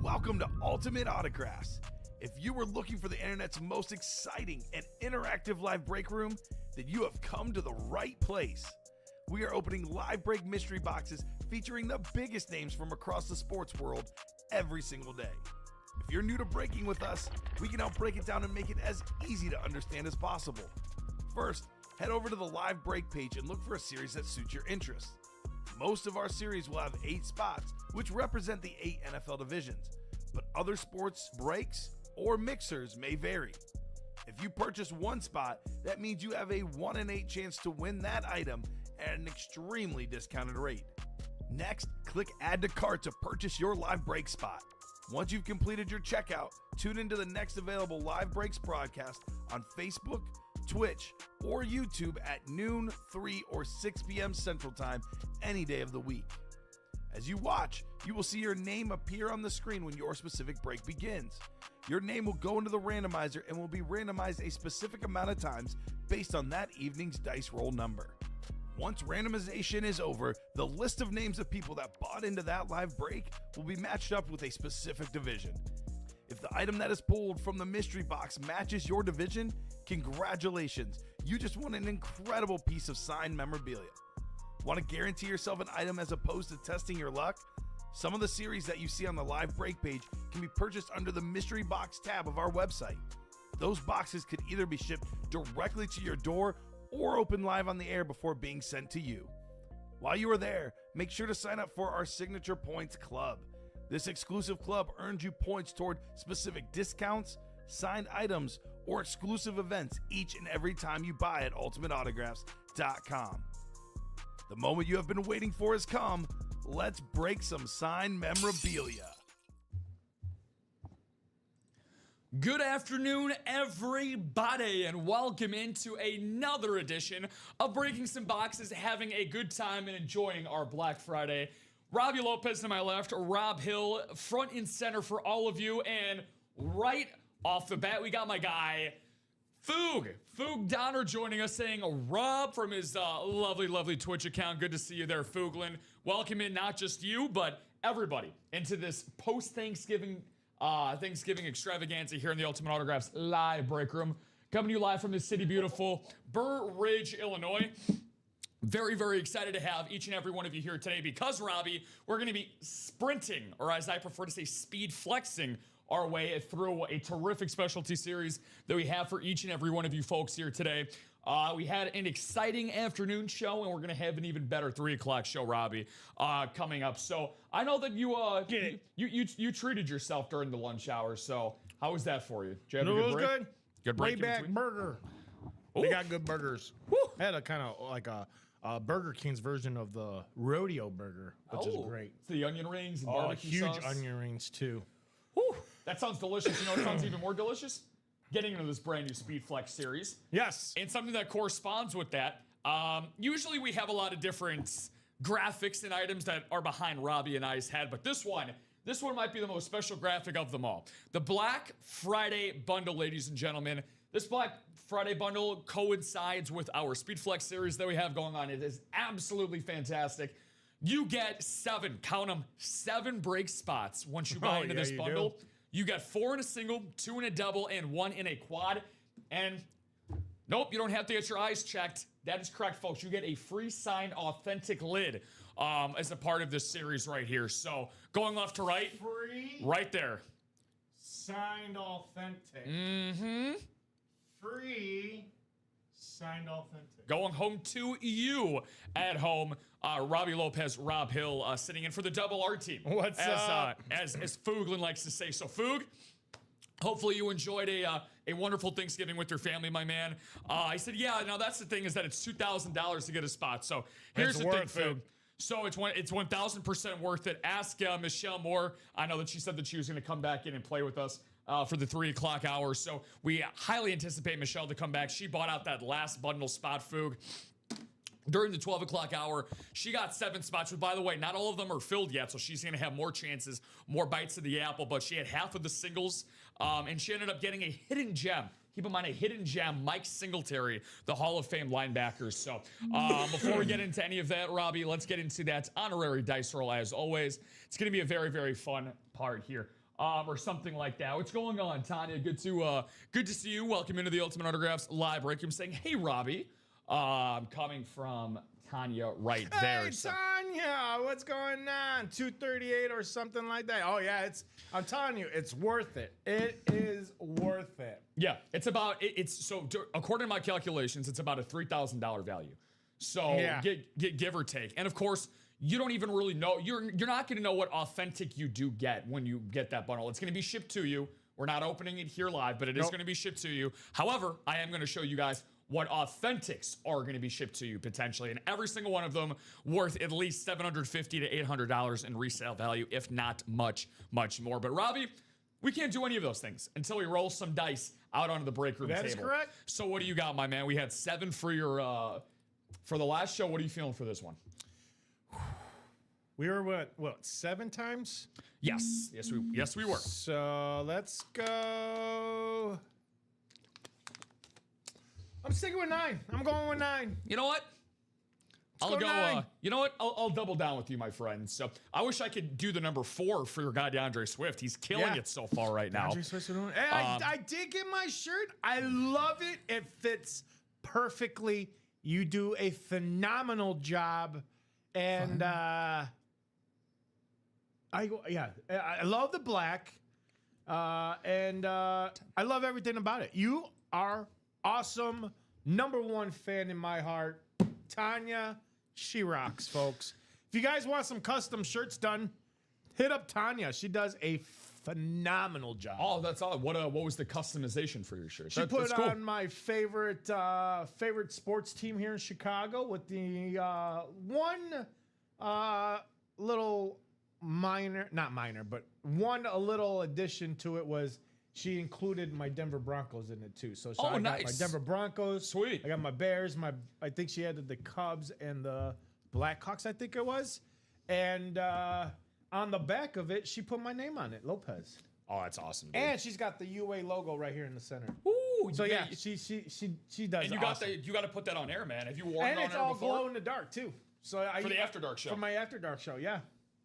Welcome to Ultimate Autographs. If you were looking for the internet's most exciting and interactive live break room, then you have come to the right place. We are opening live break mystery boxes featuring the biggest names from across the sports world every single day. If you're new to breaking with us, we can help break it down and make it as easy to understand as possible. First, head over to the live break page and look for a series that suits your interests. Most of our series will have 8 spots, which represent the 8 NFL divisions, but other sports breaks or mixers may vary. If you purchase one spot, that means you have a 1 in 8 chance to win that item at an extremely discounted rate. Next, click Add to Cart to purchase your live break spot. Once you've completed your checkout, tune into the next available live breaks broadcast on Facebook, Twitch, or YouTube at noon, 3, or 6 p.m. Central Time any day of the week. As you watch, you will see your name appear on the screen when your specific break begins. Your name will go into the randomizer and will be randomized a specific amount of times based on that evening's dice roll number. Once randomization is over, the list of names of people that bought into that live break will be matched up with a specific division. If the item that is pulled from the mystery box matches your division, congratulations, you just won an incredible piece of signed memorabilia. Want to guarantee yourself an item as opposed to testing your luck? Some of the series that you see on the live break page can be purchased under the mystery box tab of our website. Those boxes could either be shipped directly to your door or open live on the air before being sent to you. While you are there, make sure to sign up for our Signature Points Club. This exclusive club earns you points toward specific discounts, signed items, or exclusive events each and every time you buy at ultimateautographs.com. The moment you have been waiting for has come. Let's break some signed memorabilia. Good afternoon, everybody, and welcome into another edition of Breaking Some Boxes, having a good time and enjoying our Black Friday. Robbie Lopez to my left, Rob Hill, front and center for all of you, and right off the bat, we got my guy, Foog Donner joining us, saying Rob from his lovely Twitch account. Good to see you there, Fooglin. Welcome in not just you, but everybody into this post-Thanksgiving Thanksgiving extravaganza here in the Ultimate Autographs live break room. Coming to you live from the city beautiful Burr Ridge, Illinois. Very, very excited to have each and every one of you here today because, Robbie, we're going to be sprinting, or as I prefer to say, speed flexing our way through a terrific specialty series that we have for each and every one of you folks here today. We had an exciting afternoon show, and we're going to have an even better 3 o'clock show, Robbie, coming up. So I know that you treated yourself during the lunch hour, so how was that for you? Did you have a good break? Good. Good break. Layback burger. Ooh. They got good burgers. Woo. I had a kind of like a Burger King's version of the rodeo burger, which is great. It's the onion rings and Oh, barbecue huge sauce. onion rings too. Whew, that sounds delicious. You know what sounds even more delicious? Getting into this brand new Speed Flex series. Yes. And something that corresponds with that. Usually we have a lot of different graphics and items that are behind Robbie and I's head, but this one might be the most special graphic of them all. The Black Friday bundle, ladies and gentlemen. This Black Friday bundle coincides with our Speed Flex series that we have going on. It is absolutely fantastic. You get 7, count them, 7 break spots once you buy into this bundle. Do. You get 4 in a single, 2 in a double, and 1 in a quad. And nope, you don't have to get your eyes checked. That is correct, folks. You get a free signed authentic lid as a part of this series right here. So going left to right, Free. right there. Signed authentic. Mm-hmm. Free. Signed authentic. Going home to you at home, Robbie Lopez, Rob Hill, sitting in for the double R team. What's up? As Fooglin likes to say. So Foog, hopefully you enjoyed a wonderful Thanksgiving with your family, my man. I said, yeah. Now that's the thing is that it's $2,000 to get a spot. So here's the thing, Foog. So it's 1,000% worth it. Ask Michelle Moore. I know that she said that she was going to come back in and play with us for the 3 o'clock hour. So we highly anticipate Michelle to come back. She bought out that last bundle spot, Foog. During the 12 o'clock hour, she got 7 spots, but by the way, not all of them are filled yet, so she's going to have more chances, more bites of the apple, but she had half of the singles, and she ended up getting a hidden gem. Keep in mind, a hidden gem, Mike Singletary, the Hall of Fame linebackers. So before we get into any of that, Robbie, let's get into that honorary dice roll as always. It's going to be a very, very fun part here. or something like that. What's going on, Tanya? Good to see you. Welcome into the Ultimate Autographs live break room. Saying, hey, Robbie. Coming from Tanya right there. Hey, Tanya, what's going on? 238 or something like that. Oh yeah, I'm telling you, it's worth it. It is worth it. Yeah, it's according to my calculations, it's about a $3,000 value. So Yeah. give or take. And of course, you don't even really know. You're not going to know what authentic you do get when you get that bundle. It's going to be shipped to you. We're not opening it here live, but it is going to be shipped to you. However, I am going to show you guys what authentics are going to be shipped to you potentially, and every single one of them worth at least $750 to $800 in resale value, if not much more. But Robbie, we can't do any of those things until we roll some dice out onto the break room table. That is correct. So what do you got, my man? We had 7 for your for the last show. What are you feeling for this one? We were what 7 times? Yes, we were. So let's go. I'm sticking with 9. I'm going with 9. You know what? Let's go 9. You know what? I'll double down with you, my friend. So I wish I could do the number 4 for your guy DeAndre Swift. He's killing it so far right now. Hey, I did get my shirt. I love it. It fits perfectly. You do a phenomenal job, and I love the black, and I love everything about it. You are awesome. Number 1 fan in my heart. Tanya, she rocks, folks. If you guys want some custom shirts done, hit up Tanya. She does a phenomenal job. Oh, that's all. What was the customization for your shirt? She put on my favorite sports team here in Chicago with the one little a little addition to it was she included my Denver Broncos in it too. So I got my Denver Broncos. Sweet. I got my Bears. I think she added the Cubs and the Blackhawks, I think it was. And on the back of it, she put my name on it, Lopez. Oh, that's awesome, dude. And she's got the UA logo right here in the center. Ooh, So yeah, she does. And you awesome. you got to put that on air, man. Have you worn And it on it's air all before? glow in the dark too. So For the After Dark show. For my After Dark show, yeah.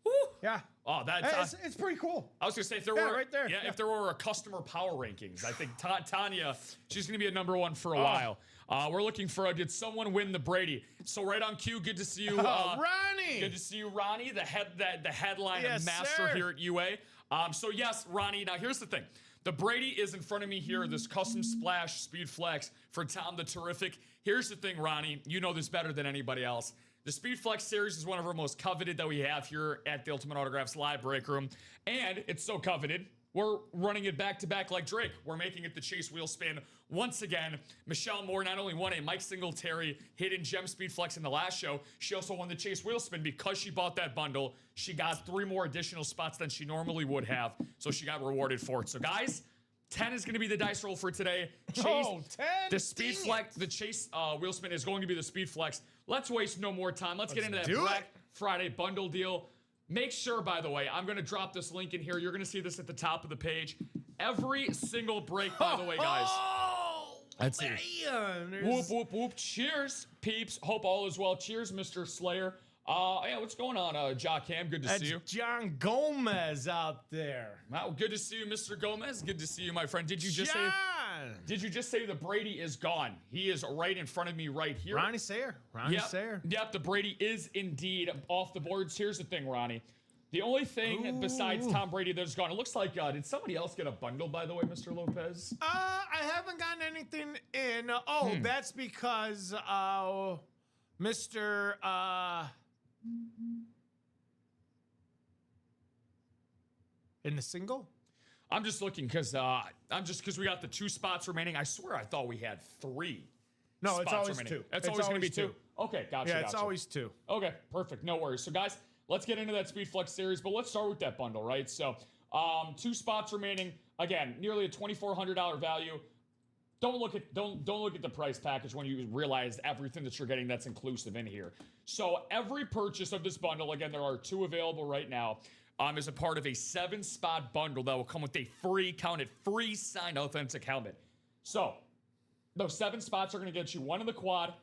Woo. Yeah. Oh, that's it's pretty cool. I was gonna say if there were right there. Yeah, Yeah. if there were a customer power rankings, I think Tanya, she's gonna be a number 1 for a while. We're looking for did someone win the Brady? So right on cue, good to see you, Ronnie. Good to see you, Ronnie, the headline Yes, master sir. here at UA. So yes, Ronnie. Now here's the thing. The Brady is in front of me here, this custom splash speed flex for Tom the Terrific. Here's the thing, Ronnie. You know this better than anybody else. The Speed Flex series is one of our most coveted that we have here at the Ultimate Autographs live break room. And it's so coveted, we're running it back to back like Drake. We're making it the Chase Wheel Spin once again. Michelle Moore not only won a Mike Singletary Hidden Gem Speed Flex in the last show, she also won the Chase Wheel Spin because she bought that bundle. She got 3 more additional spots than she normally would have, so she got rewarded for it. So guys, 10 is going to be the dice roll for today. Chase, 10? the Speed Flex, the Chase Wheel Spin is going to be the Speed Flex. Let's waste no more time. Let's get into that Black Friday bundle deal. Make sure, by the way, I'm going to drop this link in here. You're going to see this at the top of the page. Every single break, by the way, guys. Let's see. Whoop, whoop, whoop. Cheers, peeps. Hope all is well. Cheers, Mr. Slayer. Yeah, what's going on, Jock Cam? Good to see you. John Gomez out there. Wow, good to see you, Mr. Gomez. Good to see you, my friend. Did you just say the Brady is gone? He is right in front of me right here. Ronnie Sayer. Yep, the Brady is indeed off the boards. Here's the thing, Ronnie. The only thing besides Tom Brady that's gone, it looks like, did somebody else get a bundle, by the way, Mr. Lopez? I haven't gotten anything in. That's because Mr. In the single? I'm just looking because we got the 2 spots remaining. I swear I thought we had 3. No, it's always remaining. 2. It's always going to be 2. Okay, gotcha. Yeah, it's always 2. Okay, perfect. No worries. So, guys, let's get into that Speed Flex series, but let's start with that bundle, right? So, 2 spots remaining. Again, nearly a $2,400 value. Don't look at the price package when you realize everything that you're getting that's inclusive in here. So, every purchase of this bundle, again, there are 2 available right now. Is a part of a 7-spot bundle that will come with a free signed authentic helmet. So, those 7 spots are going to get you 1 in the quad,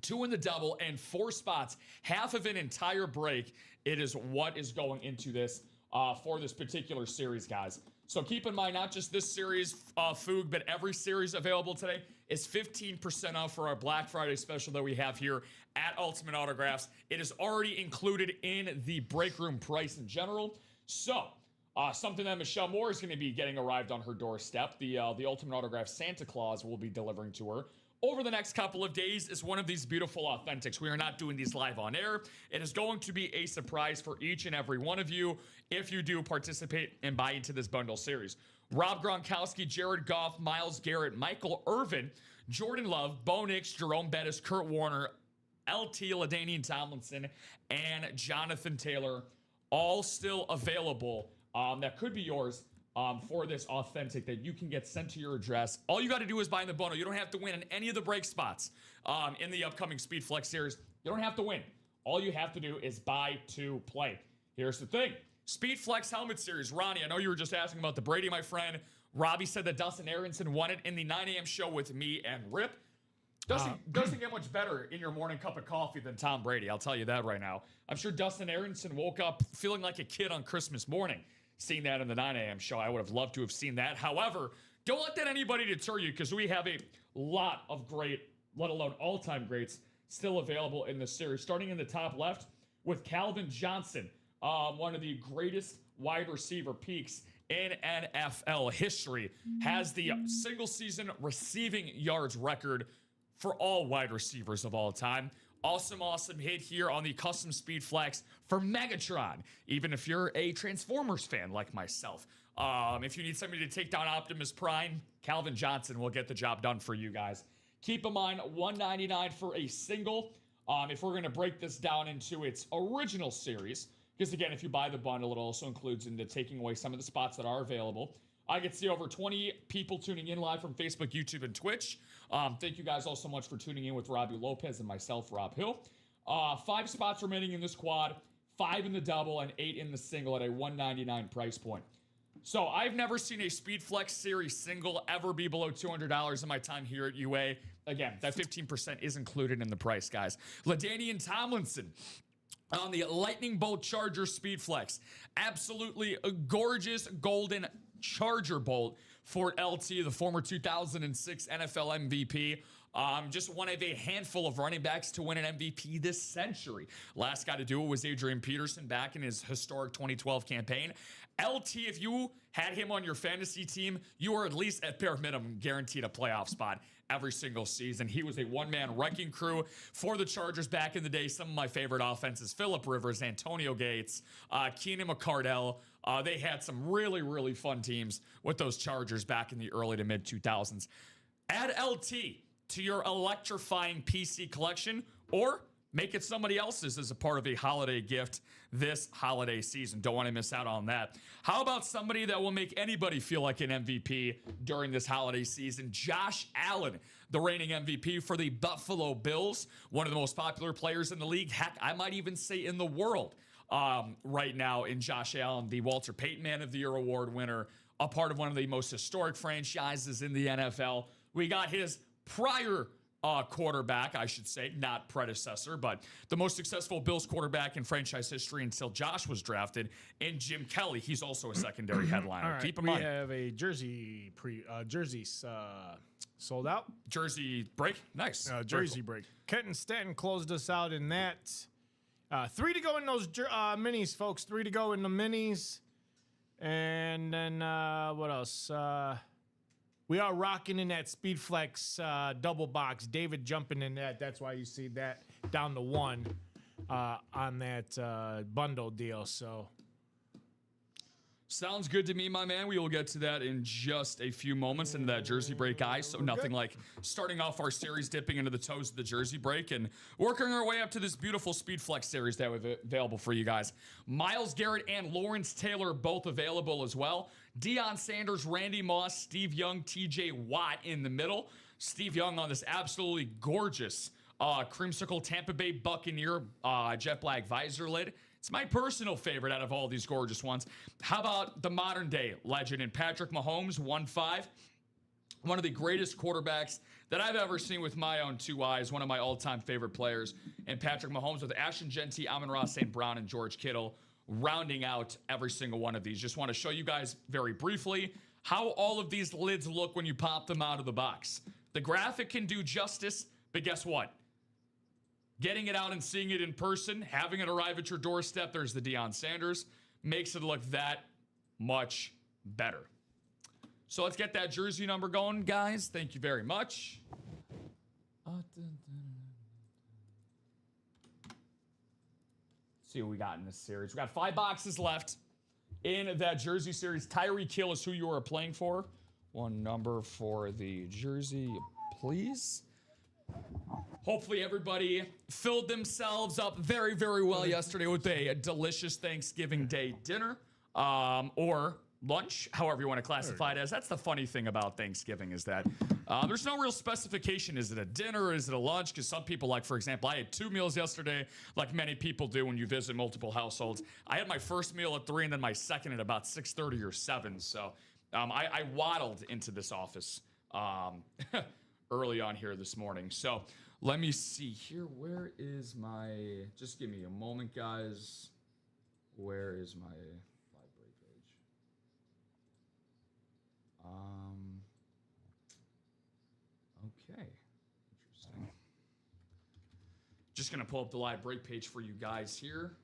2 in the double, and 4 spots, half of an entire break. It is what is going into this for this particular series, guys. So keep in mind, not just this series, Foog, but every series available today is 15% off for our Black Friday special that we have here at Ultimate Autographs. It is already included in the break room price in general. So, something that Michelle Moore is going to be getting arrived on her doorstep. The Ultimate Autograph Santa Claus will be delivering to her over the next couple of days is one of these beautiful authentics. We are not doing these live on air. It is going to be a surprise for each and every one of you if you do participate and buy into this bundle series. Rob Gronkowski, Jared Goff, Myles Garrett, Michael Irvin, Jordan Love, Bo Nix, Jerome Bettis, Kurt Warner, LT, LaDainian Tomlinson, and Jonathan Taylor, all still available. That could be yours. For this authentic that you can get sent to your address. All you got to do is buy in the bundle. You don't have to win in any of the break spots in the upcoming Speed Flex series. You don't have to win. All you have to do is buy to play. Here's the thing. Speed Flex Helmet Series. Ronnie, I know you were just asking about the Brady, my friend. Robbie said that Dustin Aronson won it in the 9 a.m. show with me and Rip. Doesn't get much better in your morning cup of coffee than Tom Brady. I'll tell you that right now. I'm sure Dustin Aronson woke up feeling like a kid on Christmas morning. Seeing that in the 9 a.m. show. I would have loved to have seen that. However, don't let that anybody deter you because we have a lot of great, let alone all-time greats, still available in this series. Starting in the top left with Calvin Johnson, one of the greatest wide receiver peaks in NFL history, has the single-season receiving yards record for all wide receivers of all time. Awesome hit here on the custom Speed Flex for Megatron. Even if you're a Transformers fan like myself. If you need somebody to take down Optimus Prime, Calvin Johnson will get the job done for you guys. Keep in mind, $199 for a single. If we're going to break this down into its original series, because again, if you buy the bundle, it also includes into taking away some of the spots that are available. I can see over 20 people tuning in live from Facebook, YouTube, and Twitch. Thank you guys all so much for tuning in with Robbie Lopez and myself, Rob Hill. 5 spots remaining in this quad, 5 in the double, and 8 in the single at a $199 price point. So I've never seen a Speed Flex Series single ever be below $200 in my time here at UA. Again, that 15% is included in the price, guys. LaDainian Tomlinson on the Lightning Bolt Charger Speed Flex. Absolutely a gorgeous golden Charger Bolt for LT, the former 2006 NFL MVP. Just one of a handful of running backs to win an MVP this century. Last guy to do it was Adrian Peterson back in his historic 2012 campaign. LT, if you had him on your fantasy team, you are at least at bare minimum guaranteed a playoff spot every single season. He was a one-man wrecking crew for the Chargers back in the day. Some of my favorite offenses, Phillip Rivers, Antonio Gates, Keenan McCardell. They had some really, really fun teams with those Chargers back in the early to mid-2000s. Add LT to your electrifying PC collection or make it somebody else's as a part of a holiday gift this holiday season. Don't want to miss out on that. How about somebody that will make anybody feel like an MVP during this holiday season? Josh Allen, the reigning MVP for the Buffalo Bills, one of the most popular players in the league. Heck, I might even say in the world right now in Josh Allen, the Walter Payton Man of the Year award winner, a part of one of the most historic franchises in the NFL. We got his prior quarterback, I should say, not predecessor, but the most successful Bills quarterback in franchise history until Josh was drafted, and Jim Kelly. He's also a secondary headliner. All right, Keep in mind. We have a jersey sold out. Jersey break? Nice. Jersey break. Kenton Stanton closed us out in that. 3 to go in those minis, folks. 3 to go in the minis. And then what else? We are rocking in that Speed Flex double box. David jumping in that. That's why you see that down to 1 on that bundle deal. So sounds good to me, my man. We will get to that in just a few moments into that jersey break, guys. So nothing like starting off our series dipping into the toes of the jersey break and working our way up to this beautiful Speed Flex series that we have available for you guys. Myles Garrett and Lawrence Taylor both available as well. Deion Sanders, Randy Moss, Steve Young, TJ Watt in the middle. Steve Young on this absolutely gorgeous creamsicle Tampa Bay Buccaneer jet black visor lid. It's my personal favorite out of all these gorgeous ones. How about the modern day legend in Patrick Mahomes, 1.5? One of the greatest quarterbacks that I've ever seen with my own 2 eyes. One of my all-time favorite players. And Patrick Mahomes with Ashton Genty, Amon-Ra St. Brown, and George Kittle rounding out every single one of these. Just want to show you guys very briefly how all of these lids look when you pop them out of the box. The graphic can do justice, but guess what? Getting it out and seeing it in person, having it arrive at your doorstep, there's the Deion Sanders, makes it look that much better. So let's get that jersey number going, guys. Thank you very much. See what we got in this series. We got 5 boxes left in that jersey series. Tyreek Hill is who you are playing for. One number for the jersey, please. Hopefully everybody filled themselves up very, very well yesterday with a delicious Thanksgiving Day dinner or lunch, however you want to classify it as. That's the funny thing about Thanksgiving is that there's no real specification. Is it a dinner or is it a lunch? Because some people, like, for example, I had 2 meals yesterday, like many people do when you visit multiple households. I had my first meal at 3 and then my second at about 6:30 or 7. So I waddled into this office early on here this morning. So let me see here. Where is my, just give me a moment, guys. Where is my live break page? Okay. Interesting. Just going to pull up the live break page for you guys here.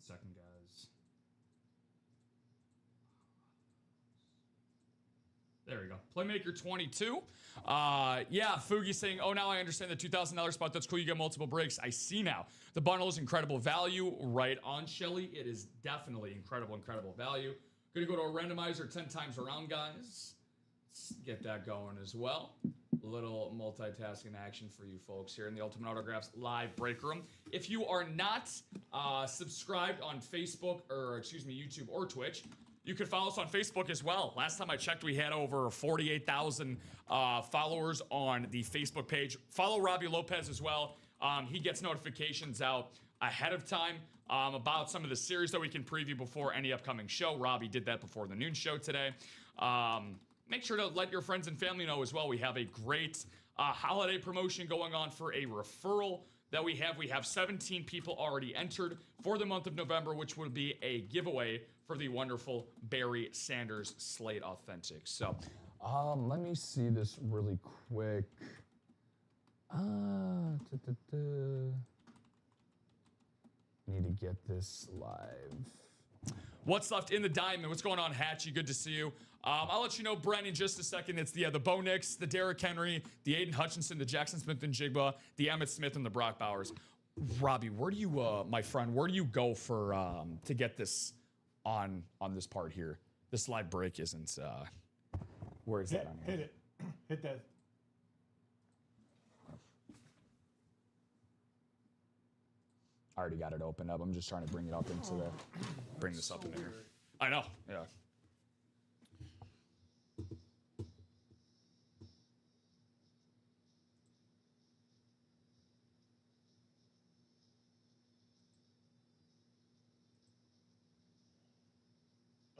Second, guys. There we go. Playmaker 22. Yeah, Fugi saying, oh, now I understand the $2,000 spot. That's cool. You get multiple breaks. I see now. The bundle is incredible value. Right on, Shelly. It is definitely incredible value. Going to go to a randomizer 10 times around, guys. Let's get that going as well. A little multitasking action for you folks here in the Ultimate Autographs live break room. If you are not subscribed on Facebook, or excuse me, YouTube or Twitch, you could follow us on Facebook as well. Last time I checked, we had over 48,000 followers on the Facebook page. Follow Robbie Lopez as well. He gets notifications out ahead of time about some of the series that we can preview before any upcoming show. Robbie did that before the noon show today. Make sure to let your friends and family know as well. We have a great holiday promotion going on for a referral that we have. We have 17 people already entered for the month of November, which will be a giveaway for the wonderful Barry Sanders Slate Authentic. So let me see this really quick. Need to get this live. What's left in the diamond? What's going on, Hatchie? Good to see you. I'll let you know, Brent, in just a second. It's the Bo Nix, the Derrick Henry, the Aiden Hutchinson, the Jackson Smith and Jigba, the Emmitt Smith, and the Brock Bowers. Robbie, where do you, my friend, where do you go for to get this on this part here? This live break isn't. Where is that on here? Hit it. Hit that. I already got it opened up. I'm just trying to bring it up into the. Bring this up in here. I know. Yeah.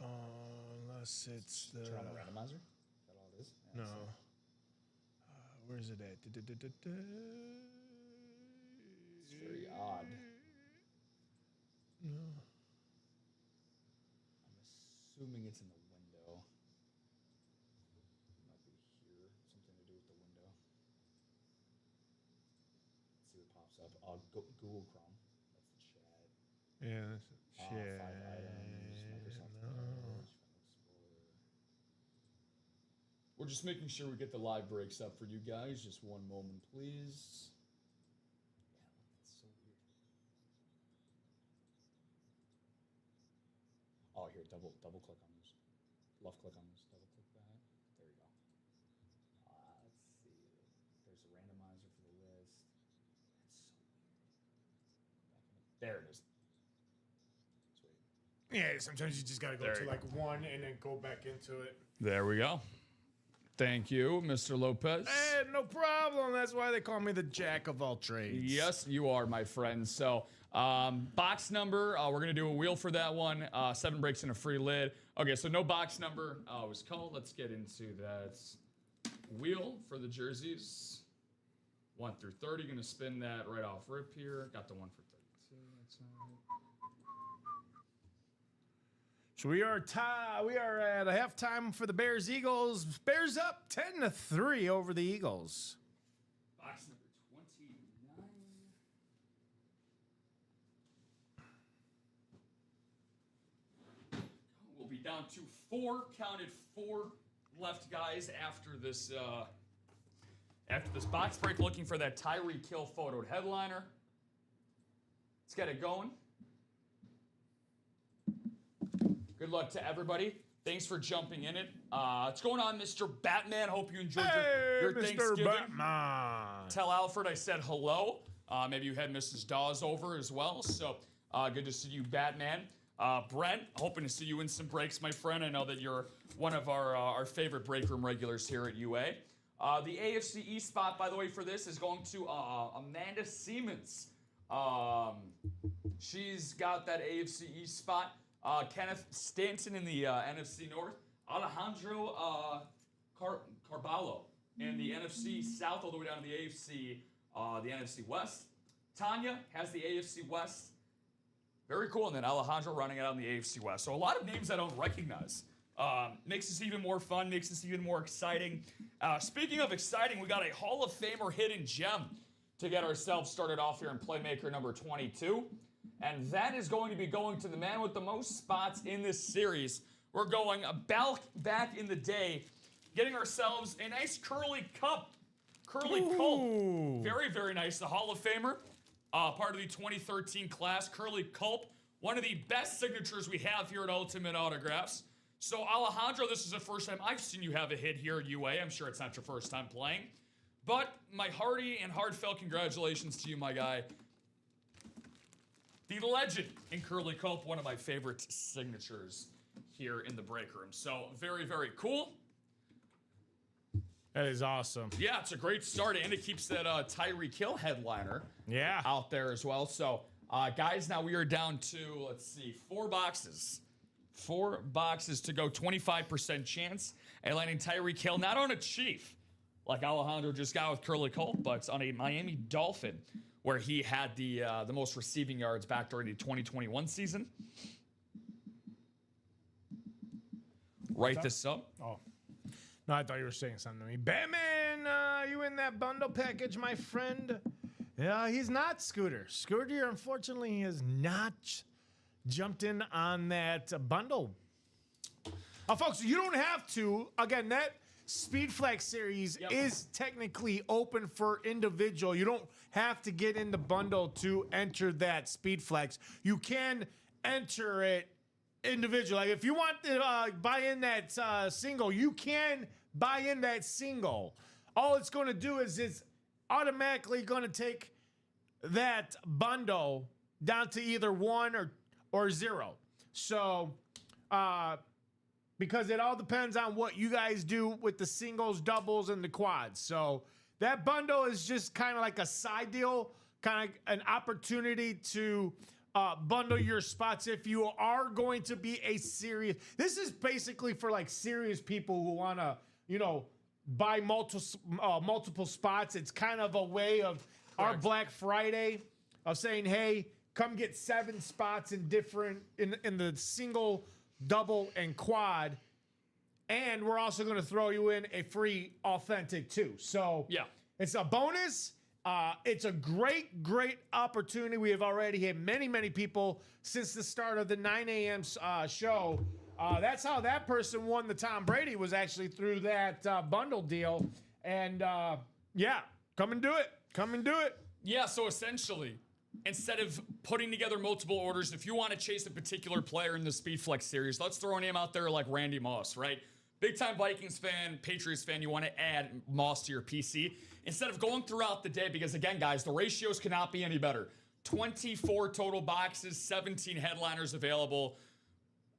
Unless it's the. Turn on the randomizer? Is that all it is? Yeah, No. Where's it at? It's very odd. No. I'm assuming it's in the window. It might be here. Something to do with the window. Let's see what pops up. Google Chrome. That's the chat. Yeah, that's shit. 5 items. Microsoft No. Edge. Explorer. We're just making sure we get the live breaks up for you guys. Just one moment, please. Yeah, that's so weird. Oh, here, double click on this. Left click on this. Double click that. There you go. Let's see. There's a randomizer for the list. That's so weird. There it is. Sweet. Yeah, sometimes you just got to go to like one and then go back into it. There we go. Thank you, Mr. Lopez. Hey, no problem. That's why they call me the jack of all trades. Yes, you are, my friend. So, box number, we're going to do a wheel for that one. 7 breaks and a free lid. Okay, so no box number was called. Let's get into that wheel for the jerseys. 1 through 30. Going to spin that right off rip here. Got the 1 for 32. That's all right. So we are at a halftime for the Bears Eagles. Bears up 10-3 over the Eagles. Box number 29. We'll be down to 4, counted 4 left guys after this box break, looking for that Tyreek Hill photoed headliner. Let's get it going. Good luck to everybody. Thanks for jumping in it. What's going on, Mr. Batman? Hope you enjoyed your Mr. Thanksgiving. Batman. Tell Alfred I said hello. Maybe you had Mrs. Dawes over as well. So good to see you, Batman. Brent, hoping to see you in some breaks, my friend. I know that you're one of our favorite break room regulars here at UA. The AFC East spot, by the way, for this is going to Amanda Siemens. She's got that AFC East spot. Kenneth Stanton in the NFC North. Alejandro Carballo in the NFC South all the way down to the NFC West. Tanya has the AFC West. Very cool. And then Alejandro running it out in the AFC West. So a lot of names I don't recognize. Makes this even more fun, makes this even more exciting. Speaking of exciting, we got a Hall of Famer hidden gem to get ourselves started off here in Playmaker number 22. And that is going to be going to the man with the most spots in this series. We're going back in the day, getting ourselves a nice curly cup. Curly Culp. Very, very nice. The Hall of Famer, part of the 2013 class. Curly Culp, one of the best signatures we have here at Ultimate Autographs. So, Alejandro, this is the first time I've seen you have a hit here at UA. I'm sure it's not your first time playing. But my hearty and heartfelt congratulations to you, my guy. The legend in Curly Culp, one of my favorite signatures here in the break room. So, very, very cool. That is awesome. Yeah, it's a great start, and it keeps that Tyreek Hill headliner out there as well. So, guys, now we are down to, let's see, 4 boxes. 4 boxes to go, 25% chance at landing Tyreek Hill, not on a Chief, like Alejandro just got with Curly Culp, but on a Miami Dolphin, where he had the most receiving yards back during the 2021 season. Write this up. Oh. No, I thought you were saying something to me. Batman, you in that bundle package, my friend? Yeah, he's not Scooter. Scooter, unfortunately, has not jumped in on that bundle. Folks, you don't have to. Again, that Speed Flex series is technically open for individual. You don't have to get in the bundle to enter that Speed Flex. You can enter it individual. Like if you want to buy in that single, you can buy in that single. All it's going to do is it's automatically going to take that bundle down to either 1 or 0. So, because it all depends on what you guys do with the singles, doubles, and the quads. So that bundle is just kind of like a side deal, kind of an opportunity to bundle your spots if you are going to be a serious. This is basically for like serious people who want to, buy multiple spots. It's kind of a way of our Black Friday of saying, hey, come get 7 spots in the single, double, and quad. And we're also going to throw you in a free authentic too. So it's a bonus. It's a great, great opportunity. We have already had many, many people since the start of the 9 a.m. Show. That's how that person won the Tom Brady, was actually through that bundle deal. And come and do it. Come and do it. Yeah, so essentially, instead of putting together multiple orders, if you want to chase a particular player in the Speed Flex series, let's throw a name out there like Randy Moss, right? Big-time Vikings fan, Patriots fan, you want to add Moss to your PC. Instead of going throughout the day, because again, guys, the ratios cannot be any better. 24 total boxes, 17 headliners available.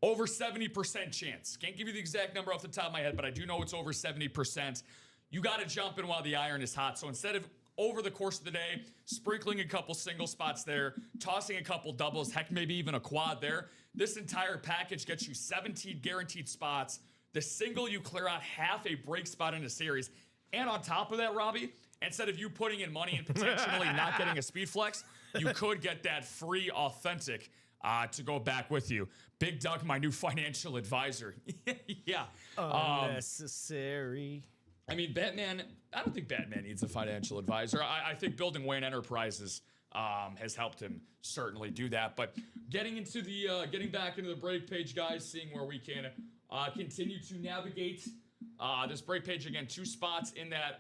over 70% chance. Can't give you the exact number off the top of my head, but I do know it's over 70%. You got to jump in while the iron is hot. So instead of over the course of the day, sprinkling a couple single spots there, tossing a couple doubles, heck, maybe even a quad there, this entire package gets you 17 guaranteed spots. The single, you clear out half a break spot in a series. And on top of that, Robbie, instead of you putting in money and potentially not getting a speed flex, you could get that free authentic to go back with you. Big Doug, my new financial advisor. Yeah. Unnecessary. I mean, Batman, I don't think Batman needs a financial advisor. I think building Wayne Enterprises has helped him certainly do that. But getting back into the break page, guys, seeing where we can continue to navigate this break page. Again, 2 spots in that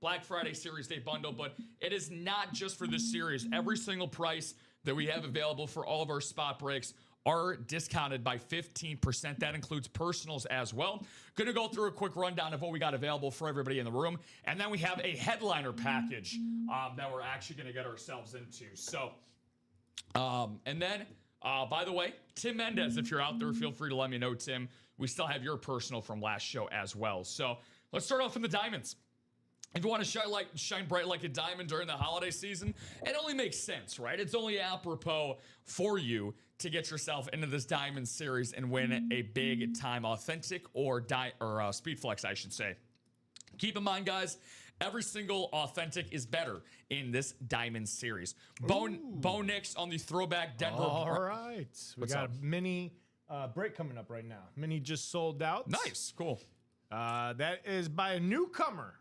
Black Friday Series Day bundle, but it is not just for this series. Every single price that we have available for all of our spot breaks are discounted by 15%. That includes personals as well. Gonna go through a quick rundown of what we got available for everybody in the room. And then we have a headliner package that we're actually gonna get ourselves into. So, and then, by the way, Tim Mendez, if you're out there, feel free to let me know, Tim. We still have your personal from last show as well. So let's start off in the diamonds. If you want to shine bright like a diamond during the holiday season, it only makes sense, right? It's only apropos for you to get yourself into this diamond series and win a big time authentic or speed flex, I should say. Keep in mind, guys, every single authentic is better in this diamond series. Bo Nix on the throwback Denver. All right. We What's got up? a mini break coming up right now. Mini just sold out. Nice, cool. That is by a newcomer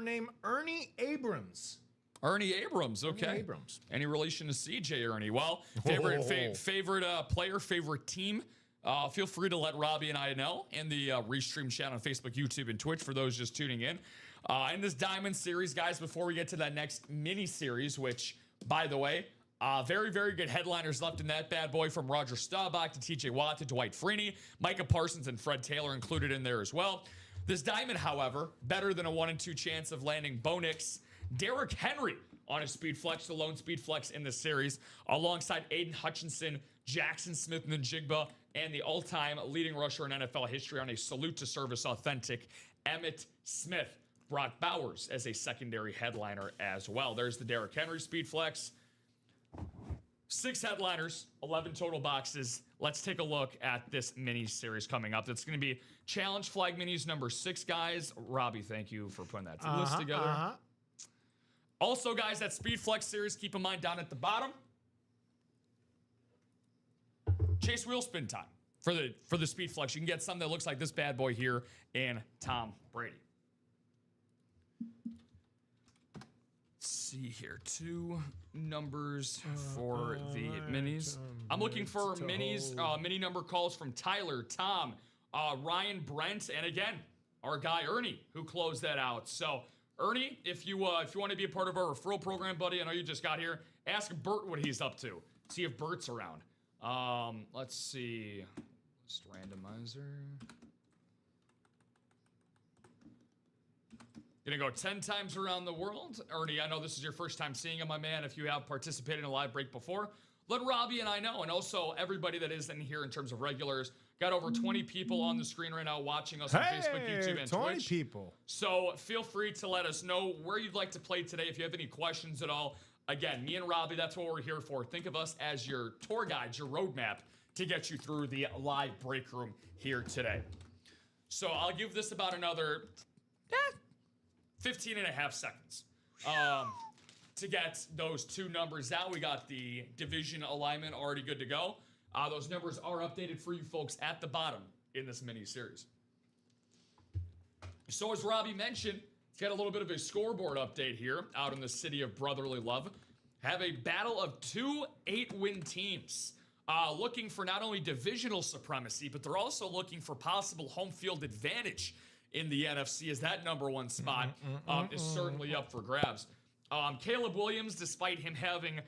named Ernie Abrams. Ernie Abrams, okay. Ernie Abrams. Any relation to CJ Ernie? Well, favorite player, favorite team. Feel free to let Robbie and I know in the Restream channel on Facebook, YouTube, and Twitch for those just tuning in. In this Diamond Series, guys, before we get to that next mini-series, which, by the way, very, very good headliners left in that bad boy, from Roger Staubach to TJ Watt to Dwight Freeney, Micah Parsons and Fred Taylor included in there as well. This Diamond, however, better than a 1 in 2 chance of landing Bo Nix, Derrick Henry on a speed flex, the lone speed flex in this series, alongside Aiden Hutchinson, Jackson Smith-Njigba, and the all-time leading rusher in NFL history on a salute to service authentic, Emmitt Smith. Brock Bowers as a secondary headliner as well. There's the Derrick Henry speed flex. 6 headliners, 11 total boxes. Let's take a look at this mini series coming up. It's going to be Challenge Flag Minis number 6, guys. Robbie, thank you for putting that list together. Also, guys, that Speed Flex series, keep in mind down at the bottom, Chase wheel spin time for the Speed Flex. You can get something that looks like this bad boy here in Tom Brady. Let's see here, 2 numbers for the minis. I'm looking for minis, mini number calls from Tyler, Tom, Ryan, Brent, and again, our guy Ernie, who closed that out. So Ernie, if you want to be a part of our referral program, buddy, I know you just got here, ask Bert what he's up to. See if Bert's around. Let's see. Just randomizer. Gonna go 10 times around the world. Ernie, I know this is your first time seeing him, my man. If you have participated in a live break before, let Robbie and I know. And also everybody that is in here in terms of regulars. Got over 20 people on the screen right now watching us on Facebook, YouTube, and 20 Twitch. people. So feel free to let us know where you'd like to play today. If you have any questions at all, again, me and Robbie, that's what we're here for. Think of us as your tour guides, your roadmap to get you through the live break room here today. So I'll give this about another 15 and a half seconds to get those 2 numbers out. We got the division alignment already good to go. Those numbers are updated for you folks at the bottom in this mini series. So as Robbie mentioned, let's get a little bit of a scoreboard update here out in the city of brotherly love. Have a battle of 2 8-win teams looking for not only divisional supremacy, but they're also looking for possible home field advantage in the NFC, as that number 1 spot is certainly up for grabs. Caleb Williams, despite him having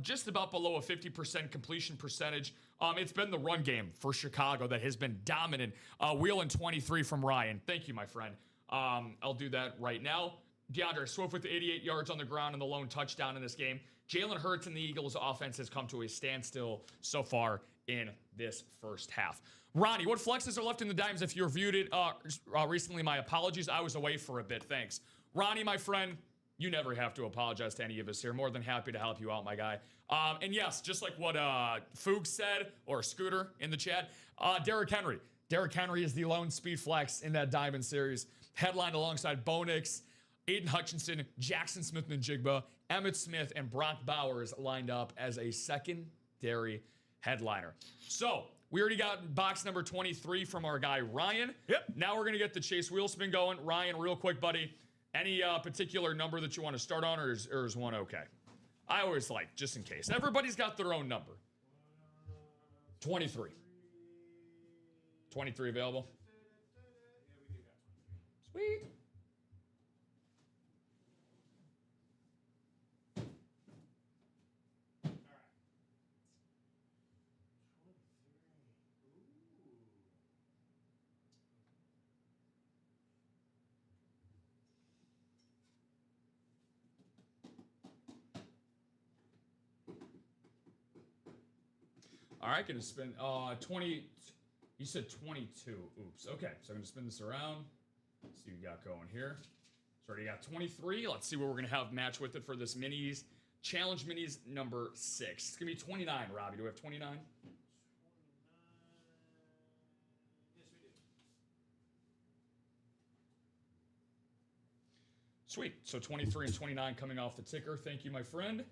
just about below a 50% completion percentage, it's been the run game for Chicago that has been dominant. Wheel in 23 from Ryan. Thank you, my friend. I'll do that right now. DeAndre Swift with 88 yards on the ground and the lone touchdown in this game. Jalen Hurts and the Eagles' offense has come to a standstill so far in this first half. Ronnie, what flexes are left in the dimes? If you reviewed it recently, my apologies. I was away for a bit. Thanks. Ronnie, my friend, you never have to apologize to any of us here. More than happy to help you out, my guy. And yes, just like what Foog said, or Scooter in the chat, Derrick Henry. Derrick Henry is the lone speed flex in that Diamond Series. Headlined alongside Bo Nix, Aiden Hutchinson, Jackson Smith-Njigba, Emmitt Smith, and Brock Bowers lined up as a secondary headliner. So, we already got box number 23 from our guy, Ryan. Yep. Now we're going to get the Chase wheel spin going. Ryan, real quick, buddy. Any particular number that you want to start on, or is one okay? I always like, just in case. Everybody's got their own number. 23. 23 available. Sweet. All right, gonna spin 20. You said 22. Oops. Okay, so I'm gonna spin this around. See what we got going here. So already got 23. Let's see what we're gonna have match with it for this minis. Challenge minis number 6. It's gonna be 29, Robbie. Do we have 29? Sweet. So 23 and 29 coming off the ticker. Thank you, my friend.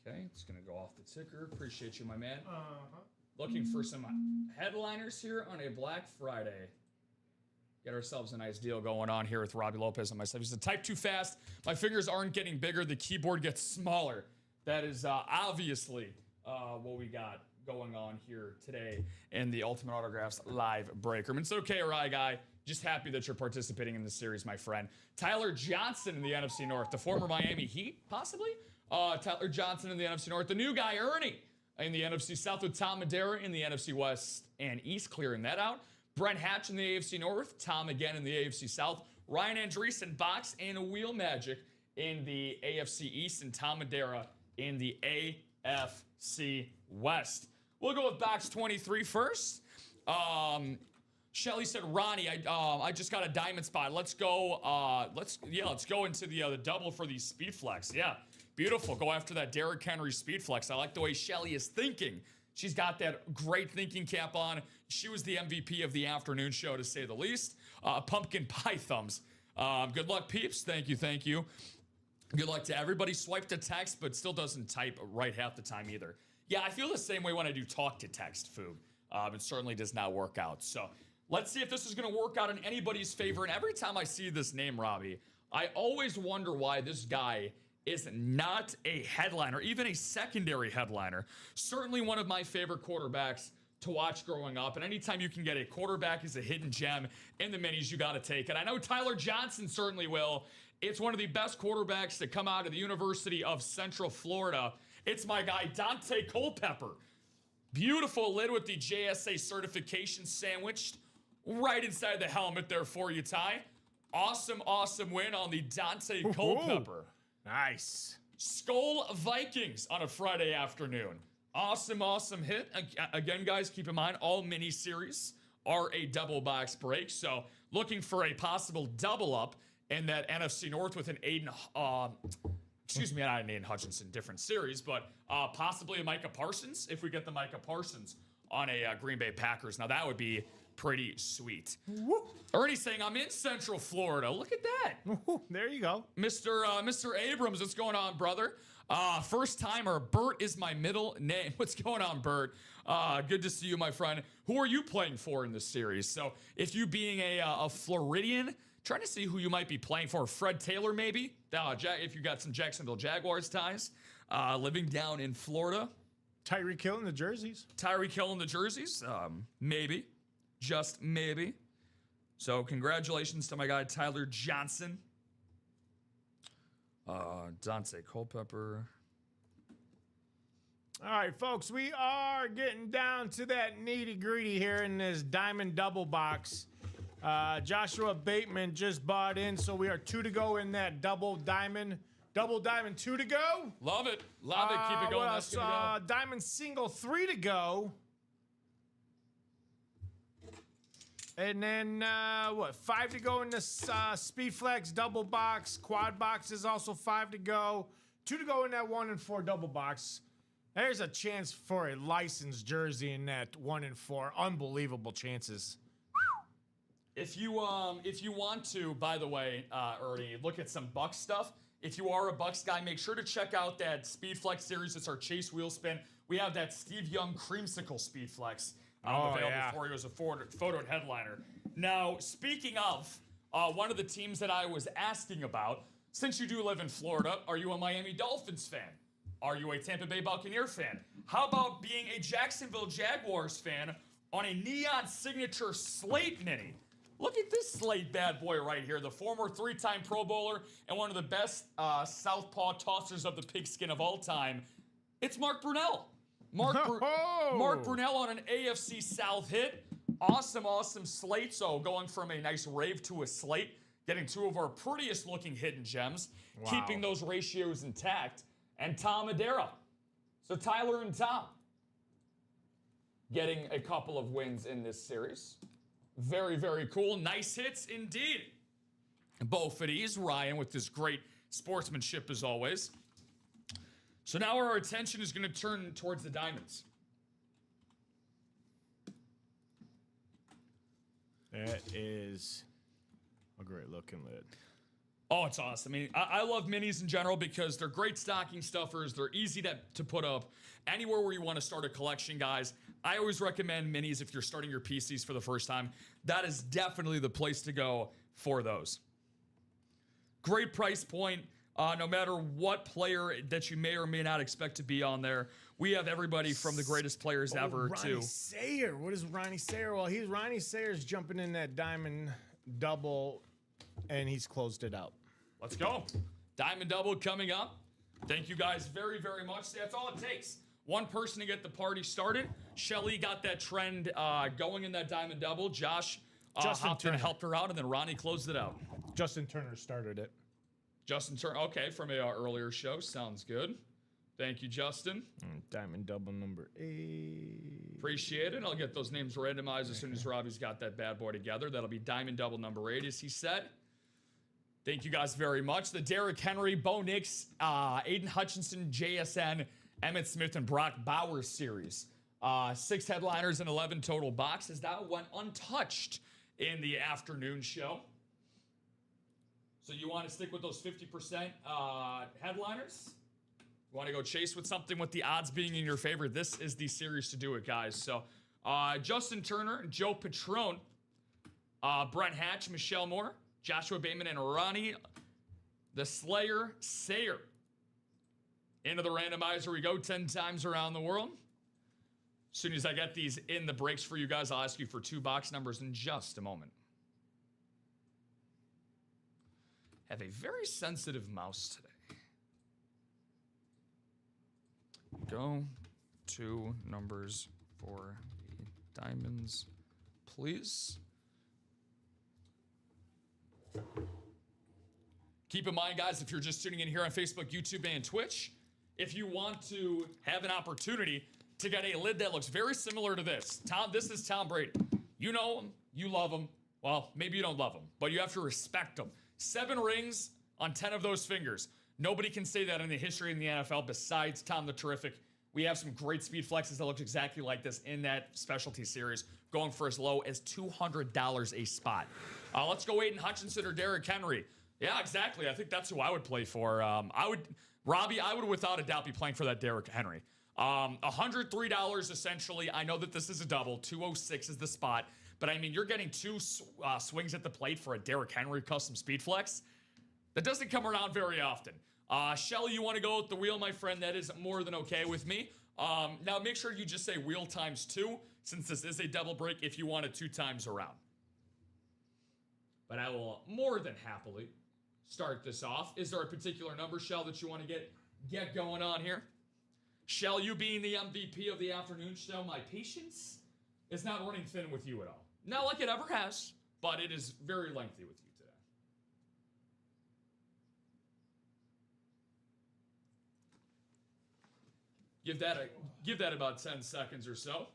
Okay, it's going to go off the ticker. Appreciate you, my man. Looking for some headliners here on a Black Friday. Get ourselves a nice deal going on here with Robbie Lopez and myself. He's a type too fast. My fingers aren't getting bigger. The keyboard gets smaller. That is obviously what we got going on here today in the Ultimate Autographs live break room. It's okay, Rye Guy. Just happy that you're participating in this series, my friend. Tyler Johnson in the NFC North, the former Miami Heat, possibly? Tyler Johnson in the NFC North. The new guy, Ernie, in the NFC South with Tom Madera in the NFC West and East, clearing that out. Brent Hatch in the AFC North. Tom again in the AFC South. Ryan Andreessen, Box and Wheel Magic in the AFC East. And Tom Madera in the AFC West. We'll go with box 23 first. Shelly said, Ronnie, I just got a diamond spot. Let's go. Let's go into the double for the speed flex. Yeah. Beautiful. Go after that Derrick Henry speed flex. I like the way Shelly is thinking. She's got that great thinking cap on. She was the MVP of the afternoon show, to say the least. Pumpkin pie thumbs. Good luck, peeps. Thank you. Thank you. Good luck to everybody. Swiped a text, but still doesn't type right half the time either. Yeah, I feel the same way when I do talk to text, Foog. It certainly does not work out. So let's see if this is going to work out in anybody's favor. And every time I see this name, Robbie, I always wonder why this guy is not a headliner, even a secondary headliner. Certainly one of my favorite quarterbacks to watch growing up. And anytime you can get a quarterback as a hidden gem in the minis, you got to take it. I know Tyler Johnson certainly will. It's one of the best quarterbacks to come out of the University of Central Florida. It's my guy, Dante Culpepper. Beautiful lid with the JSA certification sandwiched right inside the helmet there for you, Ty. Awesome, awesome win on the Dante Culpepper. Nice. Skull Vikings on a Friday afternoon. Awesome, awesome hit. Again, guys, keep in mind, all mini-series are a double box break. So looking for a possible double up in that NFC North with an Aiden, not an Aiden Hutchinson, different series, but possibly a Micah Parsons, if we get the Micah Parsons on a Green Bay Packers. Now, that would be pretty sweet. Ernie's saying, I'm in Central Florida. Look at that. There you go. Mr. Abrams, what's going on, brother? First timer, Bert is my middle name. What's going on, Bert? Good to see you, my friend. Who are you playing for in this series? So if you being a Floridian, trying to see who you might be playing for. Fred Taylor, maybe? If you got some Jacksonville Jaguars ties. Living down in Florida. Tyreek Hill in the jerseys. Tyreek Hill in the jerseys. Maybe. Just maybe. So congratulations to my guy, Tyler Johnson. Dante Culpepper. All right, folks, we are getting down to that nitty-gritty here in this diamond double box. Joshua Bateman just bought in, so we are 2 to go in that double diamond. Double diamond, 2 to go. Love it. Love it. Keep it going. What That's else? gonna go. Diamond single, 3 to go. And then, 5 to go in this Speed Flex double box. Quad box is also 5 to go. 2 to go in that 1 and 4 double box. There's a chance for a licensed jersey in that 1 and 4. Unbelievable chances. If you want to, by the way, Ernie, look at some Bucks stuff. If you are a Bucks guy, make sure to check out that Speed Flex series. It's our Chase Wheel Spin. We have that Steve Young Creamsicle Speed Flex available for you as a photo headliner. Now, speaking of one of the teams that I was asking about, since you do live in Florida, are you a Miami Dolphins fan? Are you a Tampa Bay Buccaneer fan? How about being a Jacksonville Jaguars fan on a neon signature slate mini? Look at this slate bad boy right here. The former 3-time Pro Bowler and one of the best southpaw tossers of the pigskin of all time. It's Mark Brunell. Mark Brunell on an AFC South hit. Awesome, awesome slate. So going from a nice rave to a slate, getting 2 of our prettiest looking hidden gems, keeping those ratios intact, and Tom Madera. So Tyler and Tom getting a couple of wins in this series. Very, very cool. Nice hits indeed. Both of these. Ryan with this great sportsmanship as always. So now our attention is going to turn towards the diamonds. That is a great looking lid. Oh, it's awesome. I mean, I love minis in general because they're great stocking stuffers. They're easy to put up anywhere where you want to start a collection, guys. I always recommend minis if you're starting your PCs for the first time. That is definitely the place to go for those. Great price point. No matter what player that you may or may not expect to be on there, we have everybody from the greatest players ever Ronnie to. Sayer. What is Ronnie Sayer? Well, Ronnie Sayer's jumping in that diamond double, and he's closed it out. Let's go. Diamond double coming up. Thank you guys very, very much. That's all it takes. One person to get the party started. Shelly got that trend going in that diamond double. Josh hopped in and helped her out, and then Ronnie closed it out. Justin Turner started it. Justin Turner, okay, from a earlier show. Sounds good. Thank you, Justin. Diamond double number 8. Appreciate it. I'll get those names randomized as soon as Robbie's got that bad boy together. That'll be diamond double number 8, as he said. Thank you guys very much. The Derrick Henry, Bo Nix, Aiden Hutchinson, JSN, Emmitt Smith, and Brock Bowers series. 6 headliners and 11 total boxes. That went untouched in the afternoon show. So you want to stick with those 50% headliners? You want to go chase with something with the odds being in your favor? This is the series to do it, guys. So Justin Turner, Joe Patrone, Brent Hatch, Michelle Moore, Joshua Bateman, and Ronnie, the Slayer Sayer. Into the randomizer we go 10 times around the world. As soon as I get these in the breaks for you guys, I'll ask you for 2 box numbers in just a moment. Have a very sensitive mouse today. Go to numbers for the diamonds, please. Keep in mind, guys, if you're just tuning in here on Facebook, YouTube, and Twitch, if you want to have an opportunity to get a lid that looks very similar to this. This is Tom Brady. You know him. You love him. Well, maybe you don't love him, but you have to respect him. 7 rings on 10 of those fingers. Nobody can say that in the history in the NFL besides Tom the Terrific. We have some great speed flexes that look exactly like this in that specialty series, going for as low as $200 a spot. Let's go Aiden Hutchinson or Derrick Henry. Yeah, exactly. I think that's who I would play for. Robbie, I would without a doubt be playing for that Derrick Henry. $103 essentially. I know that this is a double. $206 is the spot. But I mean, you're getting 2 swings at the plate for a Derrick Henry custom speed flex. That doesn't come around very often. Shelly, you want to go with the wheel, my friend? That is more than okay with me. Now, make sure you just say wheel times 2, since this is a double break, if you want it 2 times around. But I will more than happily start this off. Is there a particular number, Shell, that you want to get going on here? Shell, you being the MVP of the afternoon show, my patience is not running thin with you at all. Not like it ever has. but it is very lengthy with you today. Give that about 10 seconds or so.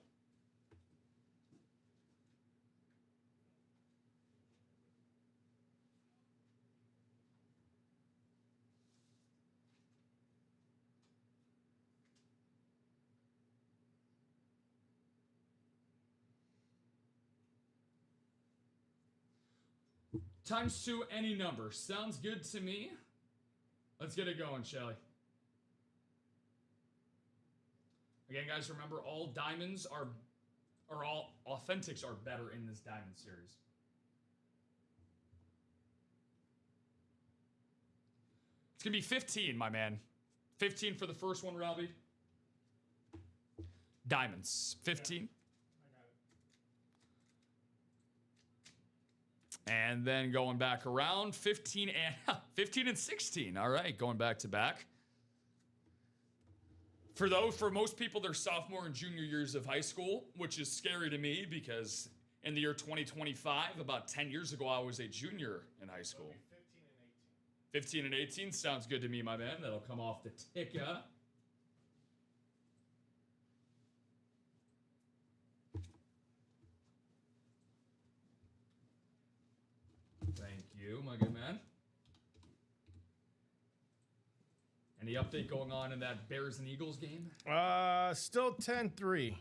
Times 2 any number. Sounds good to me. Let's get it going, shall we? Again, guys, remember all diamonds are, or all authentics are better in this diamond series. It's going to be 15, my man. 15 for the first one, Robbie. Diamonds. 15. And then going back around, 15 and 16. All right, going back to back. For most people, they're sophomore and junior years of high school, which is scary to me because in the year 2025, about 10 years ago, I was a junior in high school. 15 and 18 sounds good to me, my man. That'll come off the ticker. Thank you, my good man. Any update going on in that Bears and Eagles game? Still 10-3.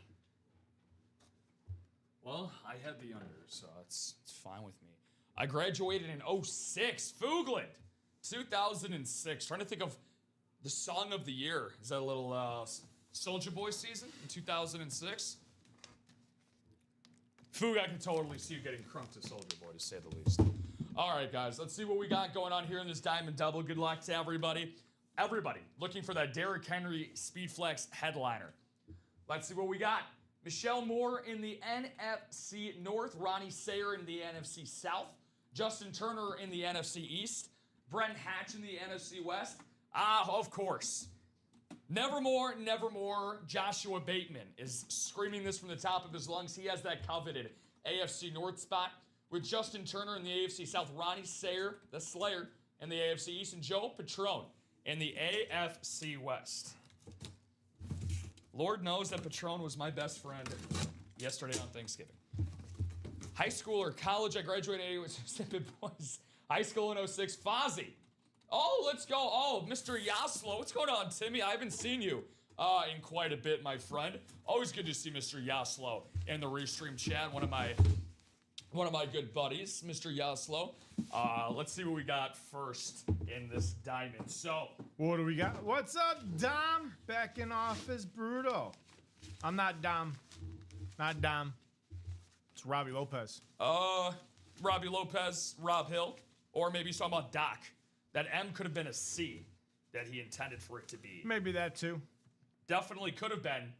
Well, I had the under, so it's fine with me. I graduated in 06. Fugland, 2006. Trying to think of the song of the year. Is that a little Soldier Boy season in 2006? Foog, I can totally see you getting crunked to Soldier Boy, to say the least. All right, guys, let's see what we got going on here in this Diamond Double. Good luck to everybody. Everybody looking for that Derrick Henry Speedflex headliner. Let's see what we got. Michelle Moore in the NFC North. Ronnie Sayer in the NFC South. Justin Turner in the NFC East. Brent Hatch in the NFC West. Of course. Nevermore, nevermore. Joshua Bateman is screaming this from the top of his lungs. He has that coveted AFC North spot. With Justin Turner in the AFC South, Ronnie Sayer, the Slayer, in the AFC East, and Joe Patron in the AFC West. Lord knows that Patron was my best friend yesterday on Thanksgiving. High school or college, I graduated with Mississippi Boys. High school in 06, Fozzie. Oh, let's go. Oh, Mr. Yaslo. What's going on, Timmy? I haven't seen you in quite a bit, my friend. Always good to see Mr. Yaslo in the Restream chat. One of my good buddies, Mr. Yaslo. Let's see what we got first in this diamond. So, What do we got? What's up, Dom? Back in office, Bruto. I'm not Dom. Not Dom. It's Robbie Lopez. Robbie Lopez, Rob Hill, or maybe he's talking about Doc. That M could have been a C that he intended for it to be. Maybe that too. Definitely could have been.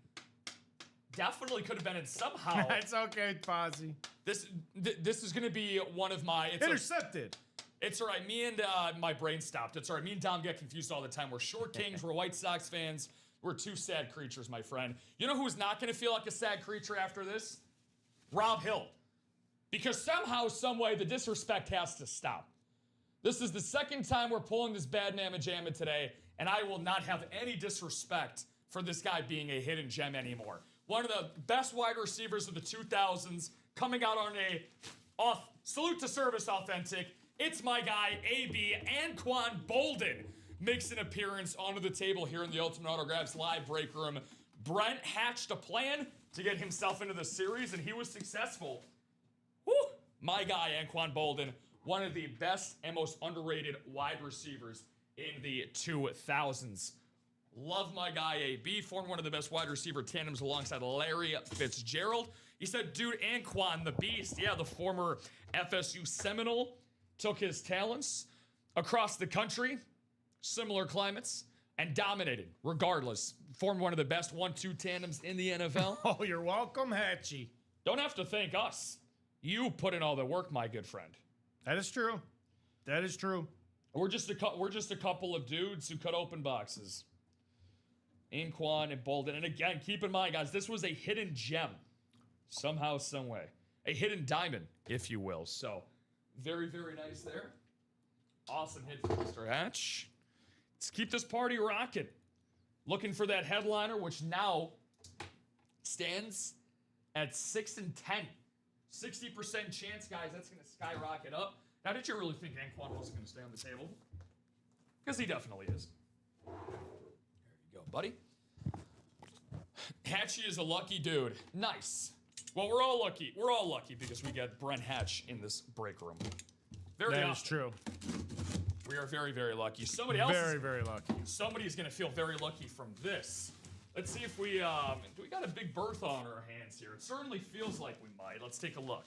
Definitely could have been, and somehow It's okay, Fozzie. this is going to be one of my Intercepted. It's all right. Me and my brain stopped. It's all right. Me and Dom get confused all the time. We're short kings. We're White Sox fans. We're two sad creatures, my friend. You know who's not going to feel like a sad creature after this? Rob Hill. Because somehow, someway, the disrespect has to stop. This is the second time we're pulling this bad mamma jamma today, and I will not have any disrespect for this guy being a hidden gem anymore. One of the best wide receivers of the 2000s, coming out on a salute to service authentic. It's my guy, AB Anquan Bolden, makes an appearance onto the table here in the Ultimate Autographs live break room. Brent hatched a plan to get himself into the series, and he was successful. Woo! My guy, Anquan Bolden, one of the best and most underrated wide receivers in the 2000s. Love my guy, AB. Formed one of the best wide receiver tandems alongside Larry Fitzgerald. He said, dude, Anquan, the beast. Yeah, the former FSU Seminole took his talents across the country, similar climates, and dominated regardless. Formed one of the best 1-2 tandems in the NFL. Oh, you're welcome, Hatchie. Don't have to thank us. You put in all the work, my good friend. That is true. That is true. We're just a couple of dudes who cut open boxes. Anquan and Bolden. And again, keep in mind, guys, this was a hidden gem. Somehow, some way. a hidden diamond, if you will. So very, very nice there. Awesome hit from Mr. Hatch. Let's keep this party rocking. Looking for that headliner, which now stands at 6 and 10. 60% chance, guys. That's going to skyrocket up. Now, did you really think Anquan wasn't going to stay on the table? Because he definitely is. There you go, buddy. Hatchy is a lucky dude. Nice. Well, we're all lucky. We're all lucky because we got Brent Hatch in this break room. That is true. We are very, very lucky. Somebody else Very lucky. Somebody's going to feel very lucky from this. Let's see if we, do we got a big berth on our hands here? It certainly feels like we might. Let's take a look.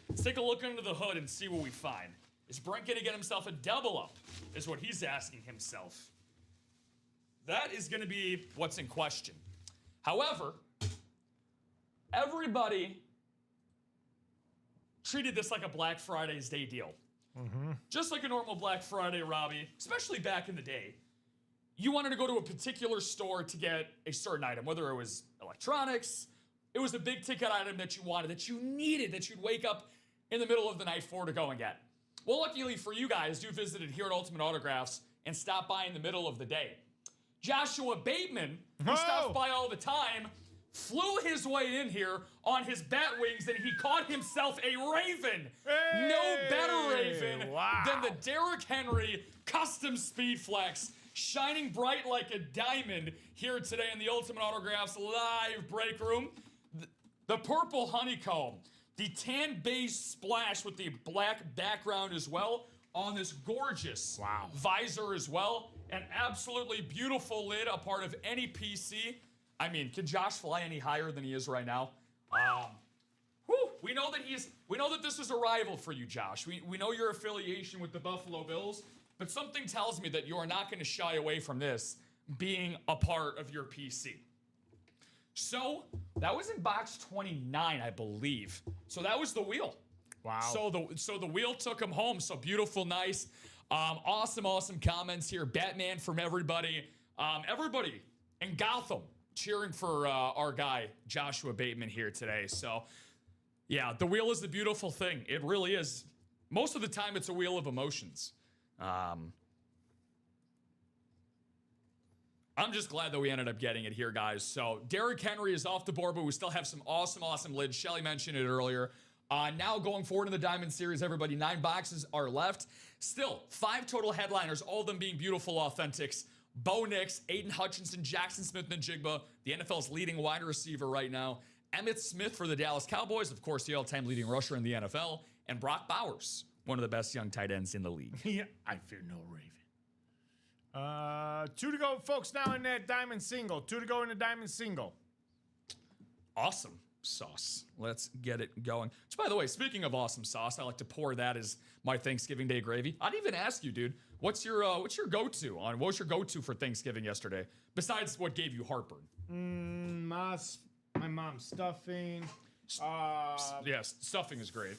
Let's take a look under the hood and see what we find. Is Brent going to get himself a double up? Is what he's asking himself. That is going to be what's in question. However, everybody treated this like a Black Friday's Day deal. Just like a normal Black Friday, Robbie, especially back in the day. You wanted to go to a particular store to get a certain item, whether it was electronics, it was a big ticket item that you wanted, that you needed, that you'd wake up in the middle of the night for to go and get. Well, luckily for you guys, you visited here at Ultimate Autographs and stopped by in the middle of the day. Joshua Bateman, who stops by all the time, flew his way in here on his bat wings, and he caught himself a Raven. Hey, no better Raven wow. than the Derrick Henry Custom Speed Flex, shining bright like a diamond here today in the Ultimate Autographs live break room. The purple honeycomb, the tan base splash with the black background as well on this gorgeous visor as well. An absolutely beautiful lid, a part of any PC. I mean, can Josh fly any higher than he is right now? We know that this is a rival for you, Josh. We know your affiliation with the Buffalo Bills, but something tells me that you are not going to shy away from this being a part of your PC. So that was in box 29, I believe. So that was the wheel. Wow. So the wheel took him home. So beautiful, nice, awesome comments here. Batman from everybody. Everybody in Gotham cheering for our guy, Joshua Bateman, here today. So, yeah, the wheel is the beautiful thing. It really is. Most of the time, it's a wheel of emotions. I'm just glad that we ended up getting it here, guys. So, Derrick Henry is off the board, but we still have some awesome lids. Shelly mentioned it earlier. Now going forward in the Diamond Series, everybody, 9 boxes are left. Still, 5 total headliners, all of them being beautiful authentics. Bo Nix, Aiden Hutchinson, Jackson Smith-Njigba, the NFL's leading wide receiver right now. Emmitt Smith for the Dallas Cowboys, of course, the all-time leading rusher in the NFL. And Brock Bowers, one of the best young tight ends in the league. Yeah, I fear no Raven. 2 to go, folks, now in that diamond single. 2 to go in the diamond single. Awesome sauce. Let's get it going. Which, by the way, speaking of awesome sauce, I like to pour that as my Thanksgiving Day gravy. I'd even ask you, dude, what's your go-to on? What was your go-to for Thanksgiving yesterday? Besides what gave you heartburn? My mom's stuffing. Yes, stuffing is great.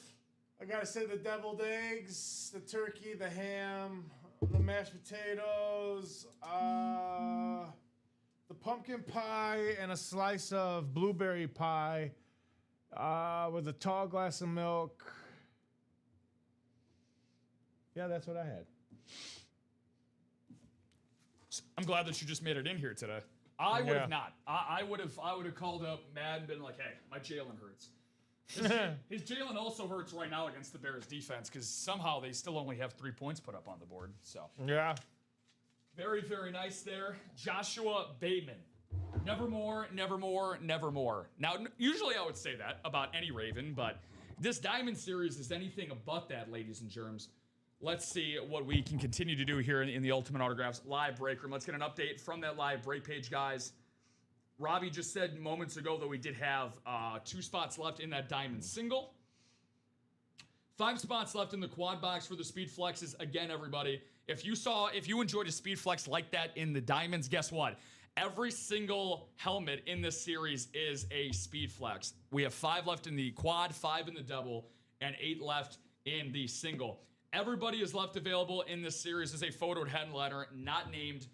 I gotta say the deviled eggs, the turkey, the ham, the mashed potatoes, the pumpkin pie, and a slice of blueberry pie with a tall glass of milk. Yeah, that's what I had. I'm glad that you just made it in here today. I would have not. I would have called up Matt and been like, hey, my Jalen hurts. His Jalen also hurts right now against the Bears defense because somehow they still only have 3 points put up on the board. So yeah. Very, very nice there. Joshua Bateman. Nevermore, nevermore, nevermore. Now, usually I would say that about any Raven, but this Diamond Series is anything but that, ladies and germs. Let's see what we can continue to do here in the Ultimate Autographs live break room. Let's get an update from that live break page, guys. Robbie just said moments ago that we did have 2 spots left in that Diamond Single. 5 spots left in the quad box for the Speed Flexes. Again, everybody, if you enjoyed a Speed Flex like that in the Diamonds, guess what? Every single helmet in this series is a Speed Flex. We have 5 left in the quad, 5 in the double, and 8 left in the single. Everybody is left available in this series as a photoed headliner, not named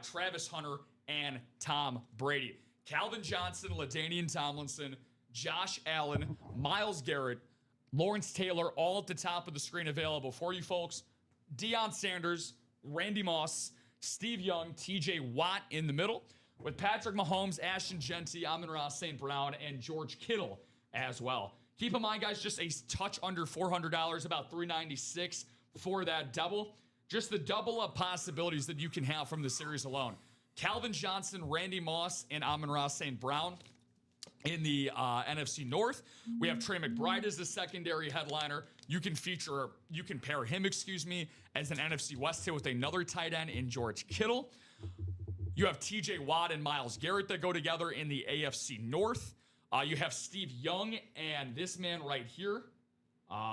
Travis Hunter and Tom Brady. Calvin Johnson, LaDainian Tomlinson, Josh Allen, Myles Garrett, Lawrence Taylor, all at the top of the screen available for you folks. Deion Sanders, Randy Moss, Steve Young, TJ Watt in the middle, with Patrick Mahomes, Ashton Genty, Amon-Ra St. Brown, and George Kittle as well. Keep in mind, guys, just a touch under $400, about $396 for that double. Just the double up possibilities that you can have from the series alone. Calvin Johnson, Randy Moss, and Amon-Ra St. Brown in the NFC North. We have Trey McBride as the secondary headliner. You can pair him, as an NFC West hit with another tight end in George Kittle. You have TJ Watt and Myles Garrett that go together in the AFC North. You have Steve Young and this man right here.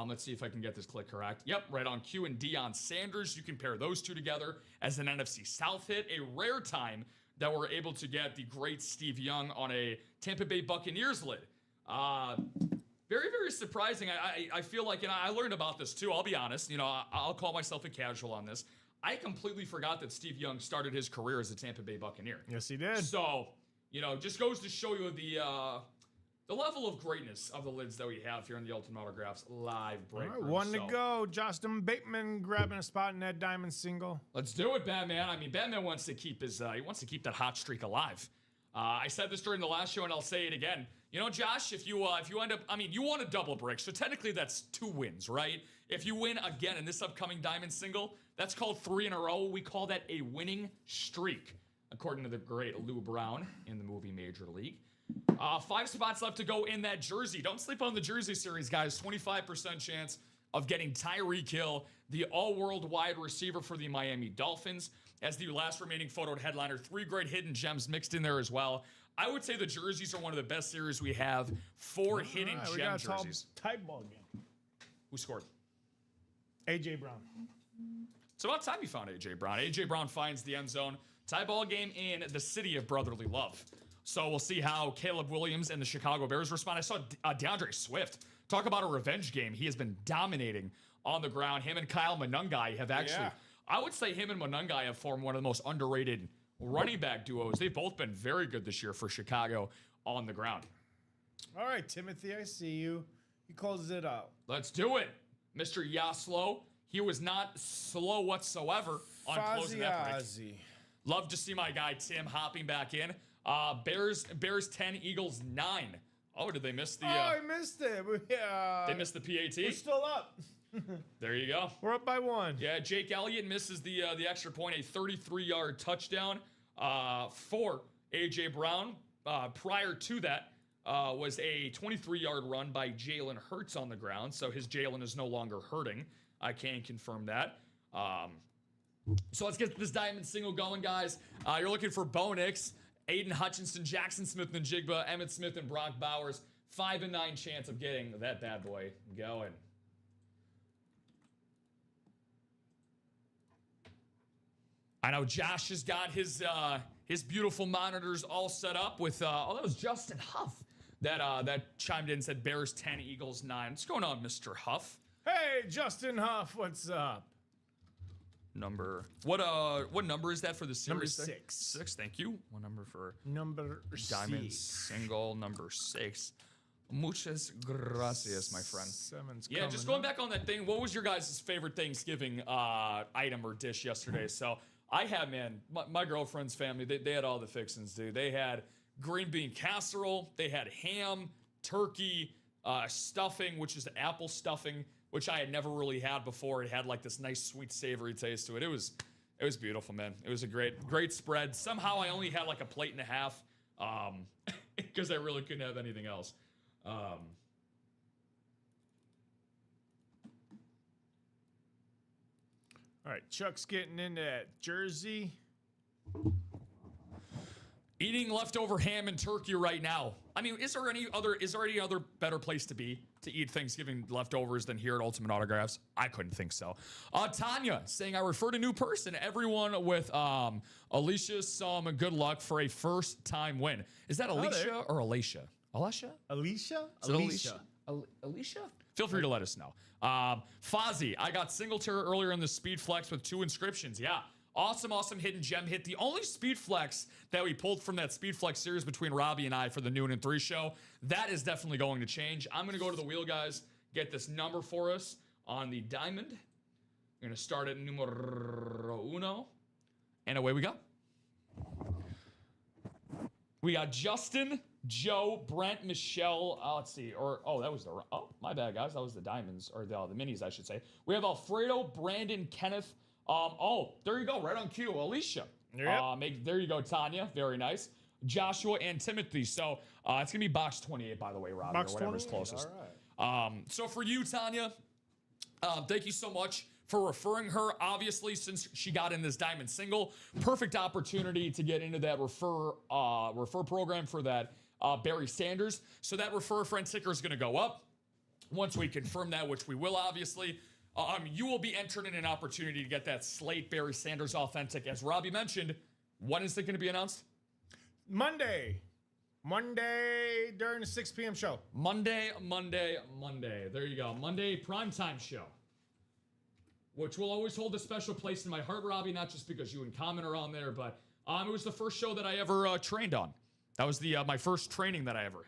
Let's see if I can get this click correct. Yep, right on cue. And Deion Sanders. You can pair those two together as an NFC South hit. A rare time that we're able to get the great Steve Young on a Tampa Bay Buccaneers lid. Very, very surprising. I feel like, I learned about this too. I'll be honest. I'll call myself a casual on this. I completely forgot that Steve Young started his career as a Tampa Bay Buccaneer. Yes, he did. So, just goes to show you the level of greatness of the lids that we have here in the Ultimate Autographs live break. All right, one to go. Justin Bateman grabbing a spot in that diamond single. Let's do it, Batman. Batman wants to keep that hot streak alive. I said this during the last show, and I'll say it again. Josh, if you end up, you want a double break, so technically that's 2 wins, right? If you win again in this upcoming diamond single, that's called 3 in a row. We call that a winning streak, according to the great Lou Brown in the movie Major League. 5 spots left to go in that jersey. Don't sleep on the jersey series, guys. 25% chance of getting Tyreek Hill, the all-world wide receiver for the Miami Dolphins, as the last remaining photoed headliner. 3 great hidden gems mixed in there as well. I would say the jerseys are one of the best series we have. 4 hidden gem jerseys. Tie ball game. Who scored? A.J. Brown. It's about time you found A.J. Brown. A.J. Brown finds the end zone. Tie ball game in the city of brotherly love. So we'll see how Caleb Williams and the Chicago Bears respond. I saw DeAndre Swift. Talk about a revenge game. He has been dominating on the ground. Him and Kyle Monungai have actually, I would say him and Monungai have formed one of the most underrated running back duos. They've both been very good this year for Chicago on the ground. All right, Timothy, I see you. He closes it out. Let's do it. Mr. Yaslow. He was not slow whatsoever on closing that break. Love to see my guy Tim hopping back in. Bears 10, Eagles 9. Oh, did they miss the... I missed it. They missed the PAT. We're still up. There you go. We're up by 1. Yeah, Jake Elliott misses the extra point, a 33-yard touchdown for A.J. Brown. Prior to that was a 23-yard run by Jalen Hurts on the ground, so his Jalen is no longer hurting. I can confirm that. So let's get this diamond single going, guys. You're looking for Bo Nix, Aiden Hutchinson, Jackson Smith and Jigba, Emmitt Smith and Brock Bowers. 5 in 9 chance of getting that bad boy going. I know Josh has got his beautiful monitors all set up with that was Justin Huff that chimed in and said Bears 10, Eagles 9. What's going on, Mr. Huff? Hey, Justin Huff, what's up? What number is that for the series? Number 6. 6. 6, thank you. One number for number diamond 6. single number 6. Muchas gracias, my friend. 7's yeah, just going back on that thing. What was your guys' favorite Thanksgiving item or dish yesterday? So I had, my girlfriend's family. They had all the fixings, dude. They had green bean casserole. They had ham, turkey, stuffing, which is apple stuffing, which I had never really had before. It had like this nice sweet savory taste to it. It was beautiful, man. It was a great spread. Somehow I only had like a plate and a half because I really couldn't have anything else. All right, Chuck's getting into that jersey. Eating leftover ham and turkey right now. Is there any other better place to be to eat Thanksgiving leftovers than here at Ultimate Autographs? I couldn't think so. Tanya saying, I refer to new person. Everyone with Alicia, some good luck for a first-time win. Is that Alicia or Alicia? Alicia? Alicia? Alicia. Alicia? Feel free to let us know. Fozzie, I got Singletary earlier in the Speed Flex with 2 inscriptions. Yeah. Awesome hidden gem hit. The only Speed Flex that we pulled from that Speed Flex series between Robbie and I for the noon and 3 show, that is definitely going to change. I'm going to go to the wheel, guys, get this number for us on the diamond. We're going to start at numero uno. And away we go. We got Justin, Joe, Brent, Michelle. Let's see. That was my bad, guys. That was the diamonds, or the minis, I should say. We have Alfredo, Brandon, Kenneth. There you go. Right on cue. Alicia. Yep. There you go, Tanya. Very nice. Joshua and Timothy. So it's going to be box 28, by the way, Robbie, Box or whatever's 28. closest. All right. So for you, Tanya, thank you so much for referring her. Obviously, since she got in this diamond single, perfect opportunity to get into that refer program for that Barry Sanders. So that refer friend ticker is going to go up once we confirm that, which we will, obviously. You will be entered in an opportunity to get that Slate Barry Sanders authentic. As Robbie mentioned, when is it going to be announced? Monday during the 6 p.m. show. Monday. There you go. Monday primetime show, which will always hold a special place in my heart, Robbie, not just because you and Common are on there, but it was the first show that I ever trained on. That was my first training that I ever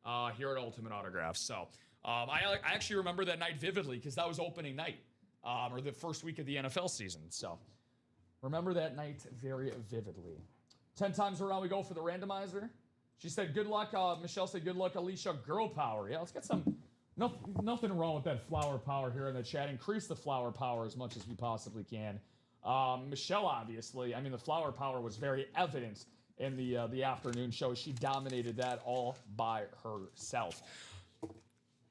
had here at Ultimate Autographs. So I actually remember that night vividly because that was opening night, or the first week of the NFL season. So remember that night very vividly. 10 times around we go for the randomizer. She said, good luck. Michelle said, good luck, Alicia. Girl power. Yeah, let's get some... Nothing wrong with that flower power here in the chat. Increase the flower power as much as we possibly can. Michelle, obviously, I mean, the flower power was very evident in the afternoon show. She dominated that all by herself.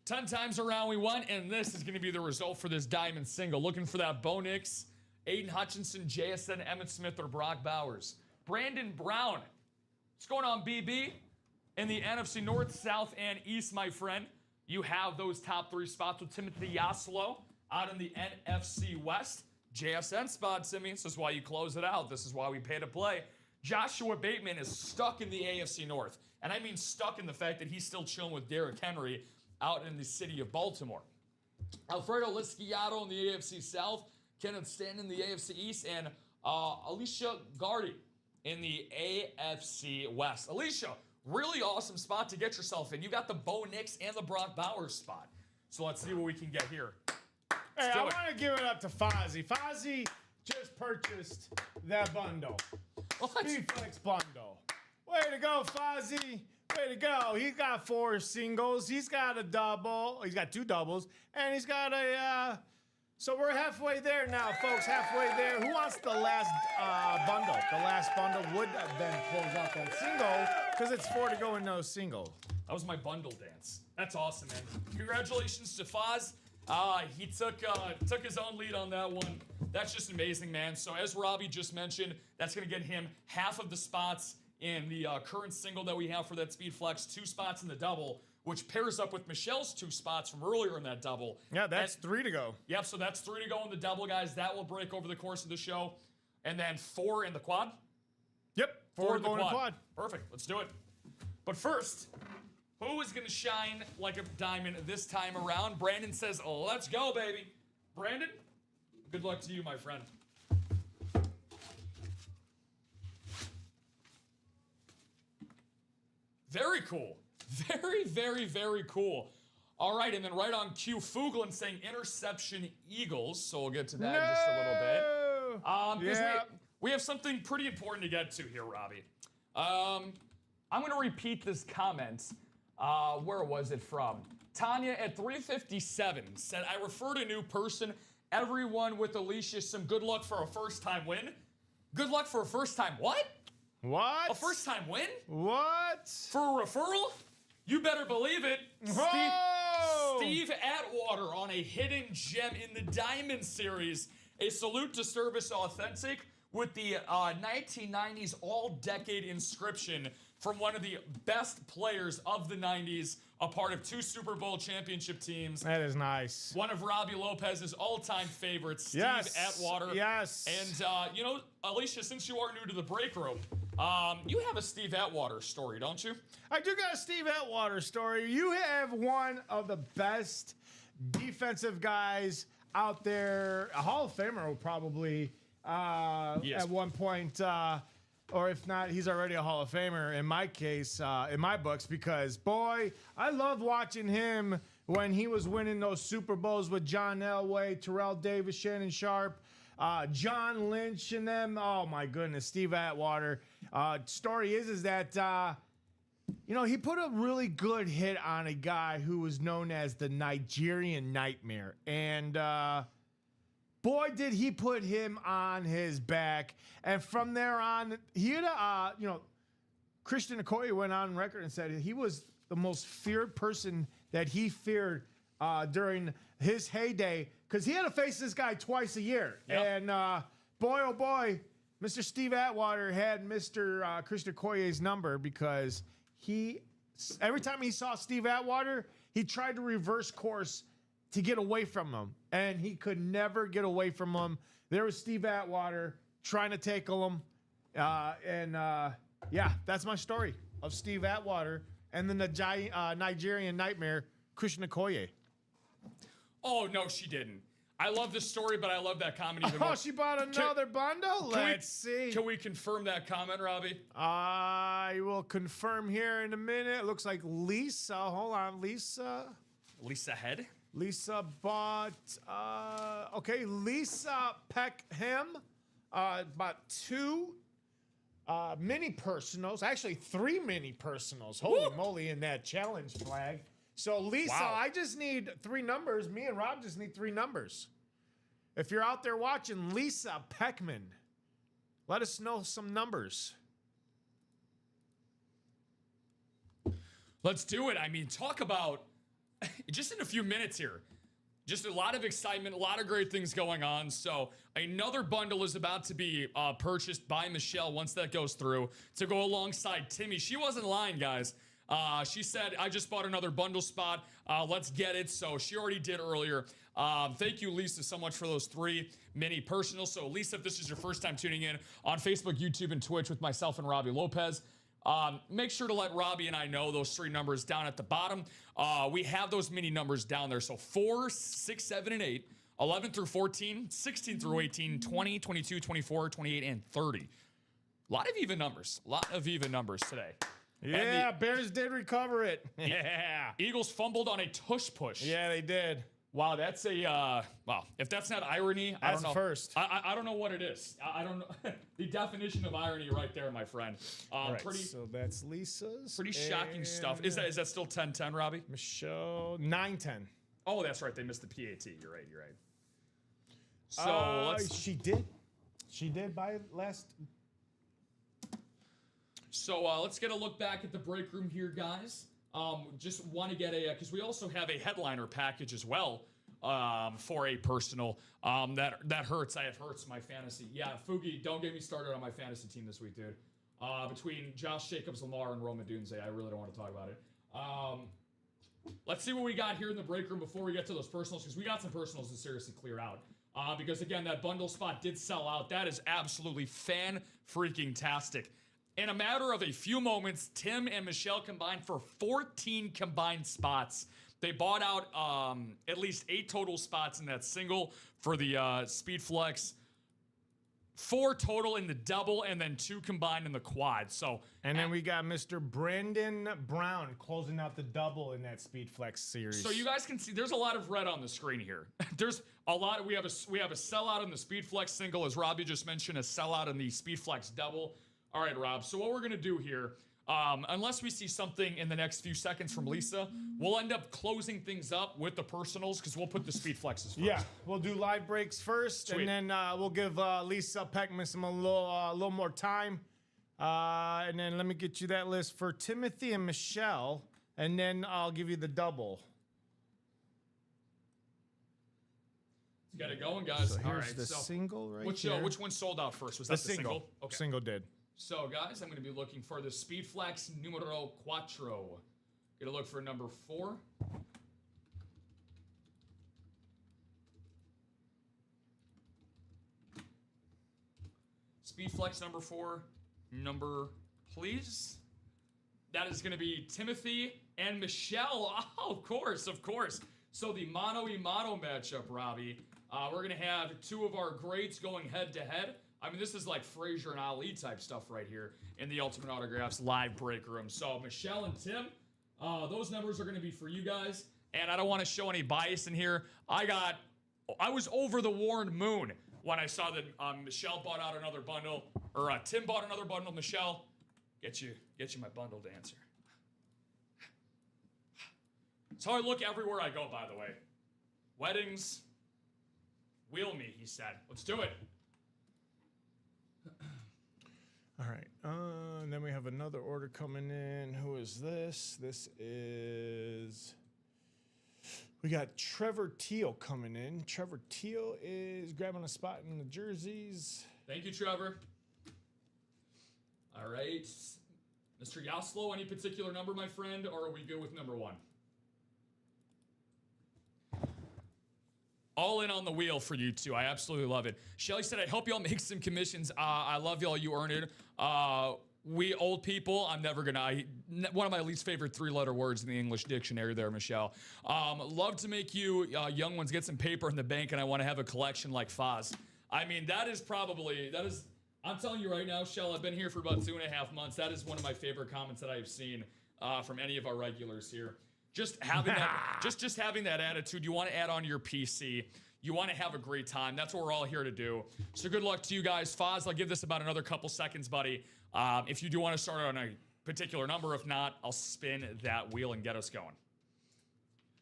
10 times around we went, and this is going to be the result for this diamond single. Looking for that Bo Nix, Aiden Hutchinson, JSN, Emmett Smith, or Brock Bowers. Brandon Brown. What's going on, BB? In the NFC North, South, and East, my friend. You have those top 3 spots with Timothy Yaslow out in the NFC West. JSN spot, Timmy. This is why you close it out. This is why we pay to play. Joshua Bateman is stuck in the AFC North. And I mean stuck in the fact that he's still chilling with Derrick Henry out in the city of Baltimore. Alfredo Lisciato in the AFC South. Kenneth Stanton in the AFC East. And Alicia Gardy in the AFC West. Alicia, really awesome spot to get yourself in. You got the Bo Nix and the Brock Bowers spot. So let's see what we can get here. Hey, I want to give it up to Fozzie. Fozzie just purchased that bundle. Speed Flex bundle. Way to go, Fozzie. Way to go. He's got 4 singles. He's got a double. He's got 2 doubles. And he's got a... So we're halfway there now, folks. Halfway there. Who wants the last bundle? The last bundle would then close out that single because it's 4 to go and no single. That was my bundle dance. That's awesome, man. Congratulations to Foz. He took his own lead on that one. That's just amazing, man. So as Robbie just mentioned, that's going to get him half of the spots in the current single that we have for that Speed Flex, 2 spots in the double, which pairs up with Michelle's 2 spots from earlier in that double. Yeah, that's 3 to go. Yep, so that's 3 to go in the double, guys. That will break over the course of the show. And then 4 in the quad. Yep, 4 going in quad. Perfect, let's do it. But first, who is going to shine like a diamond this time around? Brandon says, let's go, baby. Brandon, good luck to you, my friend. Very cool. Very, very, very cool. All right, and then right on cue, Fuglin saying interception Eagles. So we'll get to that in just a little bit. Because we have something pretty important to get to here, Robbie. I'm going to repeat this comment. Where was it from? Tanya at 357 said, I refer to new person. Everyone with Alicia, some good luck for a first-time win. Good luck for a first-time what? What? A first-time win? What? For a referral? You better believe it. Steve Atwater on a hidden gem in the Diamond Series. A salute to Service Authentic with the 1990s all-decade inscription from one of the best players of the 90s, a part of 2 Super Bowl championship teams. That is nice. One of Robbie Lopez's all-time favorites, Steve Atwater. Yes. And, Alicia, since you are new to the break room, you have a Steve Atwater story, don't you? I do got a Steve Atwater story. You have one of the best defensive guys out there, a Hall of Famer probably at one point, or if not, he's already a Hall of Famer in my case, in my books, because, boy, I love watching him when he was winning those Super Bowls with John Elway, Terrell Davis, Shannon Sharp, John Lynch, and them. Oh my goodness, Steve Atwater. Story is that he put a really good hit on a guy who was known as the Nigerian Nightmare, and boy, did he put him on his back. And from there on, he had Christian Okoye went on record and said he was the most feared person that he feared during his heyday, because he had to face this guy twice a year. Yep. And boy, oh boy, Mr. Steve Atwater had Mr. Christian Okoye's number, because every time he saw Steve Atwater, he tried to reverse course to get away from him, and he could never get away from him. There was Steve Atwater trying to tackle him, yeah, that's my story of Steve Atwater and the Nigerian Nightmare, Christian Okoye. Oh, no, she didn't. I love this story, but I love that comment even more. Oh, she bought another bundle? Let's see. Can we confirm that comment, Robbie? I will confirm here in a minute. It looks like Lisa. Hold on, Lisa. Lisa Head? Lisa bought, Lisa Peckham bought 2 mini personals. Actually, 3 mini personals. Holy moly, in that challenge flag. So, Lisa, Wow. I just need 3 numbers. Me and Rob just need 3 numbers. If you're out there watching, Lisa Peckman, let us know some numbers. Let's do it. I mean, talk about, just in a few minutes here, just a lot of excitement, a lot of great things going on. So another bundle is about to be purchased by Michelle once that goes through to go alongside Timmy. She wasn't lying, guys. She said, I just bought another bundle spot. Let's get it. So she already did earlier. Thank you, Lisa, so much for those 3 mini personals. So, Lisa, if this is your first time tuning in on Facebook, YouTube, and Twitch with myself and Robbie Lopez, make sure to let Robbie and I know those 3 numbers down at the bottom. We have those mini numbers down there. So 4, 6, 7, and 8, 11 through 14, 16 through 18, 20, 22, 24, 28, and 30. A lot of even numbers. A lot of even numbers today. Yeah, Bears did recover it. Yeah. Eagles fumbled on a tush push. Yeah, they did. Wow, that's a, if that's not irony, I don't know. That's first. I don't know what it is. I don't know. The definition of irony right there, my friend. Right, so that's Lisa's. Pretty shocking stuff. Is that still 10-10, Robbie? Michelle, 9-10. Oh, that's right. They missed the PAT. You're right. So She did buy last. So let's get a look back at the break room here, guys. Just want to get because we also have a headliner package as well for a personal that hurts. I have hurts my fantasy. Yeah, Fugi, don't get me started on my fantasy team this week, dude. Between Josh Jacobs, Lamar, and Roma Dunze, I really don't want to talk about it. Let's see what we got here in the break room before we get to those personals, because we got some personals to seriously clear out. Because again, that bundle spot did sell out. That is absolutely fan-freaking-tastic. In a matter of a few moments, Tim and Michelle combined for 14 combined spots. They bought out at least 8 total spots in that single for the Speed Flex, 4 total in the double, and then 2 combined in the quad. And then we got Mr. Brandon Brown closing out the double in that Speed Flex series. So you guys can see there's a lot of red on the screen here. There's a lot. We have a sellout in the Speed Flex single, as Robbie just mentioned, a sellout in the Speed Flex double. All right, Rob, so what we're going to do here, unless we see something in the next few seconds from Lisa, we'll end up closing things up with the personals, because we'll put the Speed Flexes first. Yeah, we'll do live breaks first, Sweet. and then we'll give Lisa Peckman a little more time. And then let me get you that list for Timothy and Michelle, and then I'll give you the double. Got it going, guys. So All here's right, the single right here. Which one sold out first? Was that the single? Okay. Single did. So, guys, I'm going to be looking for the Speed Flex numero 4. Gonna look for number 4. Speed Flex number 4. Number, please. That is going to be Timothy and Michelle. Oh, of course. So the mano-a-mano matchup, Robbie. We're going to have 2 of our greats going head-to-head. I mean, this is like Frazier and Ali type stuff right here in the Ultimate Autographs live break room. So Michelle and Tim, those numbers are going to be for you guys. And I don't want to show any bias in here. I was over the Warren moon when I saw that Michelle bought out another bundle, or Tim bought another bundle. Michelle, get you my bundled answer. So I look everywhere I go, by the way. Weddings, wheel me, he said. Let's do it. All right. And then we have another order coming in. Who is this? This is... We got Trevor Teal coming in. Trevor Teal is grabbing a spot in the jerseys. Thank you, Trevor. All right. Mr. Yaslo, any particular number, my friend, or are we good with number 1? All in on the wheel for you two. I absolutely love it. Shelly said, I hope y'all make some commissions. I love y'all. You earn it. We old people, I'm never gonna, one of my least favorite 3-letter words in the English dictionary there, Michelle. Love to make you young ones get some paper in the bank, and I want to have a collection like Foz. I mean, I'm telling you right now, Shell, I've been here for about 2.5 months. That is one of my favorite comments that I've seen from any of our regulars here. Just having that, just having that attitude. You want to add on your PC. You want to have a great time. That's what we're all here to do. So good luck to you guys. Foz, I'll give this about another couple seconds, buddy. If you do want to start on a particular number, if not, I'll spin that wheel and get us going.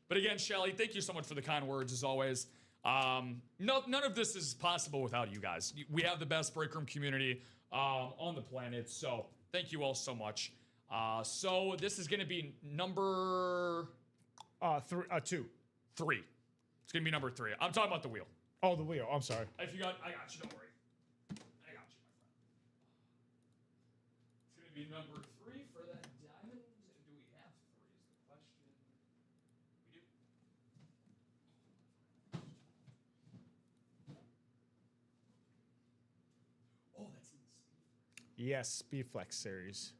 But again, Shelly, thank you so much for the kind words as always. None of this is possible without you guys. We have the best break room community on the planet. So thank you all so much. So this is going to be number 2. 3. It's going to be number 3. I'm talking about the wheel. Oh, the wheel. I'm sorry. I got you. Don't worry. I got you, my friend. It's going to be number 3 for that diamond. Do we have 3 is the question. We do. Oh, that's in the speed. Yes, Speed Flex series.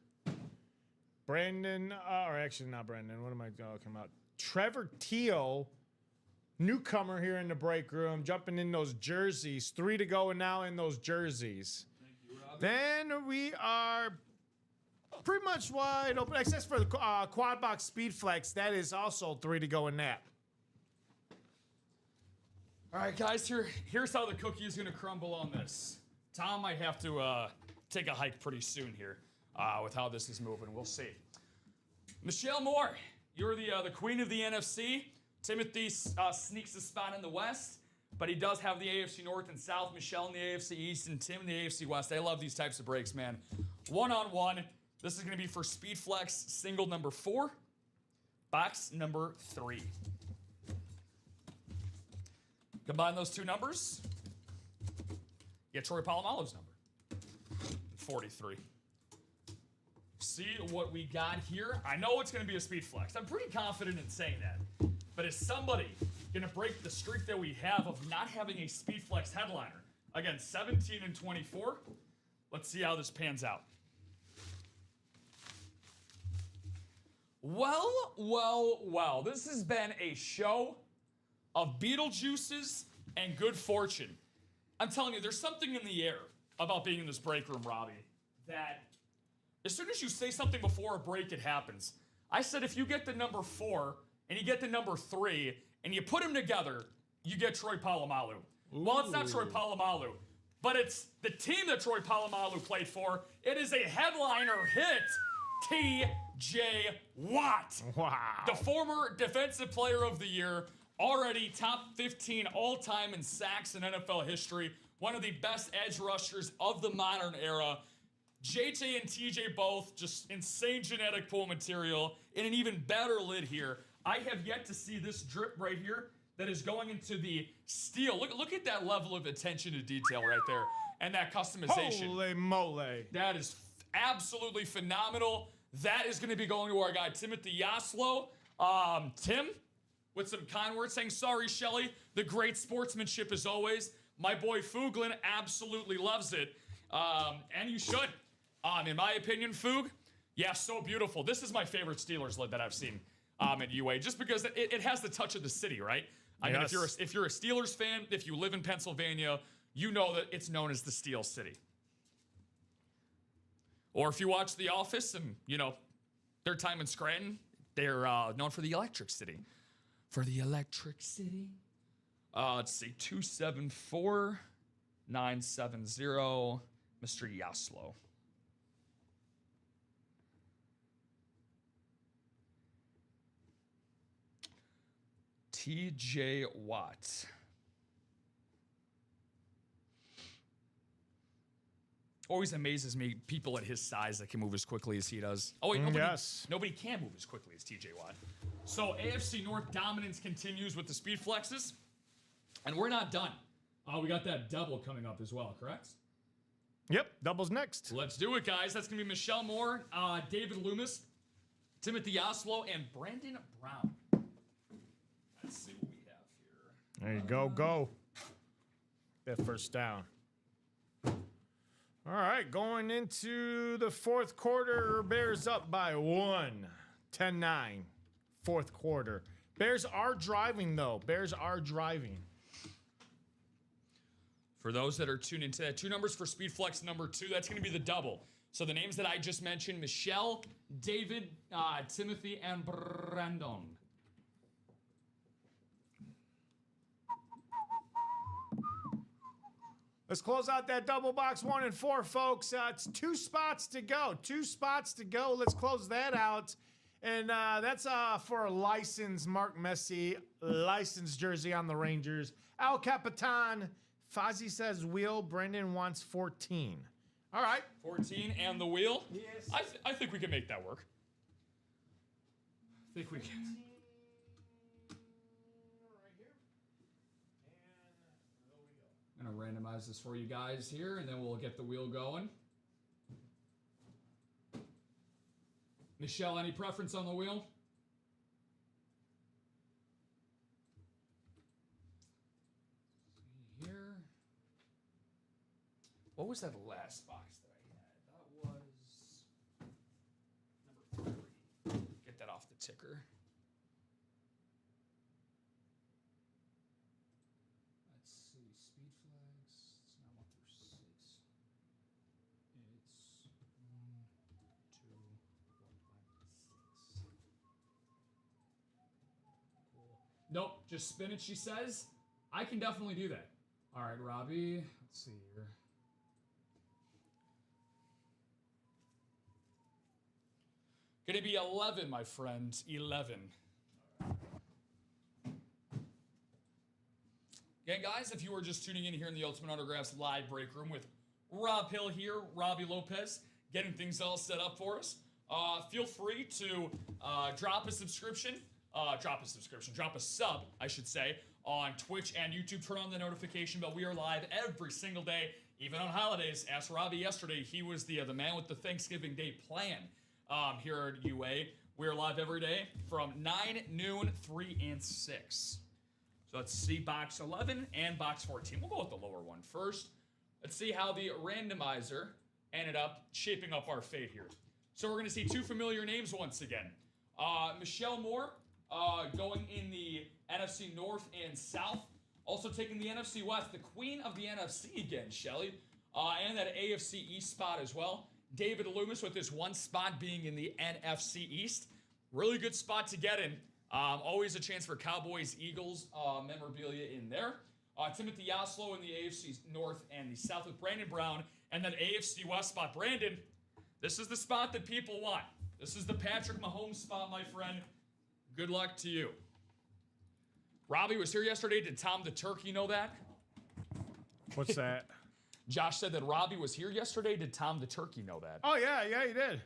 Brandon, or actually not Brandon. What am I talking about? Trevor Teal, newcomer here in the break room, jumping in those jerseys. 3 to go and now in those jerseys. Thank you, Robbie. Then we are pretty much wide open, except for the quad box Speed Flex. That is also 3 to go in that. All right, guys, here's how the cookie is going to crumble on this. Tom might have to take a hike pretty soon here with how this is moving. We'll see. Michelle Moore, you're the queen of the NFC. Timothy sneaks a spot in the West, but he does have the AFC North and South. Michelle in the AFC East and Tim in the AFC West. I love these types of breaks, man. 1-on-1. This is going to be for Speed Flex single number 4, box number 3. Combine those 2 numbers. Get Troy Polamalu's number. 43. See what we got here. I know it's going to be a Speed Flex. I'm pretty confident in saying that. But is somebody going to break the streak that we have of not having a Speed Flex headliner? Again, 17 and 24. Let's see how this pans out. Well. This has been a show of Beetlejuices and good fortune. I'm telling you, there's something in the air about being in this break room, Robbie, that as soon as you say something before a break, it happens. I said if you get the number 4 and you get the number 3 and you put them together, you get Troy Polamalu. Well, it's not Troy Polamalu, but it's the team that Troy Polamalu played for. It is a headliner hit, T.J. Watt. Wow. The former Defensive Player of the Year, already top 15 all-time in sacks in NFL history, one of the best edge rushers of the modern era. JJ and TJ both just insane genetic pool material in an even better lid here. I have yet to see this drip right here that is going into the steel. Look at that level of attention to detail right there and that customization. Holy moly. That is absolutely phenomenal. That is going to be going to our guy, Timothy Yaslo. Tim, with some kind words saying, sorry, Shelly. The great sportsmanship as always. My boy Fuglin absolutely loves it. And you should. In my opinion, Foog, yeah, so beautiful. This is my favorite Steelers lid that I've seen at UA, just because it has the touch of the city, right? I mean, if you're a Steelers fan, if you live in Pennsylvania, you know that it's known as the Steel City. Or if you watch The Office and, their time in Scranton, they're known for the Electric City. for the Electric City. Let's see, 274-970, Mr. Yaslo. TJ Watt. Always amazes me, people at his size that can move as quickly as he does. Oh, wait, nobody can move as quickly as TJ Watt. So AFC North dominance continues with the speed flexes, and we're not done. We got that double coming up as well, correct? Yep, double's next. Let's do it, guys. That's going to be Michelle Moore, David Loomis, Timothy Yaslo, and Brandon Brown. Let's see what we have here. There you go. That first down. All right, going into the fourth quarter, Bears up by 1. 10-9. Fourth quarter. Bears are driving, though. For those that are tuned into that, 2 numbers for Speed Flex number 2, that's going to be the double. So the names that I just mentioned, Michelle, David, Timothy, and Brandon. Let's close out that double box 1 and 4, folks. It's 2 spots to go. Let's close that out. And that's for a licensed Mark Messi licensed jersey on the Rangers. Al Capitan. Fozzie says wheel. Brendan wants 14. All right. 14 and the wheel? Yes. I think we can make that work. I think we can. I'm going to randomize this for you guys here, and then we'll get the wheel going. Michelle, any preference on the wheel? See here. What was that last box that I had? That was number 3. Get that off the ticker. Let's see. Speed flags. It's not 1 through 6. It's 1, 2, 4, 5, 6. Cool. Nope, just spin it, she says. I can definitely do that. All right, Robbie. Let's see here. Gonna be 11, my friend. 11. Again, guys, if you are just tuning in here in the Ultimate Autographs live break room with Rob Hill here, Robbie Lopez, getting things all set up for us, feel free to drop a sub, I should say, on Twitch and YouTube. Turn on the notification bell. We are live every single day, even on holidays. Asked Robbie yesterday. He was the man with the Thanksgiving Day plan. Here at UA, we're live every day from 9, noon, 3, and 6. So let's see box 11 and box 14. We'll go with the lower one first. Let's see how the randomizer ended up shaping up our fate here. So we're going to see 2 familiar names once again. Michelle Moore going in the NFC North and South. Also taking the NFC West, the queen of the NFC again, Shelly. And that AFC East spot as well. David Loomis with his 1 spot being in the NFC East. Really good spot to get in. Always a chance for Cowboys, Eagles, memorabilia in there. Timothy Yaslo in the AFC North and the South with Brandon Brown. And then AFC West spot. Brandon, this is the spot that people want. This is the Patrick Mahomes spot, my friend. Good luck to you. Robbie was here yesterday. Did Tom the Turkey know that? What's that? Josh said that Robbie was here yesterday. Did Tom the Turkey know that? Oh, yeah, he did.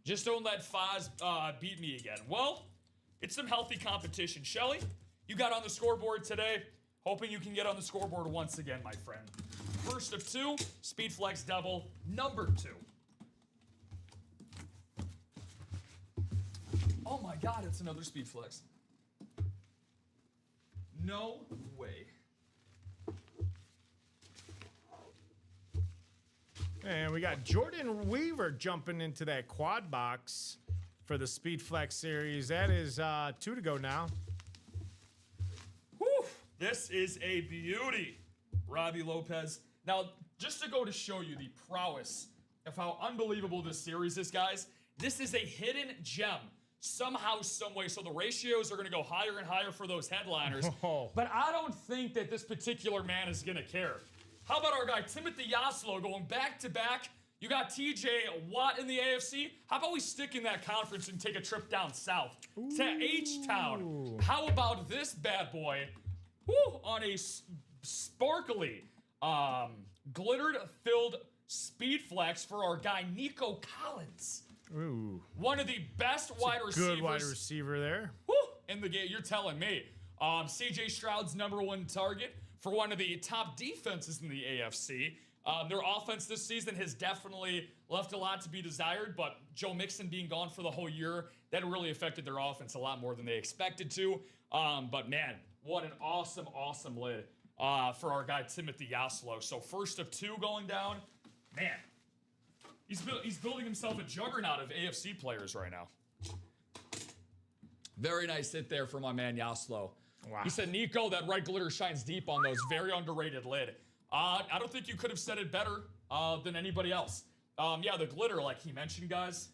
Just don't let Foz beat me again. Well, it's some healthy competition. Shelly, you got on the scoreboard today. Hoping you can get on the scoreboard once again, my friend. First of 2, Speed Flex double, number 2. Oh my God, it's another Speed Flex. No way. And we got Jordan Weaver jumping into that quad box for the Speed Flex series. That is 2 to go now. Whew, this is a beauty, Robbie Lopez. Now, just to go to show you the prowess of how unbelievable this series is, guys, this is a hidden gem. somehow, some way. So the ratios are going to go higher and higher for those headliners. Oh. But I don't think that this particular man is going to care. How about our guy Timothy Yaslow going back-to-back? You got TJ Watt in the AFC. How about we stick in that conference and take a trip down south to H-Town? How about this bad boy on a sparkly, glittered-filled speed flex for our guy Nico Collins. Ooh. One of the best wide receivers. Good wide receiver there. In the game, you're telling me. CJ Stroud's #1 target for one of the top defenses in the AFC. Their offense this season has definitely left a lot to be desired, but Joe Mixon being gone for the whole year, that really affected their offense a lot more than they expected to. But man, what an awesome, awesome lid for our guy Timothy Yaslow. So first of 2 going down. Man, he's building himself a juggernaut of AFC players right now. Very nice hit there for my man Yaslow. Wow. He said, Nico, that red glitter shines deep on those. Very underrated lid. I don't think you could have said it better than anybody else. Yeah, the glitter, like he mentioned, guys,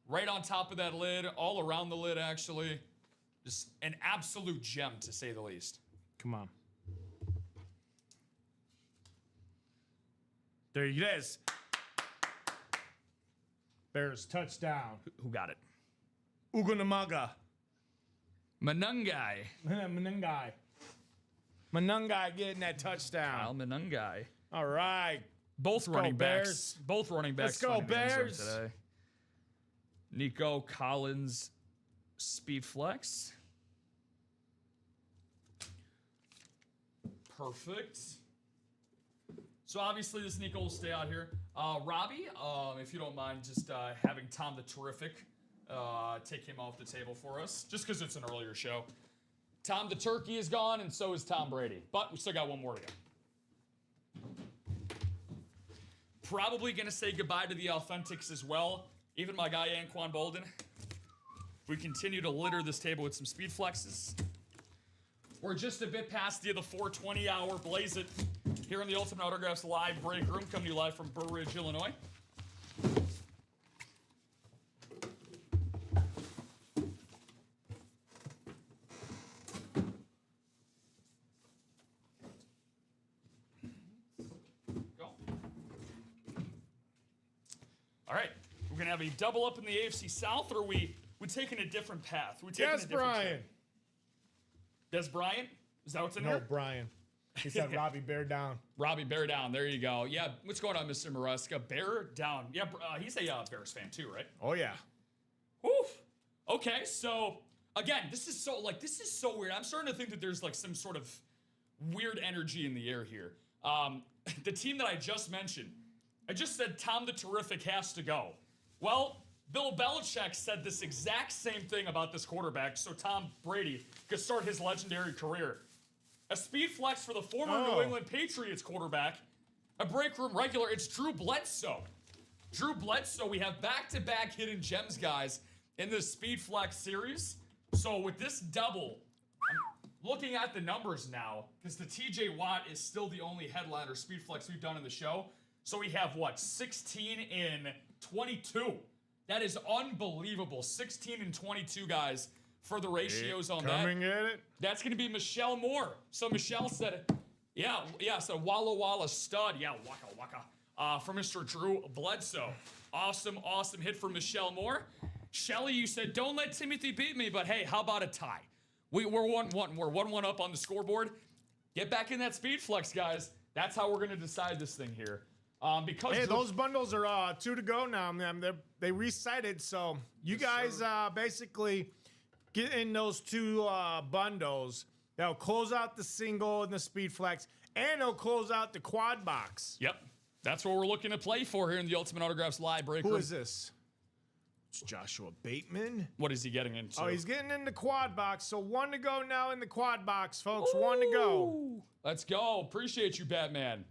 right on top of that lid, all around the lid, actually. Just an absolute gem, to say the least. Come on. There it is. Bears touchdown. Who got it? Ugunamaga. Manungai. Manungai getting that touchdown. Kyle Manungai. All right. Both running backs. Bears. Both running backs. Let's go, finding the end zone Bears. today. Nico Collins, speed flex. Perfect. So obviously this Nico will stay out here. Robbie, if you don't mind, just having Tom the Terrific take him off the table for us, just because it's an earlier show. Tom the Turkey is gone, and so is Tom Brady. But we still got one more to go. Probably going to say goodbye to the Authentics as well. Even my guy, Anquan Bolden. We continue to litter this table with some speed flexes. We're just a bit past the 4:20 hour. Blaze it here in the Ultimate Autographs live break room, coming to you live from Burr Ridge, Illinois. All right, we're gonna have a double up in the AFC South, or are we taking a different path? Yes, Brian. Des Bryant? Is that what's in No, here? Brian. He said Robbie Bear down. Robbie Bear down. There you go. Yeah, what's going on, Mr. Maresca? Bear down. Yeah, he's a Bears fan too, right? Oh yeah. Woof. Okay, so again, this is so weird. I'm starting to think that there's like some sort of weird energy in the air here. The team that I just mentioned, I just said Tom the Terrific has to go. Well, Bill Belichick said this exact same thing about this quarterback, so Tom Brady could start his legendary career. A speed flex for the former New England Patriots quarterback, a break room regular, it's Drew Bledsoe. Drew Bledsoe, we have back-to-back hidden gems, guys, in this speed flex series. So with this double, I'm looking at the numbers now, because the TJ Watt is still the only headliner speed flex we've done in the show. So we have, 16 in 22. That is unbelievable. 16 and 22, guys, for the ratios on that. Coming at it. That's going to be Michelle Moore. So Michelle said, so Walla Walla stud. Yeah, waka waka. For Mr. Drew Bledsoe. Awesome hit for Michelle Moore. Shelly, you said, don't let Timothy beat me, but hey, how about a tie? We're 1-1. We're 1-1 up on the scoreboard. Get back in that speed flex, guys. That's how we're going to decide this thing here. Because hey, those bundles are 2 to go now, man. They recited, so you guys basically get in those 2 bundles. That'll close out the single and the speed flex, and it'll close out the quad box. Yep, that's what we're looking to play for here in the Ultimate Autographs live break room. Who is this? It's Joshua Bateman. What is he getting into? Oh, he's getting in the quad box. So 1 to go now in the quad box, folks. 1 to go. Let's go. Appreciate you, Batman.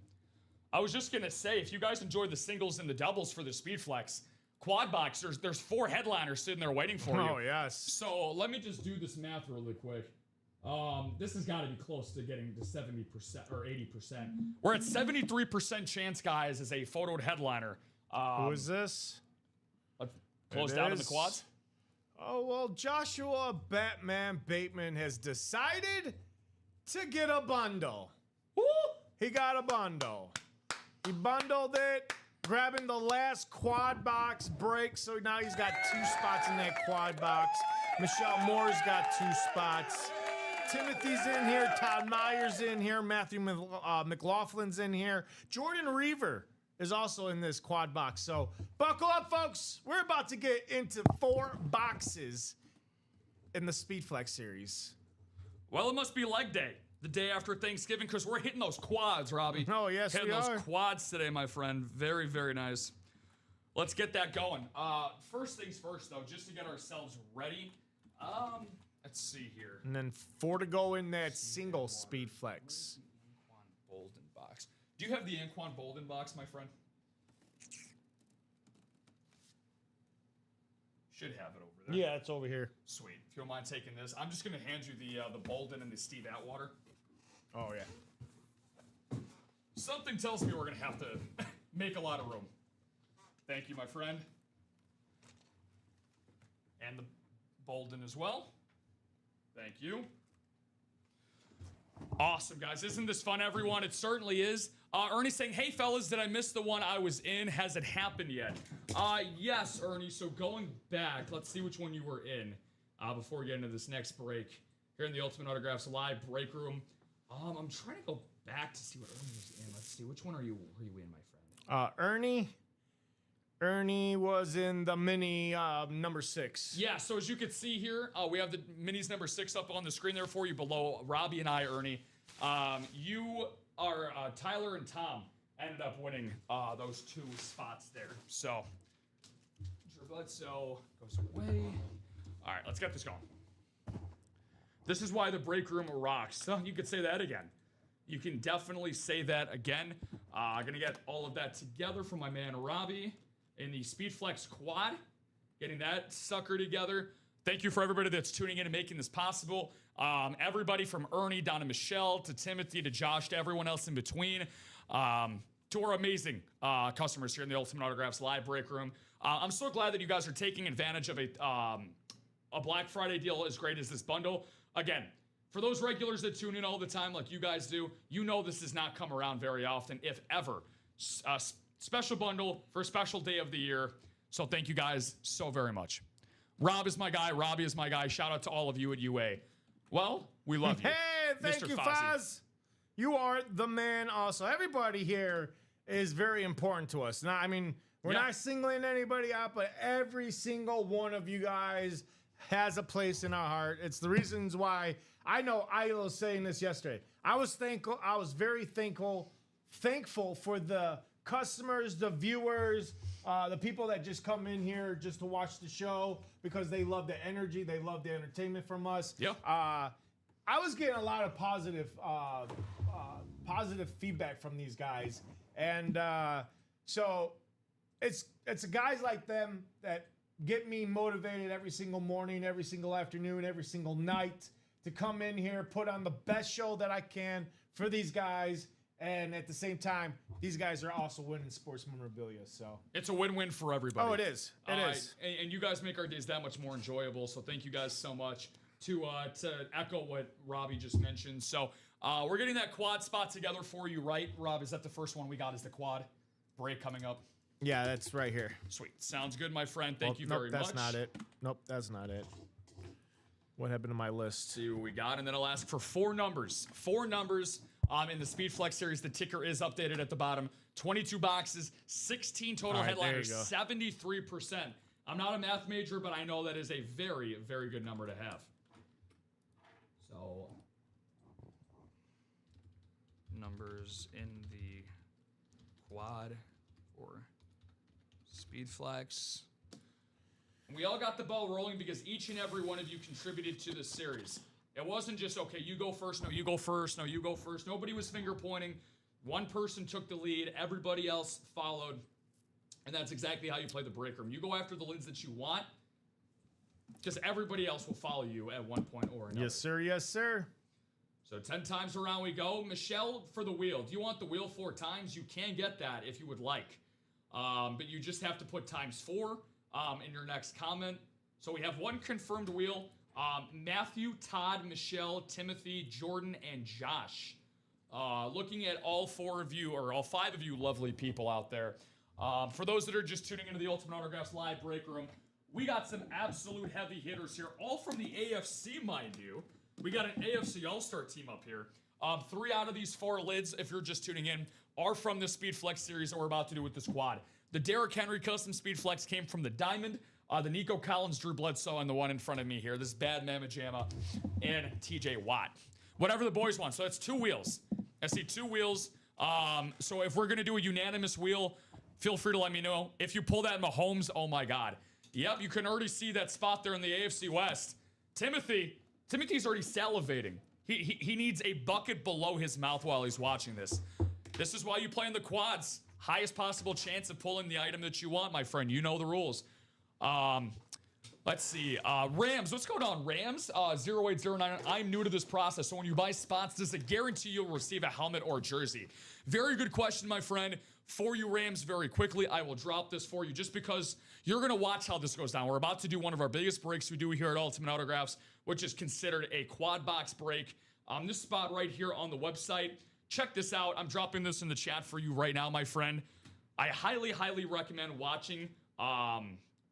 I was just going to say, if you guys enjoyed the singles and the doubles for the speed flex, quad box, there's 4 headliners sitting there waiting for you. Oh, yes. So let me just do this math really quick. This has got to be close to getting to 70% or 80%. We're at 73% chance, guys, as a photoed headliner. Who is this? Closed out in the quads? Oh, well, Joshua Batman Bateman has decided to get a bundle. Woo! He got a bundle. He bundled it, grabbing the last quad box break. So now he's got 2 spots in that quad box. Michelle Moore's got 2 spots. Timothy's in here. Todd Meyer's in here. Matthew McLaughlin's in here. Jordan Reaver is also in this quad box. So buckle up, folks. We're about to get into 4 boxes in the Speedflex series. Well, it must be leg day, the day after Thanksgiving, because we're hitting those quads, Robbie. Oh, yes, hitting we those are. quads today, my friend. Very, very nice. Let's get that going. First things first, though, just to get ourselves ready. Let's see here. And then 4 to go in that single Speedflex. Anquan Bolden box. Do you have the Anquan Bolden box, my friend? Should have it over there. Yeah, it's over here. Sweet. If you don't mind taking this, I'm just going to hand you the Bolden and the Steve Atwater. Oh, yeah. Something tells me we're going to have to make a lot of room. Thank you, my friend. And the Bolden as well. Thank you. Awesome, guys. Isn't this fun, everyone? It certainly is. Ernie's saying, hey, fellas, did I miss the one I was in? Has it happened yet? Yes, Ernie. So going back, let's see which one you were in before we get into this next break. Here in the Ultimate Autographs Live break room. I'm trying to go back to see what Ernie was in. Let's see. Which one were you in, my friend? Ernie was in the mini number 6. Yeah, so as you can see here, we have the minis number 6 up on the screen there for you below Robbie and I, Ernie. You are, Tyler and Tom ended up winning those 2 spots there. So, Bledsoe goes away. All right, let's get this going. This is why the break room rocks. So you could say that again. You can definitely say that again. I'm going to get all of that together for my man Robbie in the Speedflex quad. Getting that sucker together. Thank you for everybody that's tuning in and making this possible. Everybody from Ernie down to Michelle to Timothy to Josh to everyone else in between. To our amazing customers here in the Ultimate Autographs Live break room. I'm so glad that you guys are taking advantage of a Black Friday deal as great as this bundle. Again, for those regulars that tune in all the time like you guys do, you know this does not come around very often, if ever. Special bundle for a special day of the year. So thank you guys so very much. Rob is my guy. Robbie is my guy. Shout out to all of you at UA. Well, we love you. Hey, thank Mr. you, Fozzie. Foz. You are the man also. Everybody here is very important to us. Now, I mean, we're not singling anybody out, but every single one of you guys has a place in our heart. It's the reasons why I know I was saying this yesterday. I was very thankful for the customers, the viewers, the people that just come in here just to watch the show because they love the energy, they love the entertainment from us. Yeah. I was getting a lot of positive feedback from these guys, and so it's guys like them that get me motivated every single morning, every single afternoon, every single night to come in here, put on the best show that I can for these guys. And at the same time, these guys are also winning sports memorabilia. So it's a win-win for everybody. Oh, it is. It is. And you guys make our days that much more enjoyable. So thank you guys so much. To echo what Robbie just mentioned. So we're getting that quad spot together for you, right? Rob, is that the first one we got is the quad break coming up? Yeah, that's right here. Sweet. Sounds good, my friend. Thank you very much. much. That's not it. Nope, that's not it. What happened to my list? See what we got, and then I'll ask for 4 numbers. 4 numbers in the Speedflex series. The ticker is updated at the bottom. 22 boxes, 16 total headliners, 73%. I'm not a math major, but I know that is a very, very good number to have. So, numbers in the quad for Speedflex. We all got the ball rolling because each and every one of you contributed to this series. It wasn't just, okay, you go first, no, you go first, no, you go first. Nobody was finger pointing. One person took the lead. Everybody else followed. And that's exactly how you play the break room. You go after the lids that you want because everybody else will follow you at one point or another. Yes, sir. Yes, sir. So 10 times around we go. Michelle, for the wheel. Do you want the wheel 4 times? You can get that if you would like. But you just have to put ×4 in your next comment. So we have one confirmed wheel. Matthew, Todd, Michelle, Timothy, Jordan, and Josh. Looking at all 4 of you, or all 5 of you lovely people out there. For those that are just tuning into the Ultimate Autographs live break room, we got some absolute heavy hitters here, all from the AFC, mind you. We got an AFC All-Star team up here. 3 out of these 4 lids, if you're just tuning in, are from the Speed Flex series that we're about to do with the squad. The Derrick Henry Custom Speed Flex came from the Diamond. The Nico Collins, Drew Bledsoe, and the one in front of me here. This is Bad Mama Jamma and TJ Watt. Whatever the boys want. So that's 2 wheels. I see 2 wheels. So if we're going to do a unanimous wheel, feel free to let me know. If you pull that Mahomes, oh my God. Yep, you can already see that spot there in the AFC West. Timothy's already salivating. He needs a bucket below his mouth while he's watching this. This is why you play in the quads. Highest possible chance of pulling the item that you want, my friend. You know the rules. Let's see. Rams. What's going on, Rams? 0809. I'm new to this process, so when you buy spots, does it guarantee you'll receive a helmet or a jersey? Very good question, my friend. For you, Rams, very quickly, I will drop this for you just because you're going to watch how this goes down. We're about to do one of our biggest breaks we do here at Ultimate Autographs, which is considered a quad box break. This spot right here on the website. Check this out. I'm dropping this in the chat for you right now, my friend. I highly, highly recommend watching.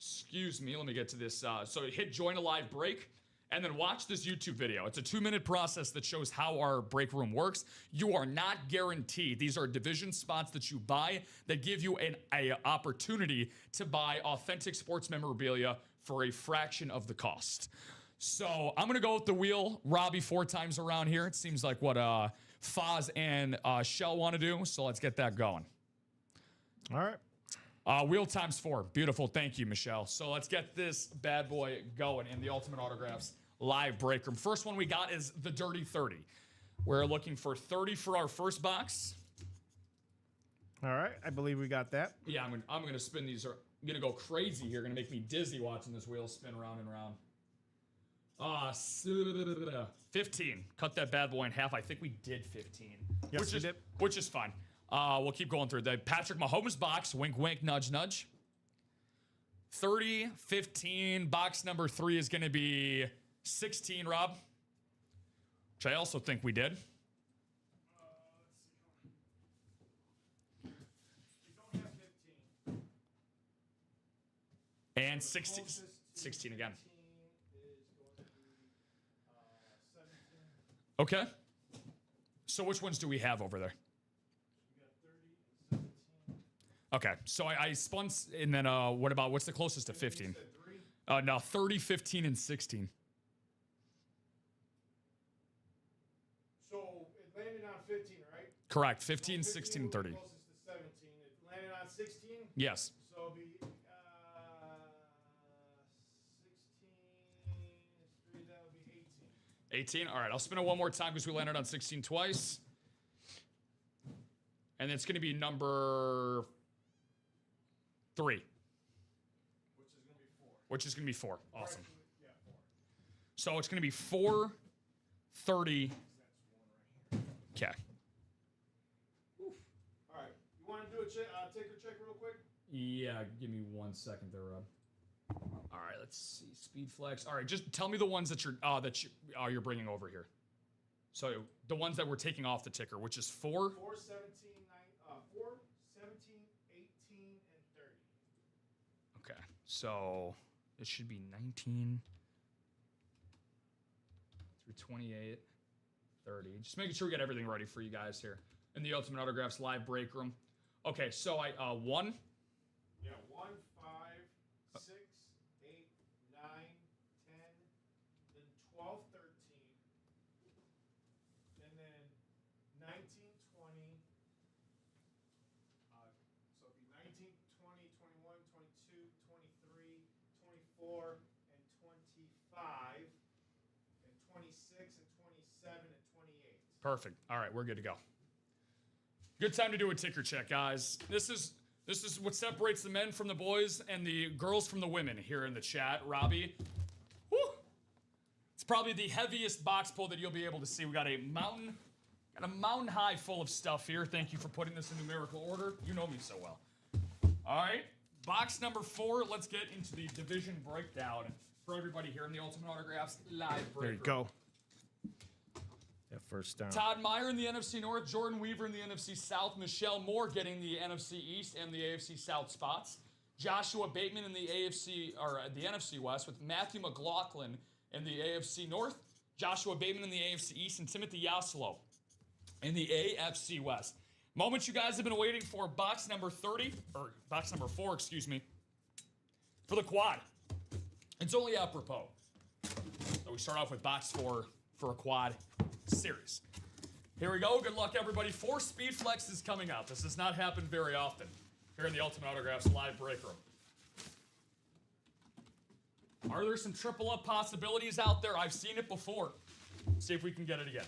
Excuse me, let me get to this. So hit join a live break and then watch this YouTube video. It's a 2-minute process that shows how our break room works. You are not guaranteed. These are division spots that you buy that give you an opportunity to buy authentic sports memorabilia for a fraction of the cost. So I'm going to go with the wheel. Robbie 4 times around here. It seems like what Foz and Shell want to do. So let's get that going. All right. Wheel times 4. Beautiful. Thank you, Michelle. So let's get this bad boy going in the Ultimate Autographs live break room. First one we got is the Dirty 30. We're looking for 30 for our first box. All right. I believe we got that. Yeah, I'm going to spin these. I'm going to go crazy here. Going to make me dizzy watching this wheel spin around and around. 15. Cut that bad boy in half. I think we did 15. Yes, we did. Which is fine. We'll keep going through the Patrick Mahomes box. Wink, wink, nudge, nudge. 30, 15. Box number 3 is going to be 16, Rob. Which I also think we did. We don't have 15. And 16. 16 again. Okay. So which ones do we have over there? Okay, so I spun, and then what's the closest to 15? No, 30, 15, and 16. So it landed on 15, right? Correct, 15, 16, and 30. Closest to 17. It landed on 16? Yes. So it'll be 16, 3, that would be 18. 18, all right, I'll spin it one more time because we landed on 16 twice. And it's going to be number 3. Which is going to be 4. Awesome. Yeah, 4. So it's going to be 4, 30. Okay. All right. You want to do a ticker check real quick? Yeah, give me 1 second there, Rob. All right, let's see. Speed flex. All right, just tell me the ones that you're bringing over here. So the ones that we're taking off the ticker, which is 4, 4, 17, 4, 17, 18, and 30. Okay, so it should be 19 through 28, 30. Just making sure we get everything ready for you guys here in the Ultimate Autographs live break room. Okay, so 1. Yeah, 1, 5, 6, 8, 9, 10, then 12, 13, and then 19, 20. So it'd be 19, 20, 21, 22, 23, 24, and 25, and 26, and 27, and 28. Perfect. All right, we're good to go. Good time to do a ticker check, guys. This is what separates the men from the boys and the girls from the women here in the chat. Robbie, woo! It's probably the heaviest box pull that you'll be able to see. We got a mountain high full of stuff here. Thank you for putting this in numerical order. You know me so well. All right, box number 4. Let's get into the division breakdown. for everybody here in the Ultimate Autographs live break There you room. go. That first down. Todd Meyer in the NFC North, Jordan Weaver in the NFC South, Michelle Moore getting the NFC East and the AFC South spots. Joshua Bateman in the the NFC West with Matthew McLaughlin in the AFC North, Joshua Bateman in the AFC East, and Timothy Yaslow in the AFC West. Moment you guys have been waiting for, box number 4, excuse me, for the quad. It's only apropos. So we start off with box 4 for a quad series. Here we go. Good luck, everybody. 4 speed flexes coming out. This does not happen very often here in the Ultimate Autographs live break room. Are there some triple up possibilities out there? I've seen it before. See if we can get it again.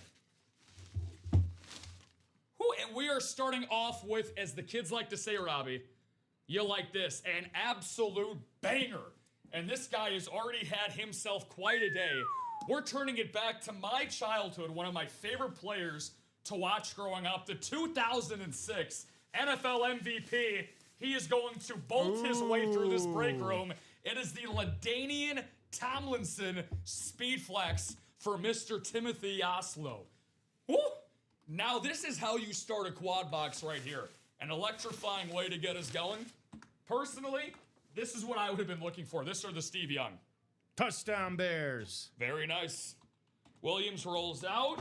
And we are starting off with, as the kids like to say, Robbie, you like this, an absolute banger. And this guy has already had himself quite a day. We're turning it back to my childhood, one of my favorite players to watch growing up, the 2006 NFL MVP. He is going to bolt his way through this break room. It is the LaDainian Tomlinson Speed Flex for Mr. Timothy Yaslow. Woo! Now this is how you start a quad box right here. An electrifying way to get us going. Personally, this is what I would have been looking for. This or the Steve Young. Touchdown Bears. Very nice. Williams rolls out.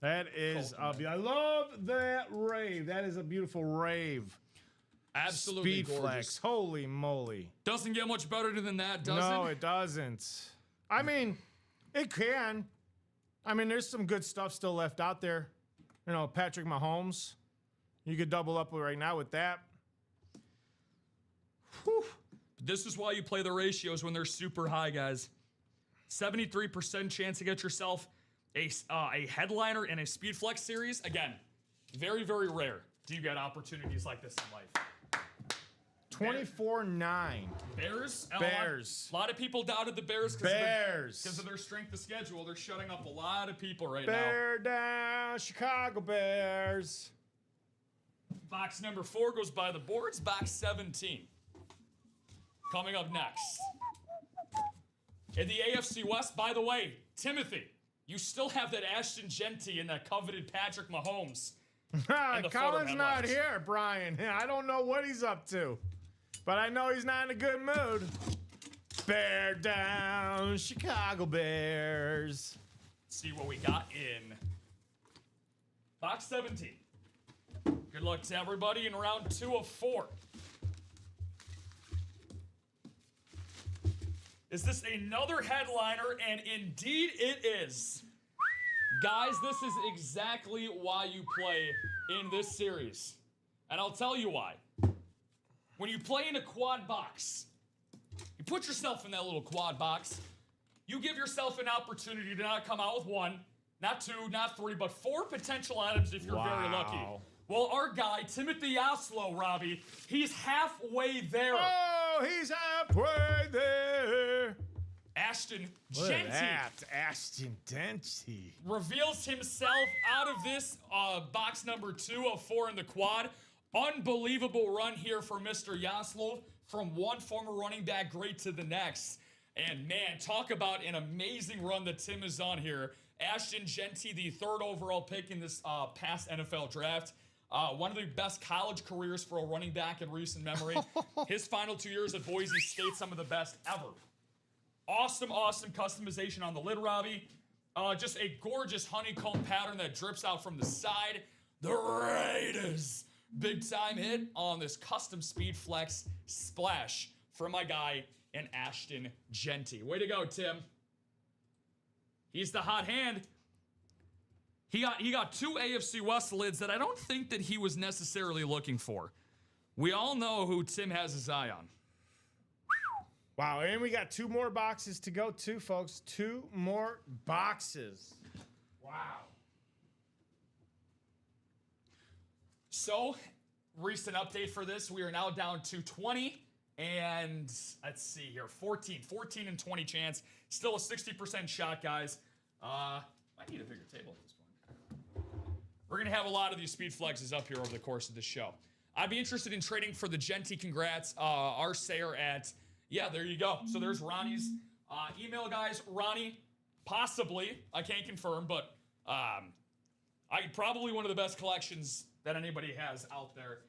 That is, I love that rave. That is a beautiful rave. Absolutely Speed gorgeous. flex. Holy moly. Doesn't get much better than that, does it? No, it doesn't. I mean, it can. I mean, there's some good stuff still left out there. You know, Patrick Mahomes. You could double up right now with that. Whew. This is why you play the ratios when they're super high, guys. 73% chance to get yourself a headliner in a Speed Flex series. Again, very, very rare do you get opportunities like this in life. 24-9. Bears? Bears. A lot of people doubted the Bears because of their strength of schedule. They're shutting up a lot of people right now. Bear down, Chicago Bears. Box number 4 goes by the boards. Box 17. Coming up next. In the AFC West, by the way, Timothy, you still have that Ashton Genty and that coveted Patrick Mahomes. Colin's not here, Brian. I don't know what he's up to, but I know he's not in a good mood. Bear down, Chicago Bears. Let's see what we got in box 17. Good luck to everybody in round 2 of 4. Is this another headliner? And indeed it is. Guys, this is exactly why you play in this series. And I'll tell you why. When you play in a quad box, you put yourself in that little quad box, you give yourself an opportunity to not come out with 1, not 2, not 3, but 4 potential items if you're very lucky. Well, our guy, Timothy Yaslow, Robbie, he's halfway there. Oh, he's halfway there. Ashton Look Genty at that, Ashton Genty. reveals himself out of this box number 2 of 4 in the quad. Unbelievable run here for Mr. Yaslow from one former running back great to the next. And man, talk about an amazing run that Tim is on here. Ashton Genty, the 3rd overall pick in this past NFL draft. One of the best college careers for a running back in recent memory. His final 2 years at Boise State, some of the best ever. Awesome, awesome customization on the lid, Robbie. Just a gorgeous honeycomb pattern that drips out from the side. The Raiders. Big time hit on this custom Speed Flex splash from my guy in Ashton Genty. Way to go, Tim. He's the hot hand. He got 2 AFC West lids that I don't think that he was necessarily looking for. We all know who Tim has his eye on. Wow, and we got 2 more boxes to go too, folks. 2 more boxes. Wow. So, recent update for this. We are now down to 20 and, let's see here, 14 and 20 chance. Still a 60% shot, guys. I need a bigger table at this point. We're going to have a lot of these Speed Flexes up here over the course of the show. I'd be interested in trading for the Genty. Congrats, Arsayer at, yeah, there you go. So there's Ronnie's email, guys. Ronnie, possibly, I can't confirm, but probably one of the best collections that anybody has out there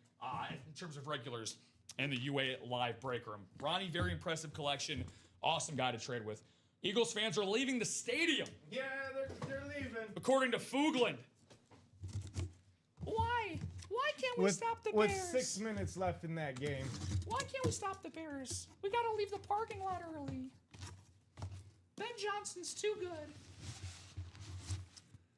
in terms of regulars in the UA Live Break Room. Ronnie, very impressive collection. Awesome guy to trade with. Eagles fans are leaving the stadium. Yeah, they're leaving. According to Foogland. Why? Why can't we stop the Bears? With 6 minutes left in that game. Why can't we stop the Bears? We gotta leave the parking lot early. Ben Johnson's too good.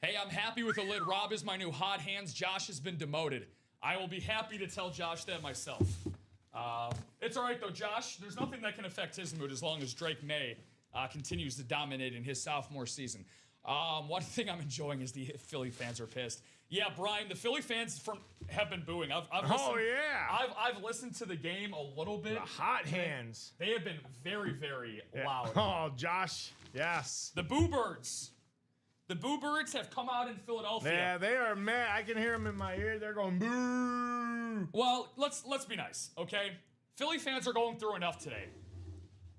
Hey, I'm happy with the lid. Rob is my new hot hands. Josh has been demoted. I will be happy to tell Josh that myself. It's all right, though, Josh. There's nothing that can affect his mood as long as Drake May continues to dominate in his sophomore season. One thing I'm enjoying is the Philly fans are pissed. Yeah, Brian, the Philly fans have been booing. I've listened to the game a little bit. The hot hands. They have been very, very loud. Oh, Josh. Yes. The Boo Birds. The Boo Birds have come out in Philadelphia. Yeah, they are mad. I can hear them in my ear. They're going boo. Well, let's be nice, okay? Philly fans are going through enough today.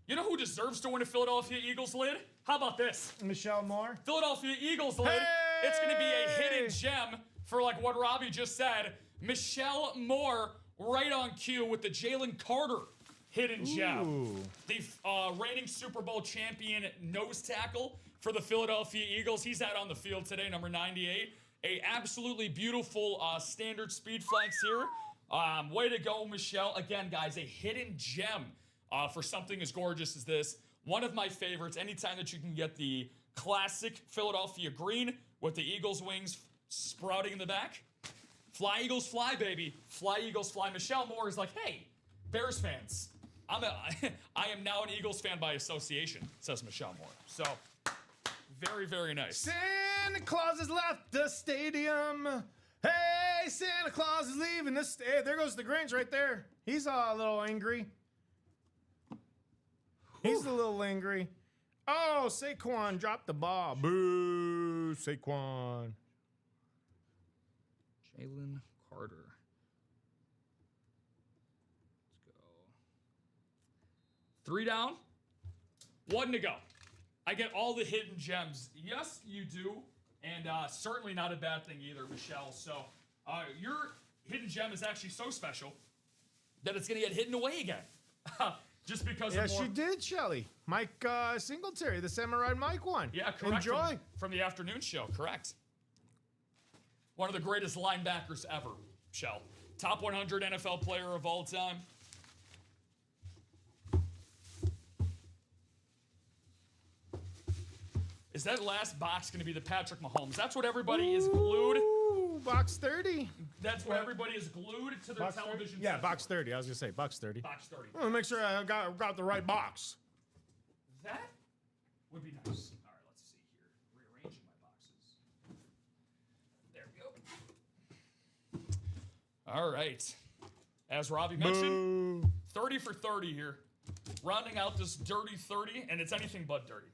You know who deserves to win a Philadelphia Eagles lid? How about this? Michelle Moore. Philadelphia Eagles lid. Hey! It's going to be a hidden gem for like what Robbie just said. Michelle Moore right on cue with the Jalen Carter hidden gem. The reigning Super Bowl champion nose tackle for the Philadelphia Eagles. He's out on the field today, number 98. A absolutely beautiful standard speed flanks here. Way to go, Michelle. Again, guys, a hidden gem for something as gorgeous as this. One of my favorites. Anytime that you can get the classic Philadelphia green with the Eagles wings sprouting in the back. Fly, Eagles, fly, baby. Fly, Eagles, fly. Michelle Moore is like, hey, Bears fans, I am now an Eagles fan by association, says Michelle Moore. So, very, very nice. Santa Claus has left the stadium. Hey, Santa Claus is leaving the stadium. There goes the Grinch right there. He's a little angry. He's a little angry. Oh, Saquon dropped the ball. Boo, Saquon. Jalen Carter. Let's go. 3 down. 1 to go. I get all the hidden gems. Yes, you do. And certainly not a bad thing either, Michelle. So your hidden gem is actually so special that it's going to get hidden away again. Just because of more... she did, Shelly. Mike Singletary, the Samurai Mike one. Yeah, correct. Enjoy. From the afternoon show, correct. One of the greatest linebackers ever, Shell. Top 100 NFL player of all time. Is that last box going to be the Patrick Mahomes? That's what everybody is glued. Ooh, box 30. That's what everybody is glued to their Box television 30? Yeah, sets box for. 30. I was going to say box 30. Box 30. I want to make sure I got the right box. That would be nice. All right, let's see here. Rearranging my boxes. There we go. All right. As Robbie mentioned, 30 for 30 here. Rounding out this dirty 30, and it's anything but dirty.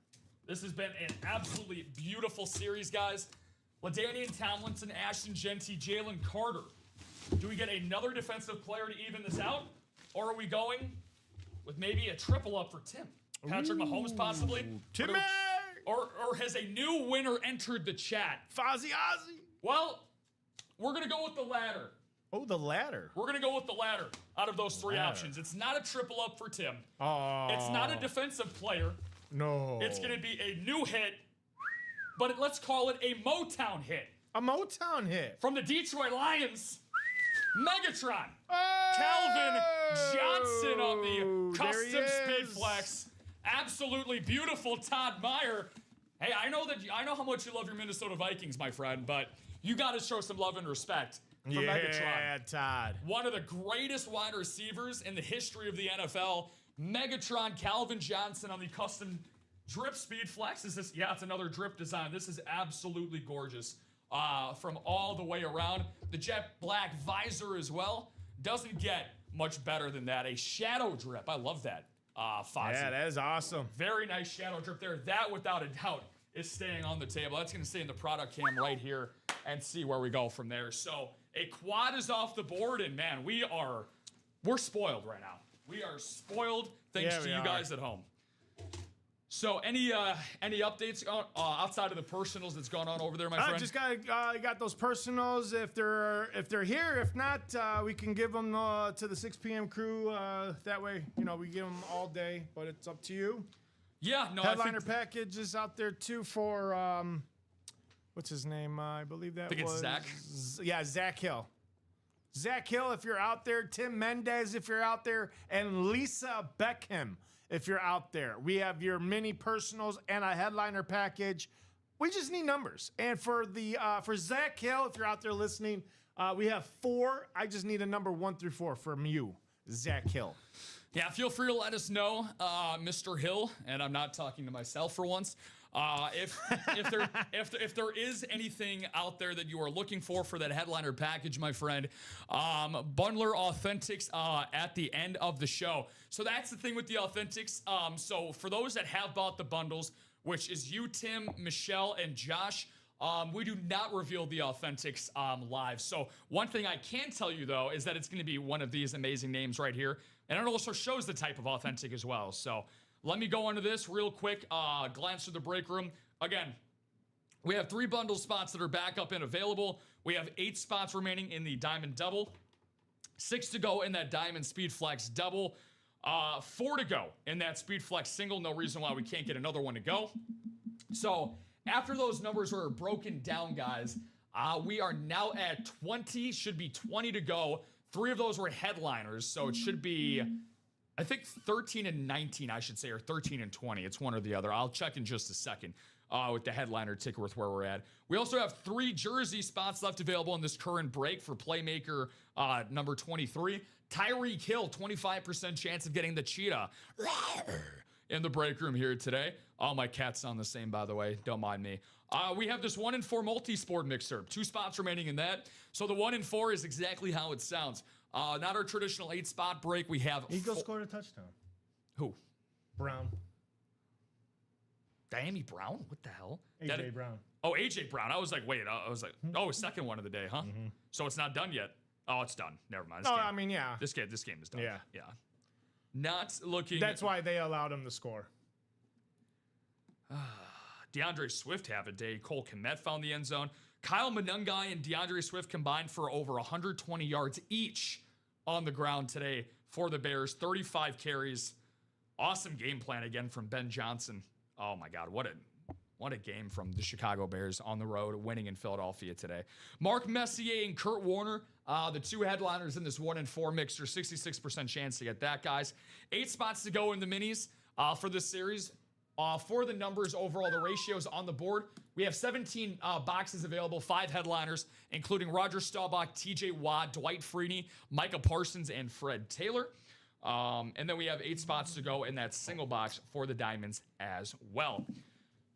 This has been an absolutely beautiful series, guys. LaDainian Tomlinson, Ashton Genty, Jalen Carter. Do we get another defensive player to even this out? Or are we going with maybe a triple up for Tim? Patrick Mahomes, possibly? Timmy! Or has a new winner entered the chat? Fozzie Ozzy. Well, we're going to go with the latter. Oh, the ladder. We're going to go with the latter out of those three options. It's not a triple up for Tim. Oh. It's not a defensive player. No. It's going to be a new hit, but let's call it a Motown hit. A Motown hit. From the Detroit Lions, Megatron. Oh. Calvin Johnson on the There custom he speed is. flex. Absolutely beautiful Todd Meyer. Hey, I know how much you love your Minnesota Vikings, my friend, but you got to show some love and respect for Megatron. Yeah, Todd. One of the greatest wide receivers in the history of the NFL. Megatron, Calvin Johnson on the custom drip speed flex. Is this? Yeah, it's another drip design. This is absolutely gorgeous from all the way around. The jet black visor as well. Doesn't get much better than that. A shadow drip. I love that. Fozzie. Yeah, that is awesome. Very nice shadow drip there. That, without a doubt, is staying on the table. That's going to stay in the product cam right here. and see where we go from there. So a quad is off the board, and man, we're spoiled right now. We are spoiled thanks to you guys at home. So any updates outside of the personals that's going on over there, my friend? Just got those personals if they're here. If not, we can give them to the 6 p.m. crew. That way, we give them all day, but it's up to you. Yeah, no. Headliner package is out there too for what's his name? I believe that was Zach. Yeah, Zach Hill. Zach Hill, if you're out there. Tim Mendez, if you're out there, and Lisa Beckham. If you're out there, we have your mini personals and a headliner package. We just need numbers. And for Zach Hill, if you're out there listening, we have 4. I just need a number 1 through 4 from you, Zach Hill. Yeah, feel free to let us know, Mr. Hill, and I'm not talking to myself for once. If there is anything out there that you are looking for that headliner package, my friend, Bundler Authentics at the end of the show. So that's the thing with the Authentics. So for those that have bought the bundles, which is you, Tim, Michelle, and Josh, we do not reveal the Authentics live. So one thing I can tell you, though, is that it's going to be one of these amazing names right here. And it also shows the type of authentic as well. So let me go into this real quick. Glance through the break room. Again, we have 3 bundle spots that are back up and available. We have 8 spots remaining in the Diamond Double. 6 to go in that Diamond Speed Flex Double. 4 to go in that Speed Flex Single. No reason why we can't get another one to go. So after those numbers were broken down, guys, we are now at 20. Should be 20 to go. 3 of those were headliners, so it should be, I think, 13 and 19, I should say, or 13 and 20. It's one or the other. I'll check in just a second with the headliner ticker with where we're at. We also have 3 jersey spots left available in this current break for Playmaker number 23. Tyreek Hill, 25% chance of getting the cheetah in the break room here today. All my cats sound the same, by the way. Don't mind me. We have this 1 in 4 multi-sport mixer. 2 spots remaining in that. So the 1 in 4 is exactly how it sounds. Not our traditional 8-spot break. We have Eagles scored a touchdown. Who? Brown. Diami Brown? What the hell? A.J. Brown. Oh, A.J. Brown. I was like, wait. I was like, oh, second one of the day, huh? Mm-hmm. So it's not done yet. Oh, it's done. Never mind. I mean, yeah. This game is done. Yeah. Yeah. Not looking. That's why they allowed him to score. DeAndre Swift have a day. Cole Kmet found the end zone. Kyle Monangai and DeAndre Swift combined for over 120 yards each on the ground today for the Bears. 35 carries. Awesome game plan again from Ben Johnson. Oh my God, what a game from the Chicago Bears on the road, winning in Philadelphia today. Mark Messier and Kurt Warner, the 2 headliners in this 1 in 4 mixture. 66% chance to get that, guys. 8 spots to go in the minis for this series. For the numbers overall, the ratios on the board, we have 17 boxes available, 5 headliners, including Roger Staubach, TJ Watt, Dwight Freeney, Micah Parsons, and Fred Taylor. And then we have 8 spots to go in that single box for the Diamonds as well.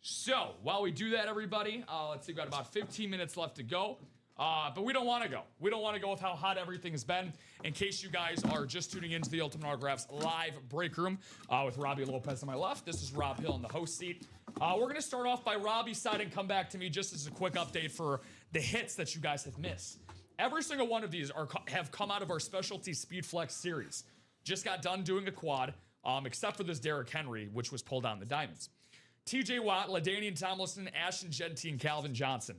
So while we do that, everybody, let's see, we've got about 15 minutes left to go. But we don't want to go. We don't want to go with how hot everything has been. In case you guys are just tuning into the Ultimate Autographs live break room with Robbie Lopez on my left. This is Rob Hill in the host seat. We're going to start off by Robbie's side and come back to me just as a quick update for the hits that you guys have missed. Every single one of these have come out of our specialty Speed Flex series. Just got done doing a quad, except for this Derrick Henry, which was pulled on the Diamonds. TJ Watt, LaDainian Tomlinson, Ashton Genty, and Calvin Johnson.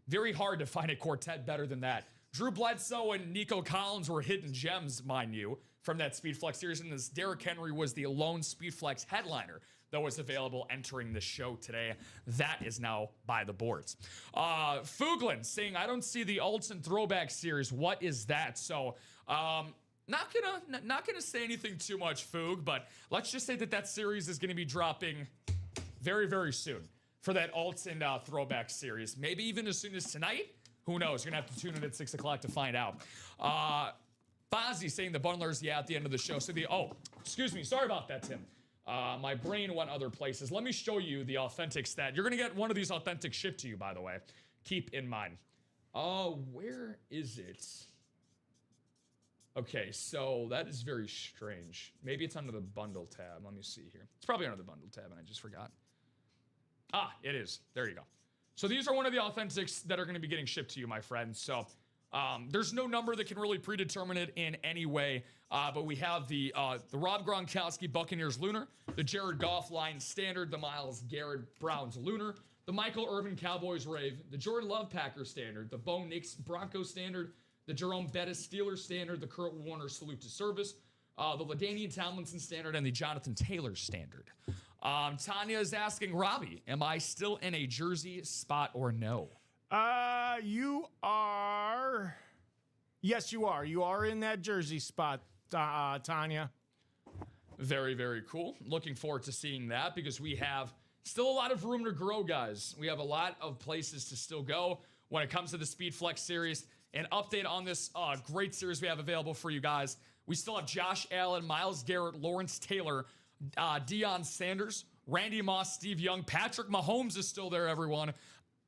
Very hard to find a quartet better than that. Drew Bledsoe and Nico Collins were hidden gems, mind you, from that Speed Flex series. And this Derrick Henry was the lone Speed Flex headliner that was available entering the show today. That is now by the boards. Fuglin saying, I don't see the Alton throwback series. What is that? So, not gonna say anything too much, Fug, but let's just say that series is gonna be dropping very, very soon for that Alton throwback series. Maybe even as soon as tonight. Who knows? You're going to have to tune in at 6 o'clock to find out. Fozzie saying the bundlers, at the end of the show. So excuse me. Sorry about that, Tim. My brain went other places. Let me show you the authentic stat. You're going to get one of these authentic shipped to you, by the way. Keep in mind. Where is it? Okay, so that is very strange. Maybe it's under the bundle tab. Let me see here. It's probably under the bundle tab, and I just forgot. It is. There you go. So these are one of the authentics that are going to be getting shipped to you, my friends. So there's no number that can really predetermine it in any way. But we have the Rob Gronkowski Buccaneers Lunar, the Jared Goff Lions Standard, the Myles Garrett Browns Lunar, the Michael Irvin Cowboys Rave, the Jordan Love Packers Standard, the Bo Nix Broncos Standard, the Jerome Bettis Steelers Standard, the Kurt Warner Salute to Service, the LaDainian Tomlinson Standard, and the Jonathan Taylor Standard. Tanya is asking, Robbie, am I still in a jersey spot or no? You are. Yes, you are. You are in that jersey spot, Tanya. Very, very cool. Looking forward to seeing that because we have still a lot of room to grow, guys. We have a lot of places to still go when it comes to the Speed Flex series. An update on this great series we have available for you guys. We still have Josh Allen, Myles Garrett, Lawrence Taylor, Deion Sanders, Randy Moss, Steve Young, Patrick Mahomes is still there, everyone.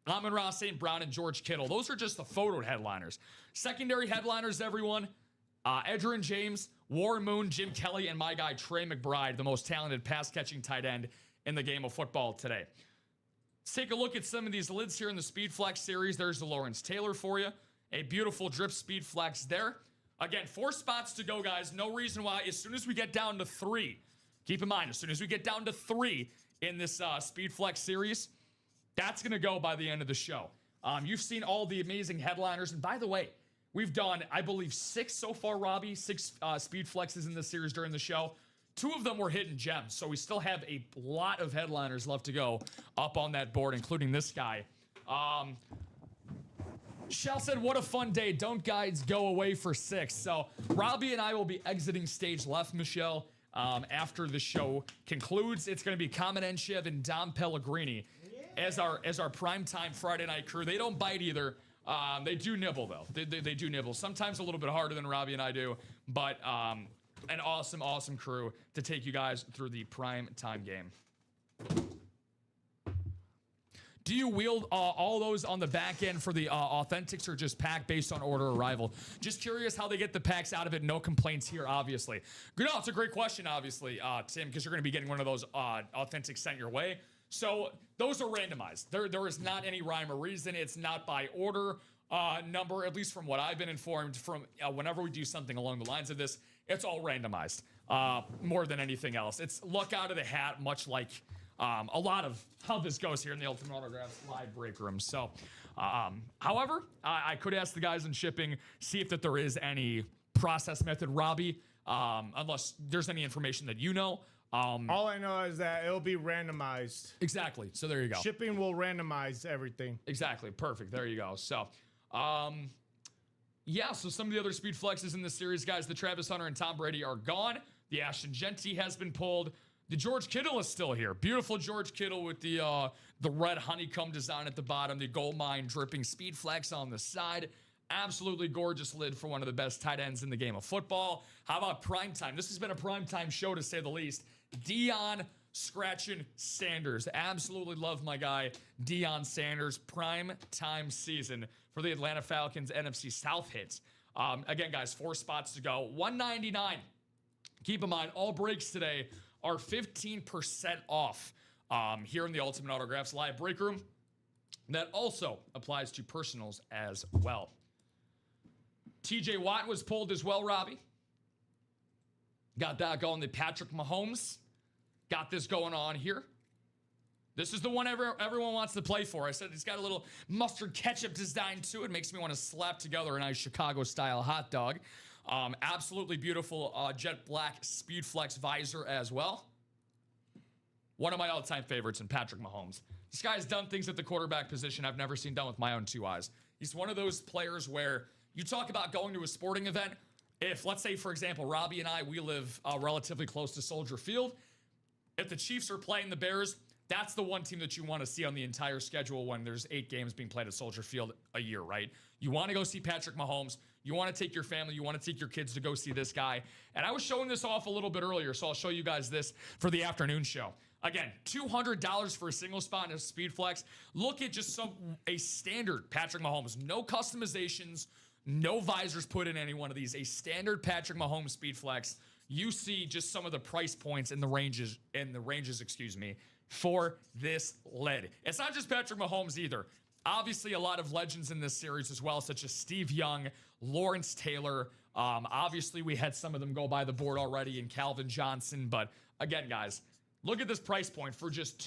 Amon-Ra St. Brown, and George Kittle. Those are just the photo headliners. Secondary headliners, everyone. Edgerrin James, Warren Moon, Jim Kelly, and my guy Trey McBride, the most talented pass-catching tight end in the game of football today. Let's take a look at some of these lids here in the Speed Flex series. There's the Lawrence Taylor for you. A beautiful drip Speed Flex there. Again, 4 spots to go, guys. No reason why. As soon as we get down to 3, keep in mind, as soon as we get down to 3 in this Speed Flex series, that's going to go by the end of the show. You've seen all the amazing headliners. And by the way, we've done, I believe, 6 so far, Robbie. 6 Speed Flexes in this series during the show. 2 of them were hidden gems. So we still have a lot of headliners left to go up on that board, including this guy. Shell said, what a fun day. Don't guides go away for 6. So Robbie and I will be exiting stage left, Michelle, after the show concludes. It's going to be Kamen Enshev and Dom Pellegrini as our primetime Friday night crew. They don't bite either. They do nibble, though. They do nibble. Sometimes a little bit harder than Robbie and I do. But an awesome, awesome crew to take you guys through the primetime game. Do you wield all those on the back end for the authentics or just pack based on order arrival? Just curious how they get the packs out of it. No complaints here, obviously. No, it's a great question, obviously, Tim, because you're going to be getting one of those authentics sent your way. So those are randomized. There is not any rhyme or reason. It's not by order number, at least from what I've been informed from whenever we do something along the lines of this, it's all randomized more than anything else. It's luck out of the hat, much like a lot of how this goes here in the Ultimate Autographs live break room. So, however, I could ask the guys in shipping, see if that there is any process method, Robbie, unless there's any information that you know. All I know is that it'll be randomized. Exactly. So there you go. Shipping will randomize everything. Exactly. Perfect. There you go. So, yeah, so some of the other Speed Flexes in this series, guys, the Travis Hunter and Tom Brady are gone. The Ashton Genty has been pulled. The George Kittle is still here. Beautiful George Kittle with the red honeycomb design at the bottom, the gold mine dripping Speed Flex on the side. Absolutely gorgeous lid for one of the best tight ends in the game of football. How about primetime? This has been a primetime show, to say the least. Deion Scratchin' Sanders. Absolutely love my guy, Deion Sanders. Primetime season for the Atlanta Falcons NFC South hits. Again, guys, 4 spots to go. $199. Keep in mind, all breaks today are 15% off here in the Ultimate Autographs live break room. That also applies to personals as well. TJ Watt was pulled as well, Robbie. Got that going. The Patrick Mahomes got this going on here. This is the one everyone wants to play for. I said it's got a little mustard ketchup design to it. Makes me want to slap together a nice Chicago-style hot dog. Absolutely beautiful jet black Speed Flex visor as well. One of my all-time favorites in Patrick Mahomes. This guy's done things at the quarterback position I've never seen done with my own 2 eyes. He's one of those players where you talk about going to a sporting event. If, let's say, for example, Robbie and I, we live relatively close to Soldier Field. If the Chiefs are playing the Bears, that's the one team that you want to see on the entire schedule when there's 8 games being played at Soldier Field a year, right? You want to go see Patrick Mahomes. You want to take your family. You want to take your kids to go see this guy. And I was showing this off a little bit earlier, so I'll show you guys this for the afternoon show. Again, $200 for a single spot in a Speed Flex. Look at just a standard Patrick Mahomes. No customizations, no visors put in any one of these. A standard Patrick Mahomes Speed Flex. You see just some of the price points in the ranges, for this lid. It's not just Patrick Mahomes either. Obviously, a lot of legends in this series as well, such as Steve Young, Lawrence Taylor. Obviously, we had some of them go by the board already in Calvin Johnson. But again, guys, look at this price point for just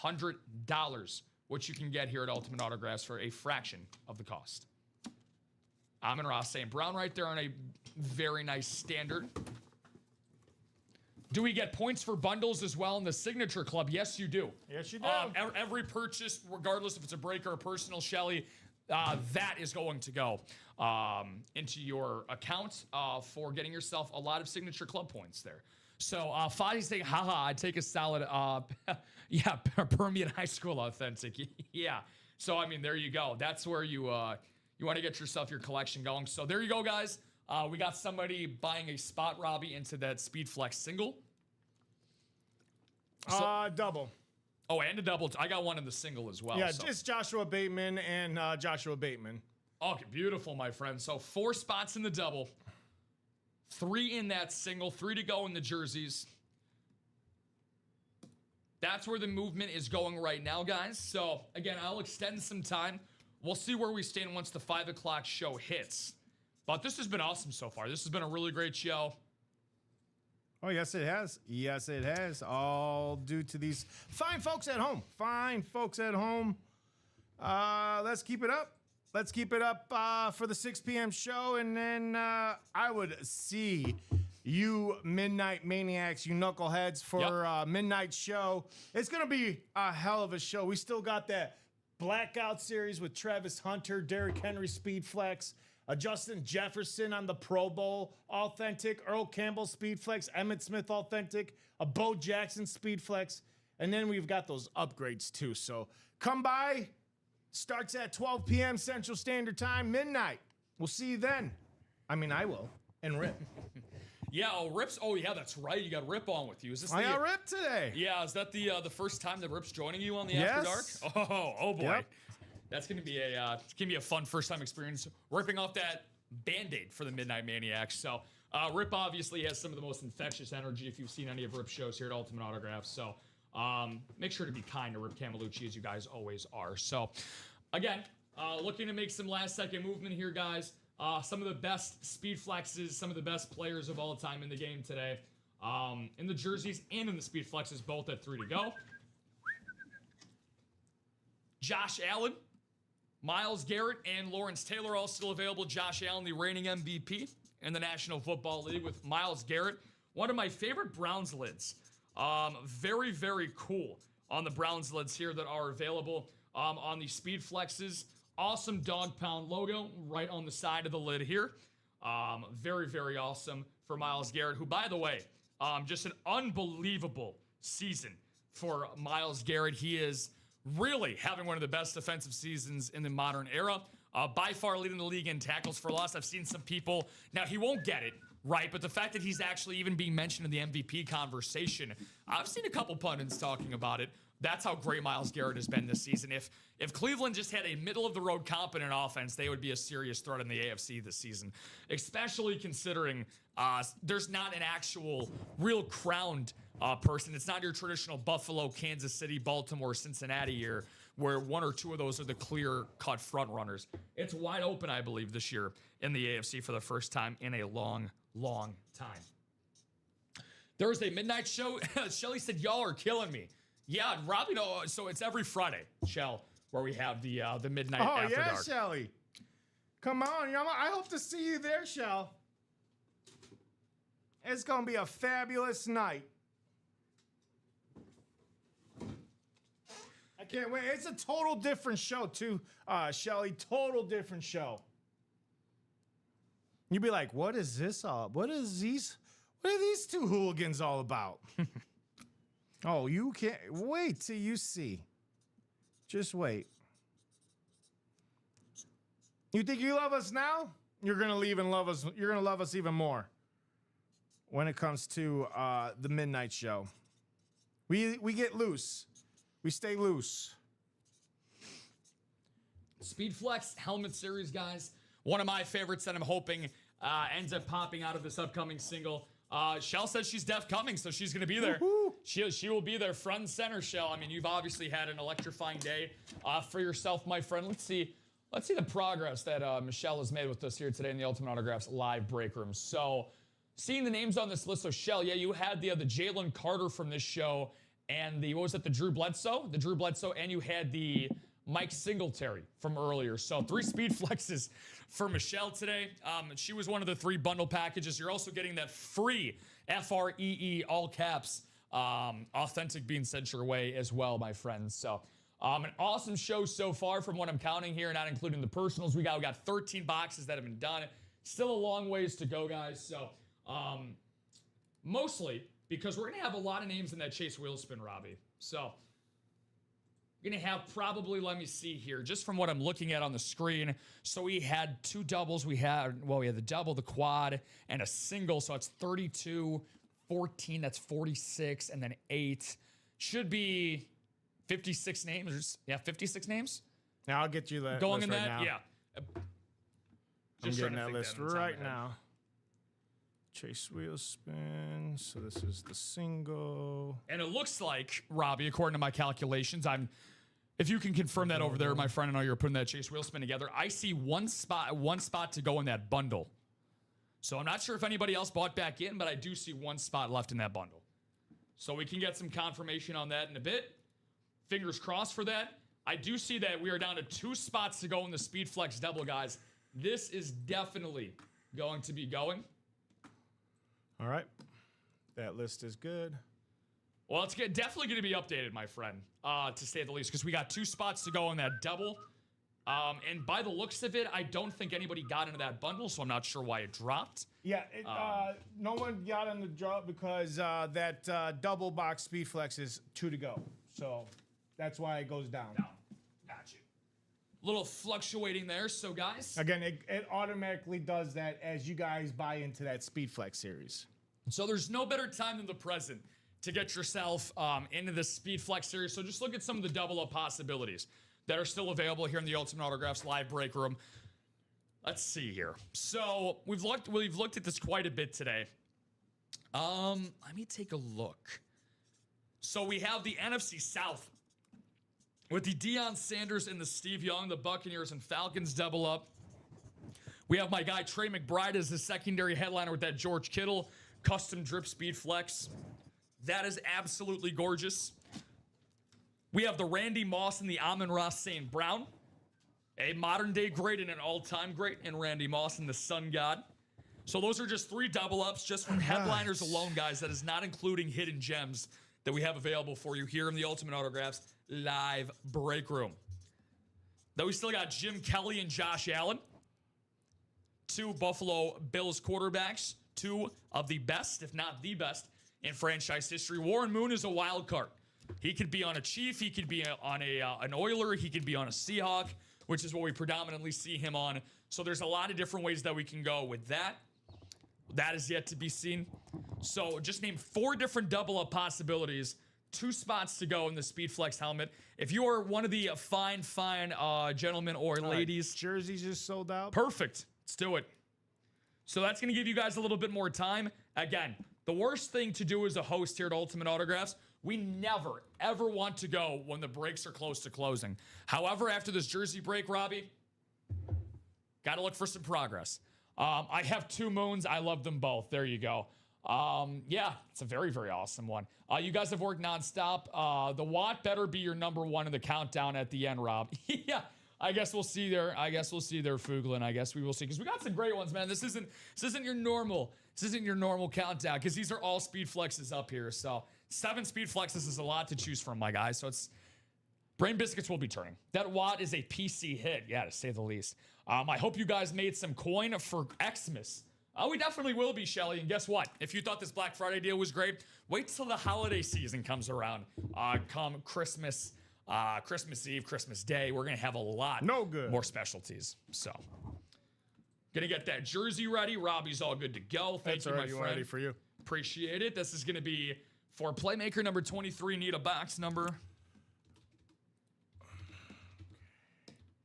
$200, which you can get here at Ultimate Autographs for a fraction of the cost. Amon-Ra St. Brown right there on a very nice standard. Do we get points for bundles as well in the Signature Club? Yes, you do. Yes, you do. Every purchase, regardless if it's a break or a personal, Shelly, that is going to go into your account for getting yourself a lot of Signature Club points there. So Fadi's saying, haha, I'd take a solid, yeah, Permian High School authentic. Yeah. So, I mean, there you go. That's where you want to get yourself your collection going. So there you go, guys. We got somebody buying a spot, Robbie, into that Speed Flex single. Double. Oh, and a double. I got one in the single as well. Yeah, so. just Joshua Bateman and Joshua Bateman. Okay, beautiful, my friend. So 4 spots in the double, 3 in that single, 3 to go in the jerseys. That's where the movement is going right now, guys. So, again, I'll extend some time. We'll see where we stand once the 5 o'clock show hits. But this has been awesome so far. This has been a really great show. Oh, yes, it has. Yes, it has. All due to these fine folks at home. Fine folks at home. Let's keep it up. Let's keep it up for the 6 p.m. show. And then I would see you Midnight Maniacs, you knuckleheads, for midnight show. It's going to be a hell of a show. We still got that Blackout series with Travis Hunter, Derrick Henry Speed Flex, Justin Jefferson on the Pro Bowl authentic, Earl Campbell Speed Flex, Emmitt Smith authentic, a Bo Jackson Speed Flex, and then we've got those upgrades too. So come by. Starts at 12 p.m. Central Standard Time, midnight. We'll see you then. I mean, I will. And Rip. Yeah, Rip's. Oh, yeah, that's right. You got Rip on with you. Is this? I got Rip today. Yeah, is that the first time that Rip's joining you on the After Dark? Oh boy. Yep. That's gonna be a fun first time experience, ripping off that Band-Aid for the Midnight Maniacs. So Rip obviously has some of the most infectious energy if you've seen any of Rip's shows here at Ultimate Autographs. So make sure to be kind to Rip Camelucci, as you guys always are. So again, looking to make some last second movement here, guys. Some of the best speed flexes, some of the best players of all time in the game today. In the jerseys and in the speed flexes, both at 3 to go. Josh Allen, Myles Garrett, and Lawrence Taylor all still available. Josh Allen, the reigning MVP in the National Football League, with Myles Garrett, one of my favorite Browns lids. Very, very cool on the Browns lids here that are available on the speed flexes. Awesome dog pound logo right on the side of the lid here. Very, very awesome for Myles Garrett, who, by the way, just an unbelievable season for Myles Garrett. He is really having one of the best defensive seasons in the modern era. By far leading the league in tackles for loss. I've seen some people, now he won't get it, right? But the fact that he's actually even being mentioned in the MVP conversation, I've seen a couple pundits talking about it. That's how great Myles Garrett has been this season. If Cleveland just had a middle-of-the-road competent offense, they would be a serious threat in the AFC this season, especially considering there's not an actual real crowned person. It's not your traditional Buffalo, Kansas City, Baltimore, Cincinnati year where 1 or 2 of those are the clear-cut front runners. It's wide open, I believe, this year in the AFC for the first time in a long, long time. Thursday midnight show. Shelly said, y'all are killing me. Yeah, Robbie, no, so it's every Friday, Shell, where we have the midnight after dark. Oh, yeah, Shelly. Come on. I hope to see you there, Shell. It's going to be a fabulous night. I can't wait. It's a total different show, too, Shelly. Total different show. You'd be like, what is this all? What are these 2 hooligans all about? Oh, you can't wait till you see. Just wait. You think you love us now? You're gonna leave and love us. You're gonna love us even more when it comes to the midnight show. We get loose. We stay loose. Speed Flex Helmet Series, guys. One of my favorites that I'm hoping ends up popping out of this upcoming single. Shell says she's deaf coming, so she's going to be there. Woo-hoo. She will be there front and center, Shell. I mean, you've obviously had an electrifying day for yourself, my friend. Let's see the progress that Michelle has made with us here today in the Ultimate Autographs live break room. So, seeing the names on this list, so Shell, yeah, you had the Jalen Carter from this show, and the Drew Bledsoe, and you had the Mike Singletary from earlier. So 3 speed flexes for Michelle today. She was one of the 3 bundle packages. You're also getting that free FREE all caps authentic being sent your way as well, my friends. So an awesome show so far from what I'm counting here, not including the personals. We got 13 boxes that have been done. Still a long ways to go, guys. So mostly because we're gonna have a lot of names in that Chase Wheel Spin, Robbie. So we're gonna have probably, let me see here, just from what I'm looking at on the screen. So we had 2 doubles. We had the double, the quad, and a single. So it's 32, 14, that's 46, and then 8. Should be 56 names. Yeah, 56 names. Now I'll get you that going list in right that. now. Yeah. I'm getting that list right now. Chase Wheel Spin. So this is the single. And it looks like, Robbie, according to my calculations, if you can confirm that over there, my friend, I know you're putting that Chase Wheel Spin together. I see one spot to go in that bundle. So I'm not sure if anybody else bought back in, but I do see 1 spot left in that bundle. So we can get some confirmation on that in a bit. Fingers crossed for that. I do see that we are down to 2 spots to go in the Speed Flex double, guys. This is definitely going to be going. All right. That list is good. Well, it's definitely going to be updated, my friend, to say the least, because we got 2 spots to go in that double. And by the looks of it, I don't think anybody got into that bundle, so I'm not sure why it dropped. Yeah, no one got on the drop because that double box Speed Flex is 2 to go. So that's why it goes down. Got you. Little fluctuating there, so guys. Again, it automatically does that as you guys buy into that Speed Flex series. So there's no better time than the present to get yourself into the Speed Flex series. So just look at some of the double-up possibilities that are still available here in the Ultimate Autographs live break room. Let's see here. So we've looked at this quite a bit today. Let me take a look. So we have the NFC South with the Deion Sanders and the Steve Young, the Buccaneers and Falcons double up. We have my guy Trey McBride as the secondary headliner with that George Kittle custom drip Speed Flex. That is absolutely gorgeous. We have the Randy Moss and the Amon-Ra St. Brown. A modern-day great and an all-time great in Randy Moss and the Sun God. So those are just 3 double-ups just from headliners alone, guys. That is not including hidden gems that we have available for you here in the Ultimate Autographs live break room. Then we still got Jim Kelly and Josh Allen. 2 Buffalo Bills quarterbacks. 2 of the best, if not the best, in franchise history. Warren Moon is a wild card. He could be on a Chief. He could be on an Oiler. He could be on a Seahawk, which is what we predominantly see him on. So there's a lot of different ways that we can go with that. That is yet to be seen. So just name 4 different double-up possibilities. 2 spots to go in the Speed Flex helmet. If you are one of the fine gentlemen or ladies. Jerseys just sold out. Perfect. Let's do it. So that's going to give you guys a little bit more time. Again, the worst thing to do as a host here at Ultimate Autographs, we never, ever want to go when the breaks are close to closing. However, after this jersey break, Robbie, got to look for some progress. I have 2 moons. I love them both. There you go. Yeah, it's a very, very awesome one. You guys have worked nonstop. The Watt better be your number 1 in the countdown at the end, Rob. Yeah, I guess we'll see there. Fuglin. I guess we will see, because we got some great ones, man. This isn't your normal countdown, because these are all Speed Flexes up here. So 7 Speed Flexes is a lot to choose from, my guys. So it's brain biscuits will be turning. That Watt is a PC hit, yeah, to say the least. I hope you guys made some coin for Xmas. We definitely will be, Shelly. And guess what? If you thought this Black Friday deal was great, wait till the holiday season comes around. Come Christmas Eve, Christmas Day, we're going to have a lot more specialties. So, going to get that jersey ready. Robbie's all good to go. Thank you, my friend. Ready for you. Appreciate it. This is going to be for Playmaker number 23. Need a box number.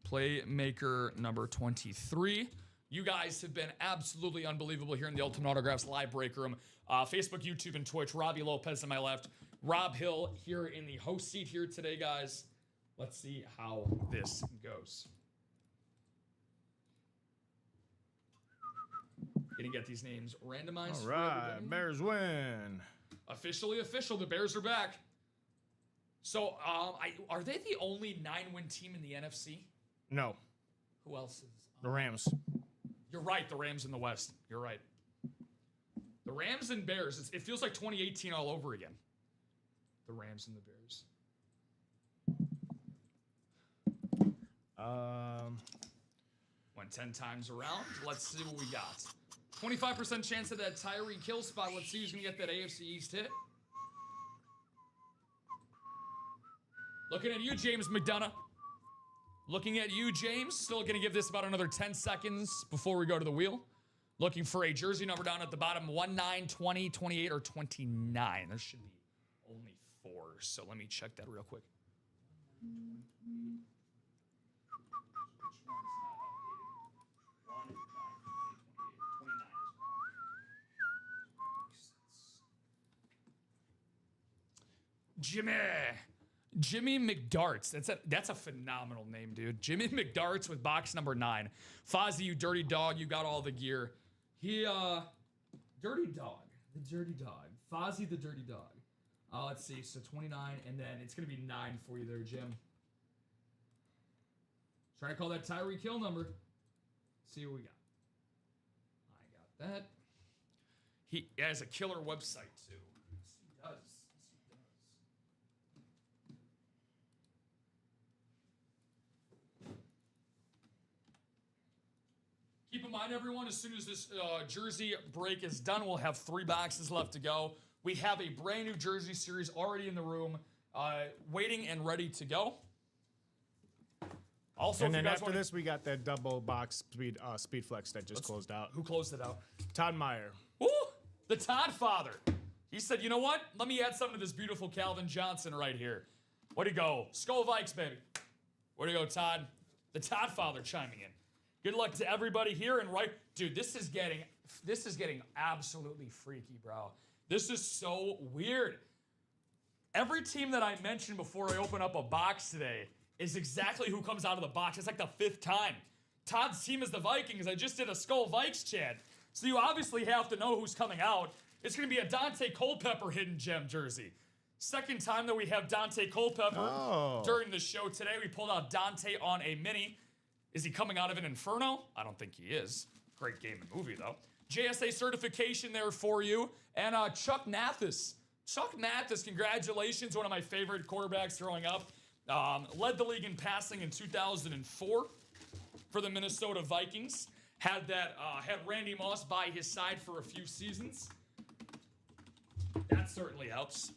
Playmaker number 23. You guys have been absolutely unbelievable here in the Ultimate Autographs live break room. Facebook, YouTube, and Twitch. Robbie Lopez on my left. Rob Hill here in the host seat here today, guys. Let's see how this goes. Gonna get these names randomized. All right, Bears win. Officially official, the Bears are back. So, are they the only 9-win team in the NFC? No, Who else is? the Rams. You're right, the Rams in the West. You're right. The Rams and Bears. It feels like 2018 all over again. The Rams and the Bears. Went 10 times around. Let's see what we got. 25% chance of that Tyreek Hill spot. Let's see who's going to get that AFC East hit. Looking at you, James McDonough. Looking at you, James. Still going to give this about another 10 seconds before we go to the wheel. Looking for a jersey number down at the bottom. 1, 9, 20, 28, or 29. There should be only 4. So let me check that real quick. Jimmy McDarts. That's a phenomenal name, dude. Jimmy McDarts with box number 9. Fozzie, you dirty dog. You got all the gear. Dirty dog. The dirty dog. Fozzie, the dirty dog. Let's see. So 29, and then it's going to be 9 for you there, Jim. Trying to call that Tyreek Hill number. See what we got. I got that. He has a killer website, too. Yes, he does. Keep in mind, everyone, as soon as this jersey break is done, we'll have 3 boxes left to go. We have a brand new jersey series already in the room, waiting and ready to go. Also, and then after this, we got that double box speed flex that just closed out. Who closed it out? Todd Meyer. Ooh, the Todd father. He said, you know what? Let me add something to this beautiful Calvin Johnson right here. Where'd he go? Skull Vikes, baby. Where'd he go, Todd? The Todd father chiming in. Good luck to everybody here and right. Dude, this is getting absolutely freaky, bro. This is so weird. Every team that I mentioned before I open up a box today is exactly who comes out of the box. It's like the 5th time. Todd's team is the Vikings. I just did a Skull Vikes chant. So you obviously have to know who's coming out. It's going to be a Dante Culpepper hidden gem jersey. Second time that we have Dante Culpepper during the show today. We pulled out Dante on a mini. Is he coming out of an Inferno? I don't think he is. Great game and movie, though. JSA certification there for you. And Chuck Nathis. Chuck Nathis, congratulations. One of my favorite quarterbacks growing up. Led the league in passing in 2004 for the Minnesota Vikings. Had Randy Moss by his side for a few seasons. That certainly helps.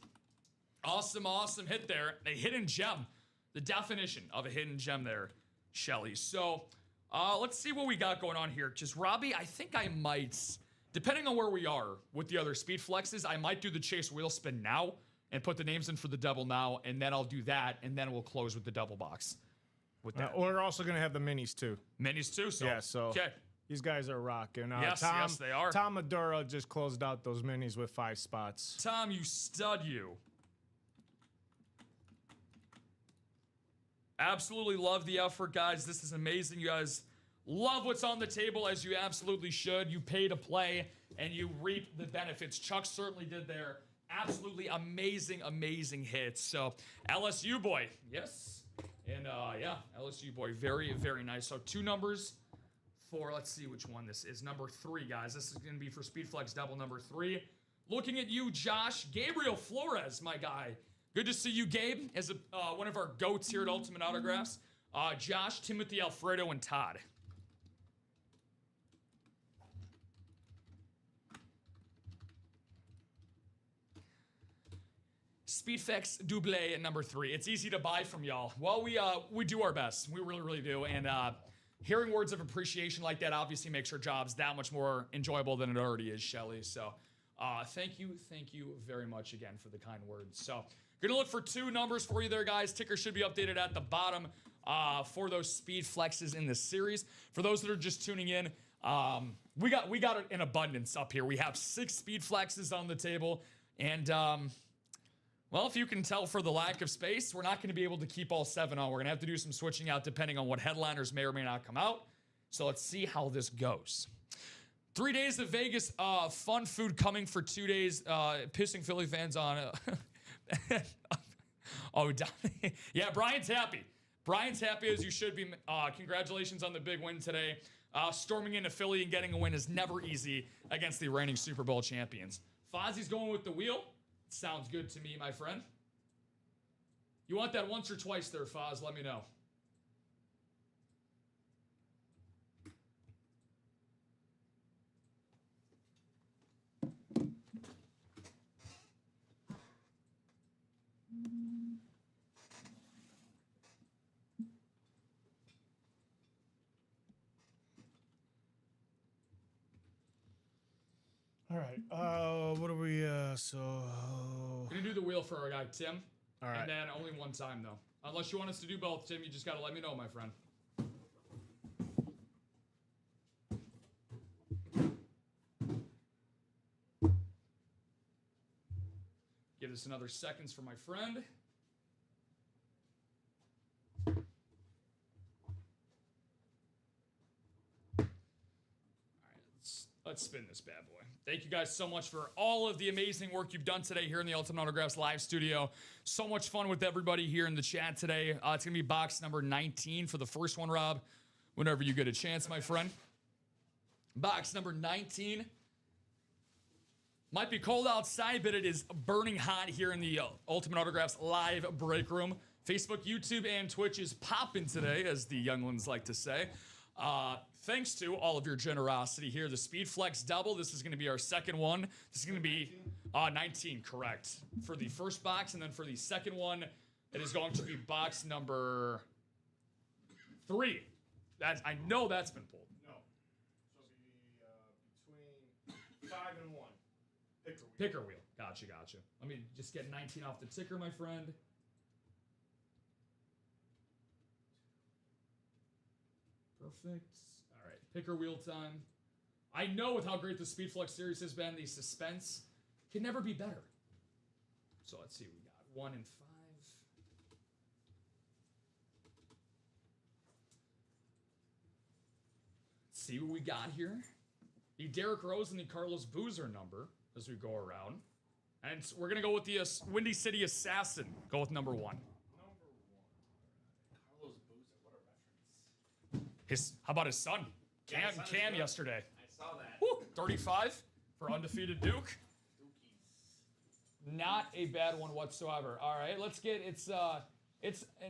Awesome hit there. A hidden gem. The definition of a hidden gem there, Shelly. So let's see what we got going on here. Just Robbie, I think I might, depending on where we are with the other speed flexes, I might do the chase wheel spin now and put the names in for the double now, and then I'll do that, and then we'll close with the double box. With that. We're also going to have the minis, too. Minis, too? So, yeah, so okay. These guys are rocking. Yes, they are. Tom Madura just closed out those minis with 5 spots. Tom, you stud, you. Absolutely love the effort, guys. This is amazing. You guys love what's on the table, as you absolutely should. You pay to play, and you reap the benefits. Chuck certainly did there. Absolutely amazing hits. So, LSU boy. Yes. And, yeah, LSU boy. Very, very nice. So, 2 numbers for, let's see which one this is. Number 3, guys. This is going to be for Speedflex double number 3. Looking at you, Josh. Gabriel Flores, my guy. Good to see you, Gabe, as one of our GOATs here at Ultimate Autographs. Josh, Timothy, Alfredo, and Todd. Speedflex Double at number 3. It's easy to buy from y'all. Well, we do our best. We really do. And hearing words of appreciation like that obviously makes our jobs that much more enjoyable than it already is, Shelly. So thank you very much again for the kind words. So gonna look for 2 numbers for you there, guys. Ticker should be updated at the bottom for those speed flexes in this series. For those that are just tuning in, we got it in abundance up here. We have 6 speed flexes on the table, and Well, if you can tell for the lack of space, we're not going to be able to keep all 7 on. We're going to have to do some switching out depending on what headliners may or may not come out. So let's see how this goes. 3 days of Vegas, fun food coming for 2 days, pissing Philly fans on. Yeah, Brian's happy. Brian's happy as you should be. Congratulations on the big win today. Storming into Philly and getting a win is never easy against the reigning Super Bowl champions. Fozzie's going with the wheel. Sounds good to me, my friend. You want that once or twice there, Foz? Let me know. All right. What are we? We're gonna do the wheel for our guy Tim. All right. And then only one time though. Unless you want us to do both, Tim, you just gotta let me know, my friend. Give this another seconds for my friend. Let's spin this bad boy. Thank you guys so much for all of the amazing work you've done today here in the Ultimate Autographs live studio. So much fun with everybody here in the chat today. It's going to be box number 19 for the first one, Rob, whenever you get a chance, my friend. Box number 19. Might be cold outside, but it is burning hot here in the Ultimate Autographs live break room. Facebook, YouTube, and Twitch is popping today, as the young ones like to say. Thanks to all of your generosity here. The Speed Flex double. This is going to be our second one. This is going to be 19, correct, for the first box. And then for the second one, it is going to be box number 3. I know that's been pulled. No. So it'll be between 5 and 1. Picker wheel. Gotcha. Let me just get 19 off the ticker, my friend. Perfect. All right, picker wheel time. I know with how great the Speed Flex series has been, the suspense can never be better. So let's see, we got 1 and 5. Let's see what we got here. The Derrick Rose and the Carlos Boozer number as we go around. And we're going to go with the Windy City Assassin. Go with number 1. How about his son? Cam yesterday. I saw that. Woo, 35 for undefeated Duke. Not a bad one whatsoever. All right, let's get it's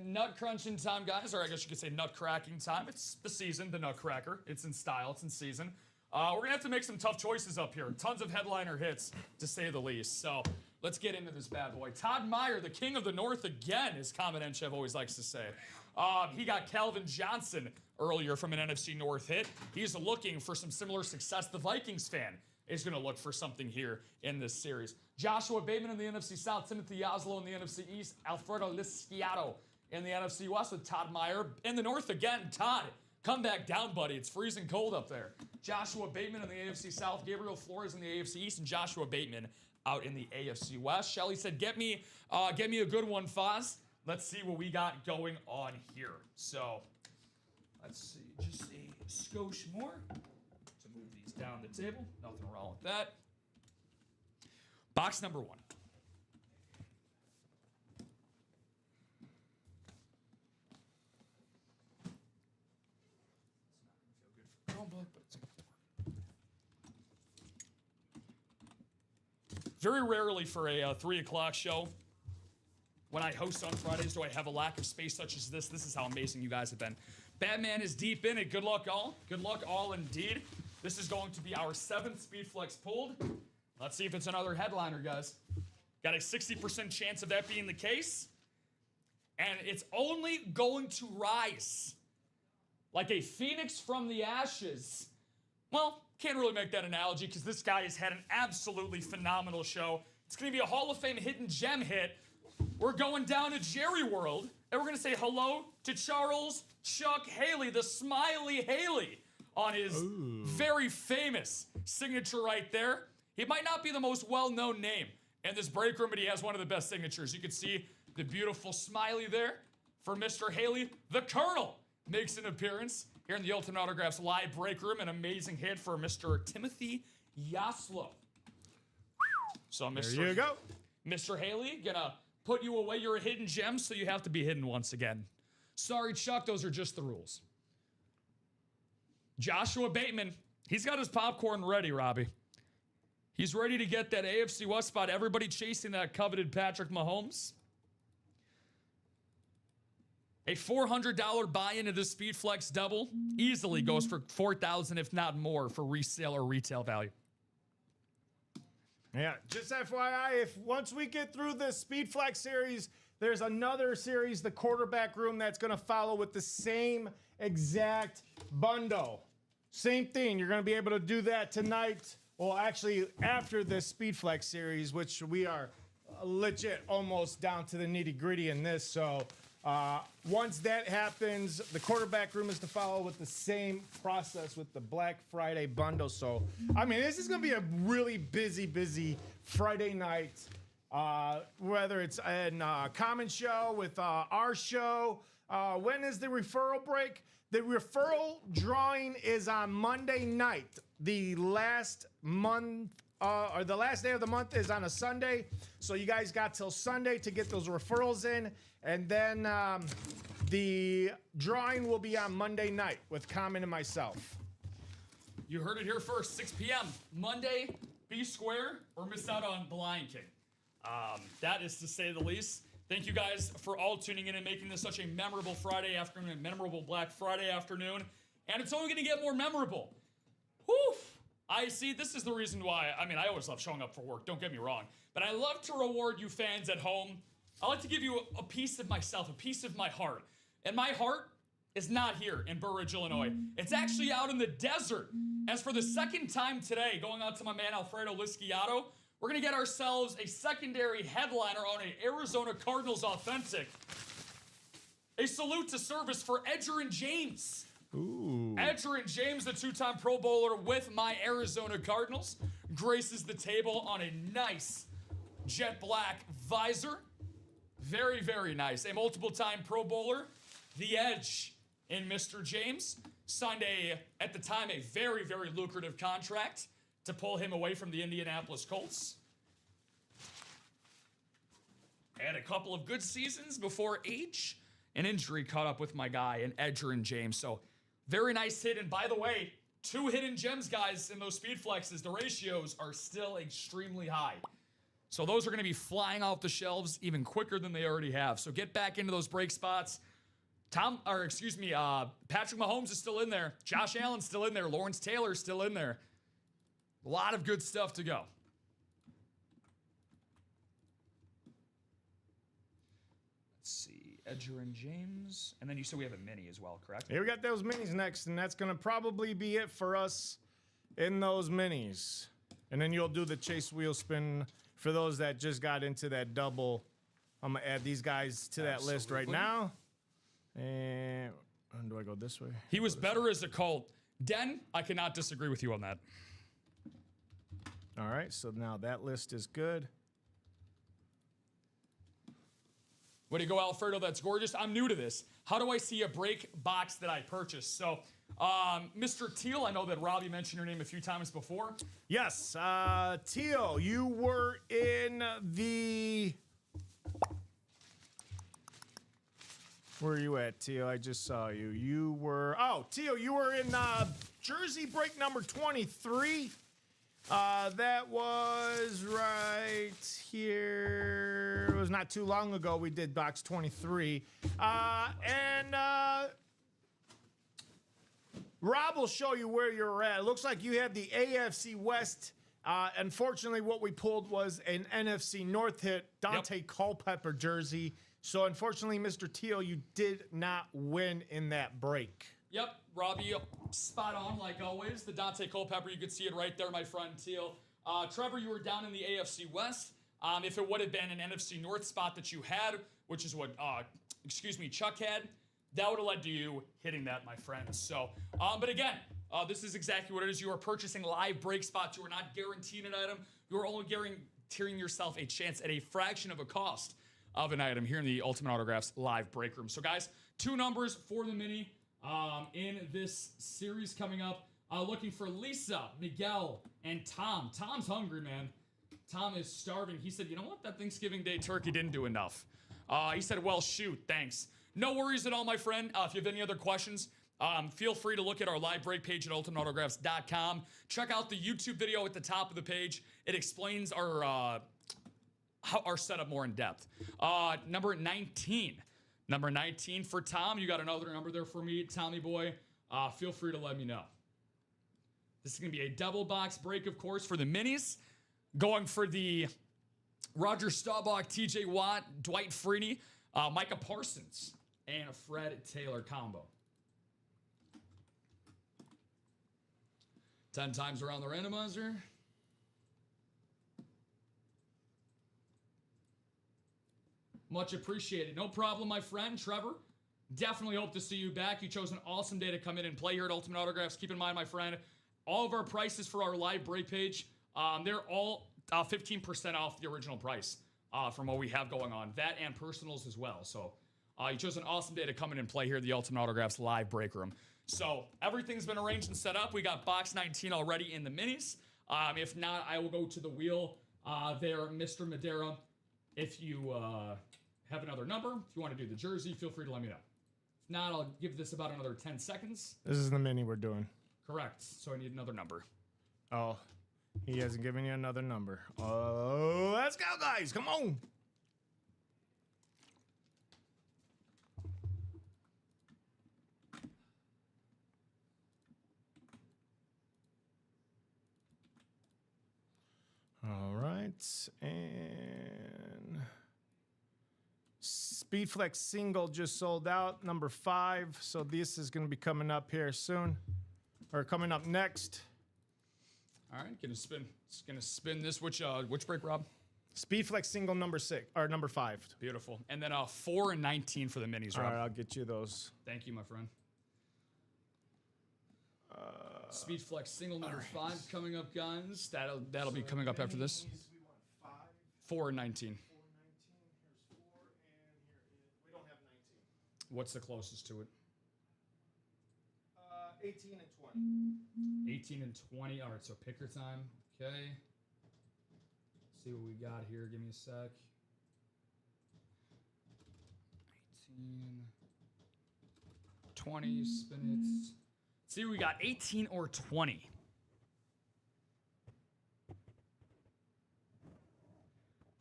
nut crunching time, guys, or I guess you could say nut cracking time. It's the season, the Nutcracker. It's in style. It's in season. We're gonna have to make some tough choices up here. Tons of headliner hits, to say the least. So let's get into this bad boy. Todd Meyer, the king of the North again, as Commandant Chev always likes to say. He got Calvin Johnson earlier from an NFC North hit. He's looking for some similar success. The Vikings fan is going to look for something here in this series. Joshua Bateman in the NFC South, Timothy Oslo in the NFC East, Alfredo Lisciato in the NFC West with Todd Meyer. In the North again, Todd, come back down, buddy. It's freezing cold up there. Joshua Bateman in the AFC South, Gabriel Flores in the AFC East, and Joshua Bateman out in the AFC West. Shelly said, get me a good one, Foz. Let's see what we got going on here. So, let's see, just a skosh more to move these down the table. Nothing wrong with that. Box number 1. It's not going to feel good for Chromebook, but it's going to work. Very rarely for a 3 o'clock show, when I host on Fridays, do I have a lack of space such as this? This is how amazing you guys have been. Batman is deep in it. Good luck, all. Good luck, all, indeed. This is going to be our 7th Speed Flex pulled. Let's see if it's another headliner, guys. Got a 60% chance of that being the case. And it's only going to rise like a phoenix from the ashes. Well, can't really make that analogy because this guy has had an absolutely phenomenal show. It's going to be a Hall of Fame hidden gem hit. We're going down to Jerry World, and we're going to say hello to Charles Chuck Haley, the Smiley Haley, on his very famous signature right there. He might not be the most well-known name in this break room, but he has one of the best signatures. You can see the beautiful smiley there for Mr. Haley. The Colonel makes an appearance here in the Ultimate Autographs live break room. An amazing hit for Mr. Timothy Yaslow. So, There you go. Mr. Haley, gonna put you away. You're a hidden gem, so you have to be hidden once again. Sorry, Chuck, those are just the rules. Joshua Bateman, he's got his popcorn ready, Robbie. He's ready to get that AFC West spot. Everybody chasing that coveted Patrick Mahomes. A $400 buy-in to this Speed Flex double easily goes for $4,000, if not more, for resale or retail value. Yeah, just FYI, if once we get through this Speed Flex series, there's another series, the quarterback room, that's going to follow with the same exact bundle. Same thing. You're going to be able to do that tonight. Well, actually, after this Speed Flex series, which we are legit almost down to the nitty-gritty in this. So once that happens, the quarterback room is to follow with the same process with the Black Friday bundle. So, I mean, this is going to be a really busy Friday night. Whether it's in Common Show with our show. When is the referral break? The referral drawing is on Monday night. The last month, or the last day of the month is on a Sunday. So you guys got till Sunday to get those referrals in. And then the drawing will be on Monday night with Common and myself. You heard it here first, 6 p.m. Monday, be square or miss out on The Lion King. That is to say the least. Thank you guys for all tuning in and making this such a memorable Friday afternoon, a memorable Black Friday afternoon. And it's only going to get more memorable. Whew. I see, this is the reason why, I mean, I always love showing up for work, don't get me wrong. But I love to reward you fans at home. I like to give you a piece of myself, a piece of my heart. And my heart is not here in Burr Ridge, Illinois. It's actually out in the desert. As for the second time today, going out to my man Alfredo Lisciato, we're going to get ourselves a secondary headliner on an Arizona Cardinals authentic. A salute to service for Edgerrin James. Ooh. Edgerrin James, the two-time Pro Bowler with my Arizona Cardinals, graces the table on a nice jet black visor. Very, very nice. A multiple-time Pro Bowler, the edge in Mr. James, signed at the time, a very, very lucrative contract to pull him away from the Indianapolis Colts. Had a couple of good seasons before an injury caught up with my guy, an Edgerrin James. So, very nice hit. And by the way, 2 hidden gems, guys, in those speed flexes. The ratios are still extremely high. So those are going to be flying off the shelves even quicker than they already have. So get back into those break spots. Patrick Mahomes is still in there. Josh Allen's still in there. Lawrence Taylor's still in there. A lot of good stuff to go. Let's see. Edgerrin James. And then you said we have a mini as well, correct? Here we got those minis next, and that's going to probably be it for us in those minis. And then you'll do the chase wheel spin for those that just got into that double. I'm going to add these guys to that list right now. And do I go this way? He was better as a Colt. Den, I cannot disagree with you on that. All right, so now that list is good. Way to go, Alfredo. That's gorgeous. I'm new to this. How do I see a break box that I purchased? So, Mr. Teal, I know that Robbie mentioned your name a few times before. Yes, Teal, you were in the... Where are you at, Teal? I just saw you. You were... Oh, Teal, you were in jersey break number 23. That was right here. It was not too long ago we did box 23. Rob will show you where you're at. It looks like you had the AFC West. Unfortunately, what we pulled was an NFC North hit, Dante Culpepper jersey. So, unfortunately, Mr. Teal, you did not win in that break. Yep, Robbie, spot on like always. The Dante Culpepper, you could see it right there, my friend Teal. Trevor, you were down in the AFC West. If it would have been an NFC North spot that you had, which is what, Chuck had, that would have led to you hitting that, my friends. So, but again, this is exactly what it is. You are purchasing live break spots. You are not guaranteeing an item. You are only guaranteeing yourself a chance at a fraction of a cost of an item here in the Ultimate Autographs live break room. So guys, 2 numbers for the mini in this series coming up. Looking for Lisa, Miguel, and Tom. Tom's hungry, man. Tom is starving. He said, you know what? That Thanksgiving Day turkey didn't do enough. He said, well, shoot, thanks. No worries at all, my friend. If you have any other questions, feel free to look at our live break page at ultimateautographs.com. Check out the YouTube video at the top of the page. It explains our setup more in depth. Number 19. Number 19 for Tom. You got another number there for me, Tommy boy. Feel free to let me know. This is going to be a double box break, of course, for the minis. Going for the Roger Staubach, TJ Watt, Dwight Freeney, Micah Parsons, and a Fred Taylor combo. 10 times around the randomizer. Much appreciated. No problem, my friend, Trevor. Definitely hope to see you back. You chose an awesome day to come in and play here at Ultimate Autographs. Keep in mind, my friend, all of our prices for our live break page, they're all 15% off the original price from what we have going on. That and personals as well. So you chose an awesome day to come in and play here at the Ultimate Autographs live break room. So everything's been arranged and set up. We got box 19 already in the minis. If not, I will go to the wheel there, Mr. Madera. If you have another number, if you want to do the jersey, feel free to let me know. If not, I'll give this about another 10 seconds. This is the mini we're doing. Correct. So I need another number. Oh, he hasn't given you another number. Oh, let's go, guys. Come on. All right. And Speedflex single just sold out, number 5. So this is going to be coming up here soon, or coming up next. All right, gonna spin this. Which break, Rob? Speedflex single number 6 or number 5. Beautiful. And then 4 and 19 for the minis, All Rob. right, I'll get you those. Thank you, my friend. Speedflex single number 5 coming up, guys. That'll be coming up after this. 4 and 19. 4 and 19. Here's 4, and here is, we don't have 19. What's the closest to it? 18 and 20. 18 and 20. All right, so picker time. Okay. Let's see what we got here. Give me a sec. 18, 20, spin it. See, we got 18 or 20.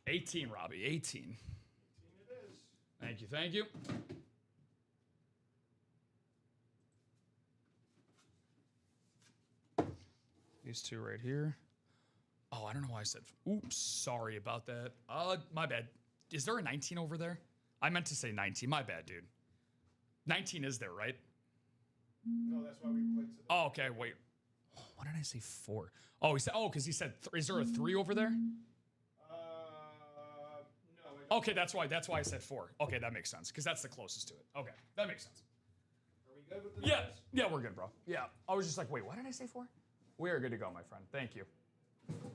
$18, Robbie. 18. 18 it is. Thank you. Thank you. These two right here. Oh, I don't know why I said. Oops, sorry about that. My bad. Is there a 19 over there? I meant to say 19. My bad, dude. 19 is there, right? No, that's why we went to the. Oh, okay. Wait. Why did I say 4? Oh, he said. Oh, because he said. Is there a 3 over there? No. Okay, that's why. That's why I said 4. Okay, that makes sense because that's the closest to it. Okay, that makes sense. Are we good with the Yeah. numbers? Yeah, we're good, bro. Yeah. I was just like, wait, why did I say 4? We are good to go, my friend. Thank you. All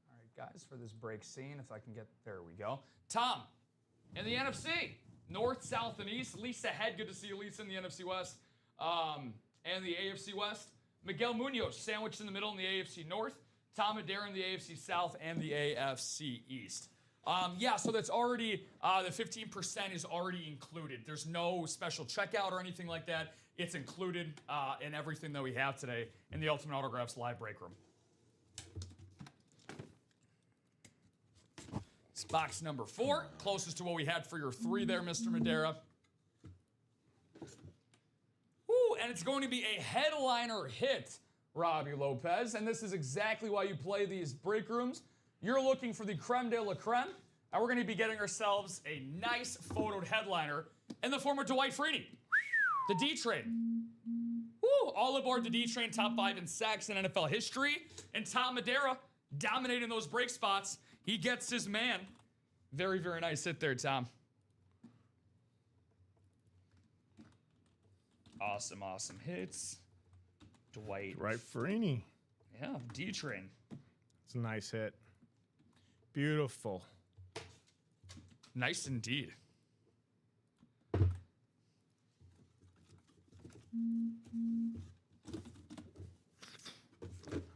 right, guys, for this break scene, if I can get, there we go. Tom, in the NFC, North, South, and East. Lisa Head, good to see you, Lisa, in the NFC West. And the AFC West. Miguel Munoz, sandwiched in the middle in the AFC North. Tom Adair in the AFC South and the AFC East. Yeah, so that's already, the 15% is already included. There's no special checkout or anything like that. It's included in everything that we have today in the Ultimate Autographs live break room. It's box number 4, closest to what we had for your 3 there, Mr. Madera. Woo, and it's going to be a headliner hit, Robbie Lopez, and this is exactly why you play these break rooms. You're looking for the creme de la creme, and we're going to be getting ourselves a nice photoed headliner in the form of Dwight Freeney, the D-Train. Woo! All aboard the D-Train, top 5 in sacks in NFL history. And Tom Madera dominating those break spots. He gets his man. Very, very nice hit there, Tom. Awesome, awesome hits. Dwight Right, Freeney. Yeah, D-Train. It's a nice hit. Beautiful. Nice indeed.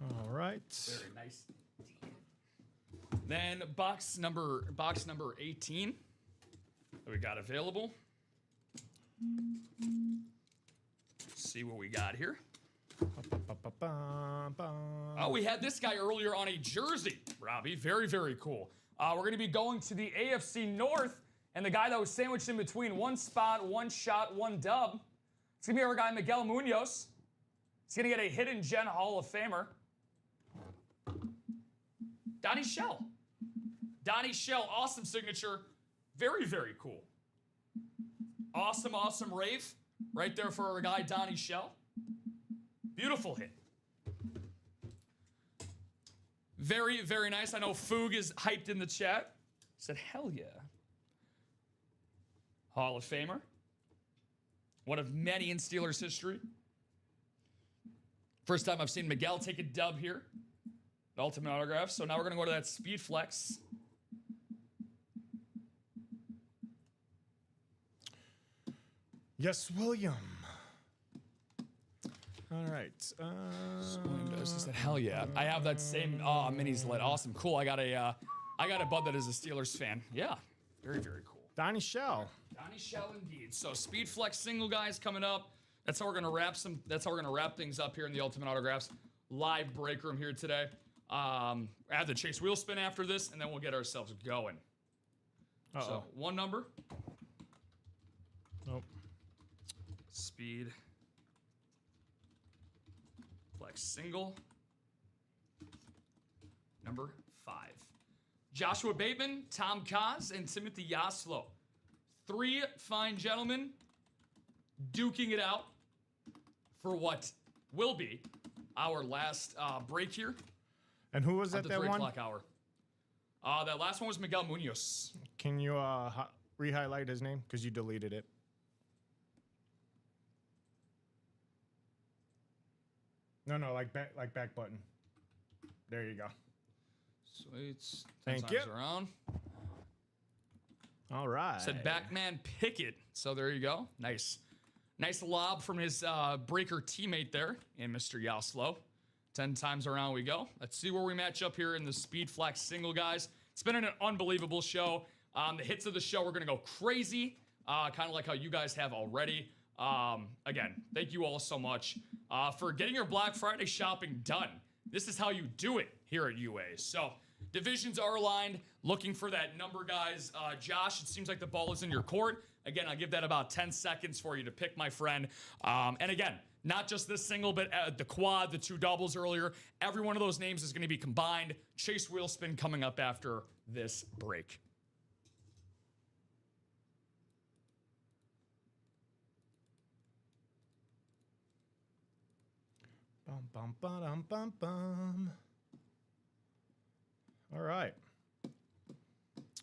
All right. Very nice. Then box number 18 that we got available. Let's see what we got here. Oh, we had this guy earlier on a jersey, Robbie. Very, very cool. We're going to be going to the AFC North, and the guy that was sandwiched in between one spot, one shot, one dub. It's going to be our guy, Miguel Munoz. He's going to get a Hidden Gen Hall of Famer. Donnie Shell. Donnie Shell, awesome signature. Very, very cool. Awesome, awesome rave. Right there for our guy, Donnie Shell. Beautiful hit. Very, very nice. I know Foog is hyped in the chat. Said, hell yeah. Hall of Famer. One of many in Steelers history. First time I've seen Miguel take a dub here. The Ultimate Autograph. So now we're going to go to that Speed Flex. Yes, William. All right. William does. He said, hell yeah. I have that same minis lit. Awesome. Cool. I got a bud that is a Steelers fan. Yeah. Very, very cool. Donnie Shell. Donnie Shell indeed. So Speed Flex single guys coming up. That's how we're gonna wrap things up here in the Ultimate Autographs live break room here today. I have the Chase wheel spin after this, and then we'll get ourselves going. So one number. Nope. Speed Flex single. Number 5. Joshua Bateman, Tom Kaz, and Timothy Yaslow. 3 fine gentlemen duking it out for what will be our last break here. And who was that? The that 3 one? o'clock hour. That last one was Miguel Munoz. Can you re-highlight his name? Because you deleted it. No, like back button. There you go. Sweet. Thank you. Around. All right. Said Backman Pickett. So there you go. Nice lob from his breaker teammate there in Mr. Yaslow. 10 times around we go. Let's see where we match up here in the Speed Flex single, guys. It's been an unbelievable show. The hits of the show, we're going to go crazy, kind of like how you guys have already. Again, thank you all so much for getting your Black Friday shopping done. This is how you do it here at UA. So divisions are aligned. Looking for that number, guys. Josh, it seems like the ball is in your court. Again, I'll give that about 10 seconds for you to pick, my friend. And again, not just this single, but the quad, the 2 doubles earlier. Every one of those names is going to be combined. Chase wheel spin coming up after this break. Bum, bum, ba-dum, bum, bum. All right.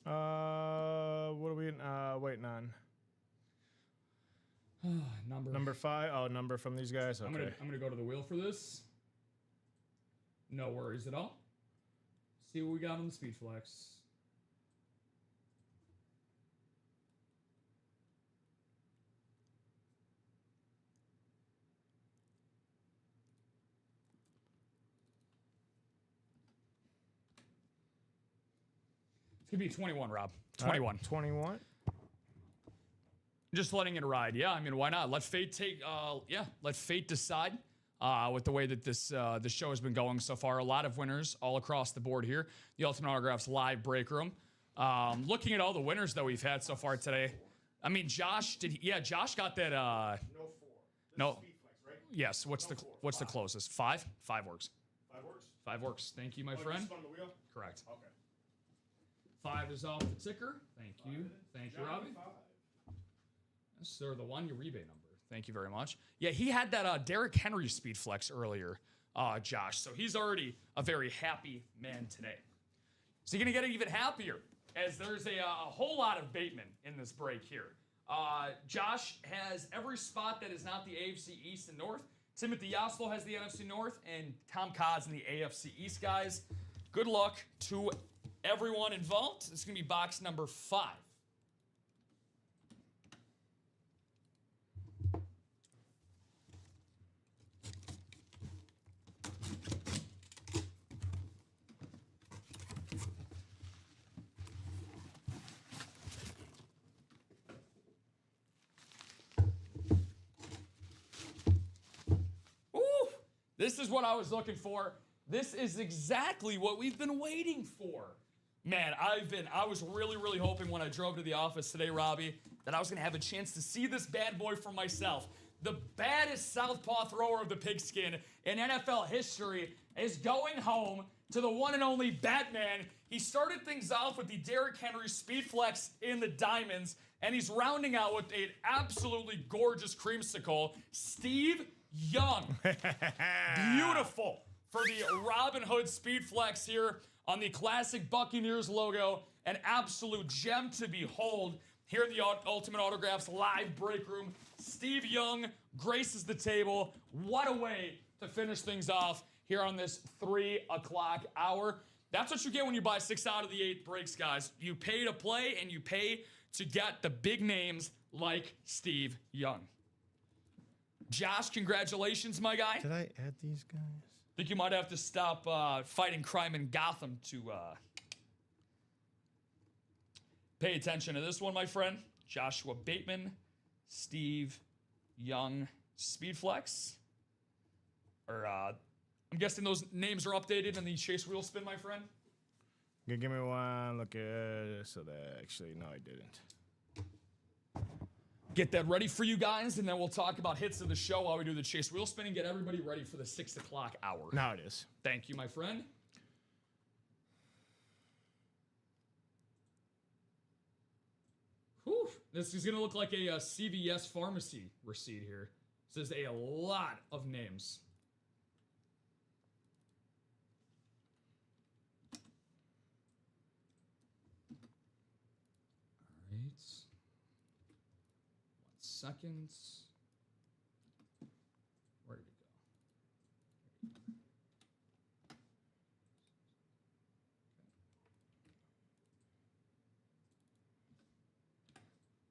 What are we waiting on? Number 5. Oh, number from these guys. Okay. I'm gonna go to the wheel for this. No worries at all. See what we got on the Speed Flex. It's gonna be 21, Rob. 21. Right, 21. Just letting it ride. Yeah, I mean, why not? Let fate take. Let fate decide. With the way that this show has been going so far, a lot of winners all across the board here. The Ultimate Autographs live break room. Looking at all the winners that we've had so far today. I mean, Josh got that. No 4. No. Speed Flex, right? Yes. What's the closest? 5. 5 works. 5 works. 5 works. Thank you, my You friend. spun the wheel? Correct. Okay. 5 is off the ticker. Thank you. Thank you, Robbie. 5. Yes, sir. The 1 Uribe number. Thank you very much. Yeah, he had that Derrick Henry Speed Flex earlier, Josh. So he's already a very happy man today. So you're going to get even happier as there's a whole lot of Bateman in this break here. Josh has every spot that is not the AFC East and North Timothy Yaslo has the NFC North, and Tom Cods in the AFC East, guys. Good luck to everyone involved. It's going to be box number 5. This is what I was looking for. This is exactly what we've been waiting for. Man, I was really, really hoping when I drove to the office today, Robbie, that I was going to have a chance to see this bad boy for myself. The baddest southpaw thrower of the pigskin in NFL history is going home to the one and only Batman. He started things off with the Derrick Henry Speed Flex in the diamonds, and he's rounding out with an absolutely gorgeous creamsicle, Steve Young. Beautiful for the Robin Hood Speed Flex here on the classic Buccaneers logo. An absolute gem to behold here in the Ultimate Autographs live break room. Steve Young graces the table. What a way to finish things off here on this 3 o'clock hour. That's what you get when you buy 6 out of the 8 breaks, guys. You pay to play and you pay to get the big names like Steve Young. Josh, congratulations, my guy. Did I add these guys? Think you might have to stop fighting crime in Gotham to pay attention to this one, my friend. Joshua Bateman, Steve Young, Speedflex. Or I'm guessing those names are updated in the Chase Wheel Spin, my friend. Okay, give me one look at so that actually no, I didn't. Get that ready for you guys, and then we'll talk about hits of the show while we do the Chase Wheel Spin and get everybody ready for the 6 o'clock hour. Now it is. Thank you, my friend. Whew. This is going to look like a CVS pharmacy receipt here. This is a lot of names. All right. 1 second. Where did it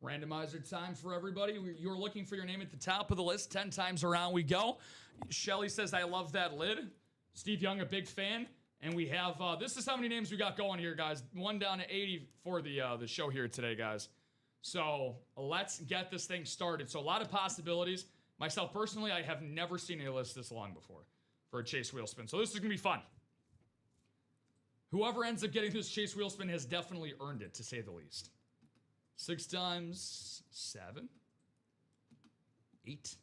go? Randomizer time for everybody. You're looking for your name at the top of the list. 10 times around we go. Shelly says, I love that lid. Steve Young, a big fan. And we have, this is how many names we got going here, guys. 1 down to 80 for the show here today, guys. So let's get this thing started. So a lot of possibilities. Myself personally, I have never seen a list this long before for a Chase Wheel Spin. So this is going to be fun. Whoever ends up getting this Chase Wheel Spin has definitely earned it, to say the least. 6 times 7. 8.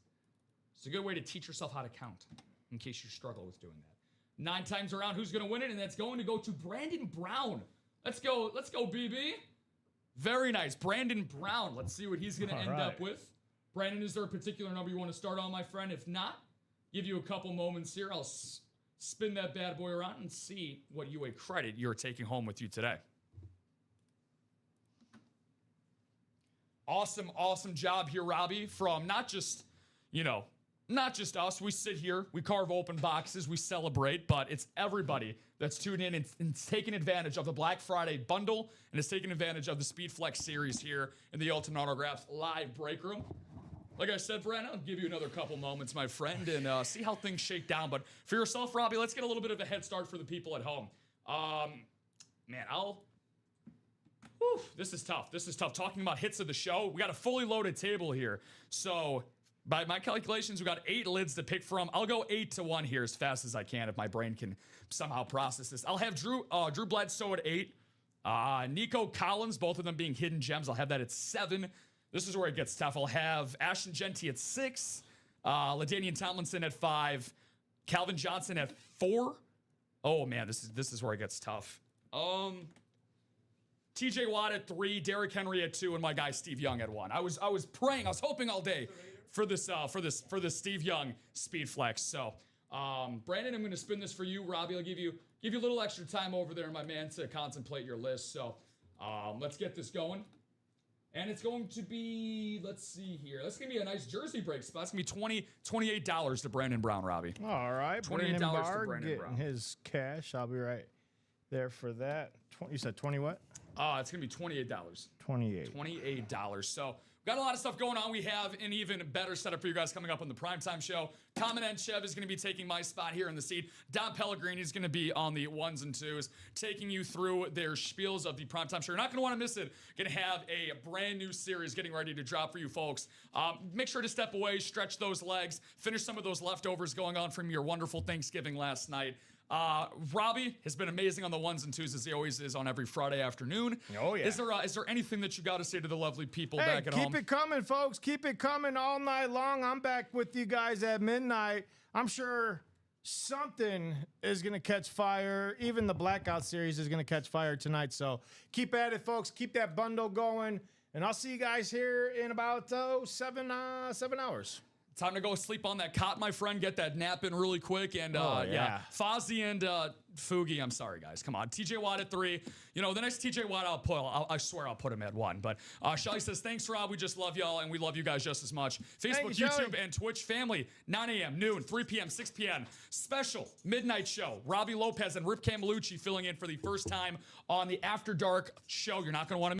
It's a good way to teach yourself how to count in case you struggle with doing that. 9 times around, who's going to win it? And that's going to go to Brandon Brown. Let's go, BB. Very nice. Brandon Brown. Let's see what he's going to end up with. Brandon, is there a particular number you want to start on, my friend? If not, give you a couple moments here. I'll spin that bad boy around and see what UA credit you're taking home with you today. Awesome, awesome job here, Robbie, from not just us. We sit here, we carve open boxes, we celebrate, but it's everybody that's tuned in and taking advantage of the Black Friday bundle and is taking advantage of the Speed Flex series here in the Ultimate Autographs live break room. Like I said, Brandon, I'll give you another couple moments, my friend, and see how things shake down. But for yourself, Robbie, let's get a little bit of a head start for the people at home. This is tough. This is tough. Talking about hits of the show, we got a fully loaded table here. So by my calculations, we got 8 lids to pick from. I'll go 8-1 here as fast as I can if my brain can somehow process this. I'll have Drew Bledsoe at 8. Nico Collins, both of them being hidden gems. I'll have that at 7. This is where it gets tough. I'll have Ashton Genty at 6. LaDainian Tomlinson at 5. Calvin Johnson at 4. Oh, man, this is where it gets tough. TJ Watt at 3, Derrick Henry at 2, and my guy Steve Young at 1. I was praying, I was hoping all day for this Steve Young Speed Flex. So, Brandon, I'm going to spin this for you. Robbie, I'll give you a little extra time over there, my man, to contemplate your list. So, let's get this going. And it's going to be, let's see here. That's going to be a nice jersey break spot. It's going to be $28 to Brandon Brown, Robbie. All right. $28 Brandon to Barr Brandon getting Brown. his cash. I'll be right there for that. You said 20 what? It's going to be $28. 28. $28. So we've got a lot of stuff going on. We have an even better setup for you guys coming up on the primetime show. Common and Chev is going to be taking my spot here in the seat. Don Pellegrini is going to be on the ones and twos, taking you through their spiels of the primetime show. You're not going to want to miss it. Going to have a brand new series getting ready to drop for you folks. Make sure to step away, stretch those legs, finish some of those leftovers going on from your wonderful Thanksgiving last night. Robbie has been amazing on the ones and twos as he always is on every Friday afternoon. Oh, yeah. Is there anything that you got to say to the lovely people back at home? Keep it coming, folks. Keep it coming all night long. I'm back with you guys at midnight. I'm sure something is going to catch fire. Even the Blackout series is going to catch fire tonight. So keep at it, folks. Keep that bundle going. And I'll see you guys here in about 7 hours. Time to go sleep on that cot, my friend. Get that nap in really quick. And yeah, Fozzie and Fugi. I'm sorry, guys. Come on. TJ Watt at 3. You know, the next TJ Watt I swear I'll put him at 1. But Shelly says, thanks, Rob. We just love y'all, and we love you guys just as much. Facebook, YouTube, and Twitch family. 9 a.m., noon, 3 p.m., 6 p.m. Special midnight show. Robbie Lopez and Rip Camelucci filling in for the first time on the After Dark show. You're not going to want to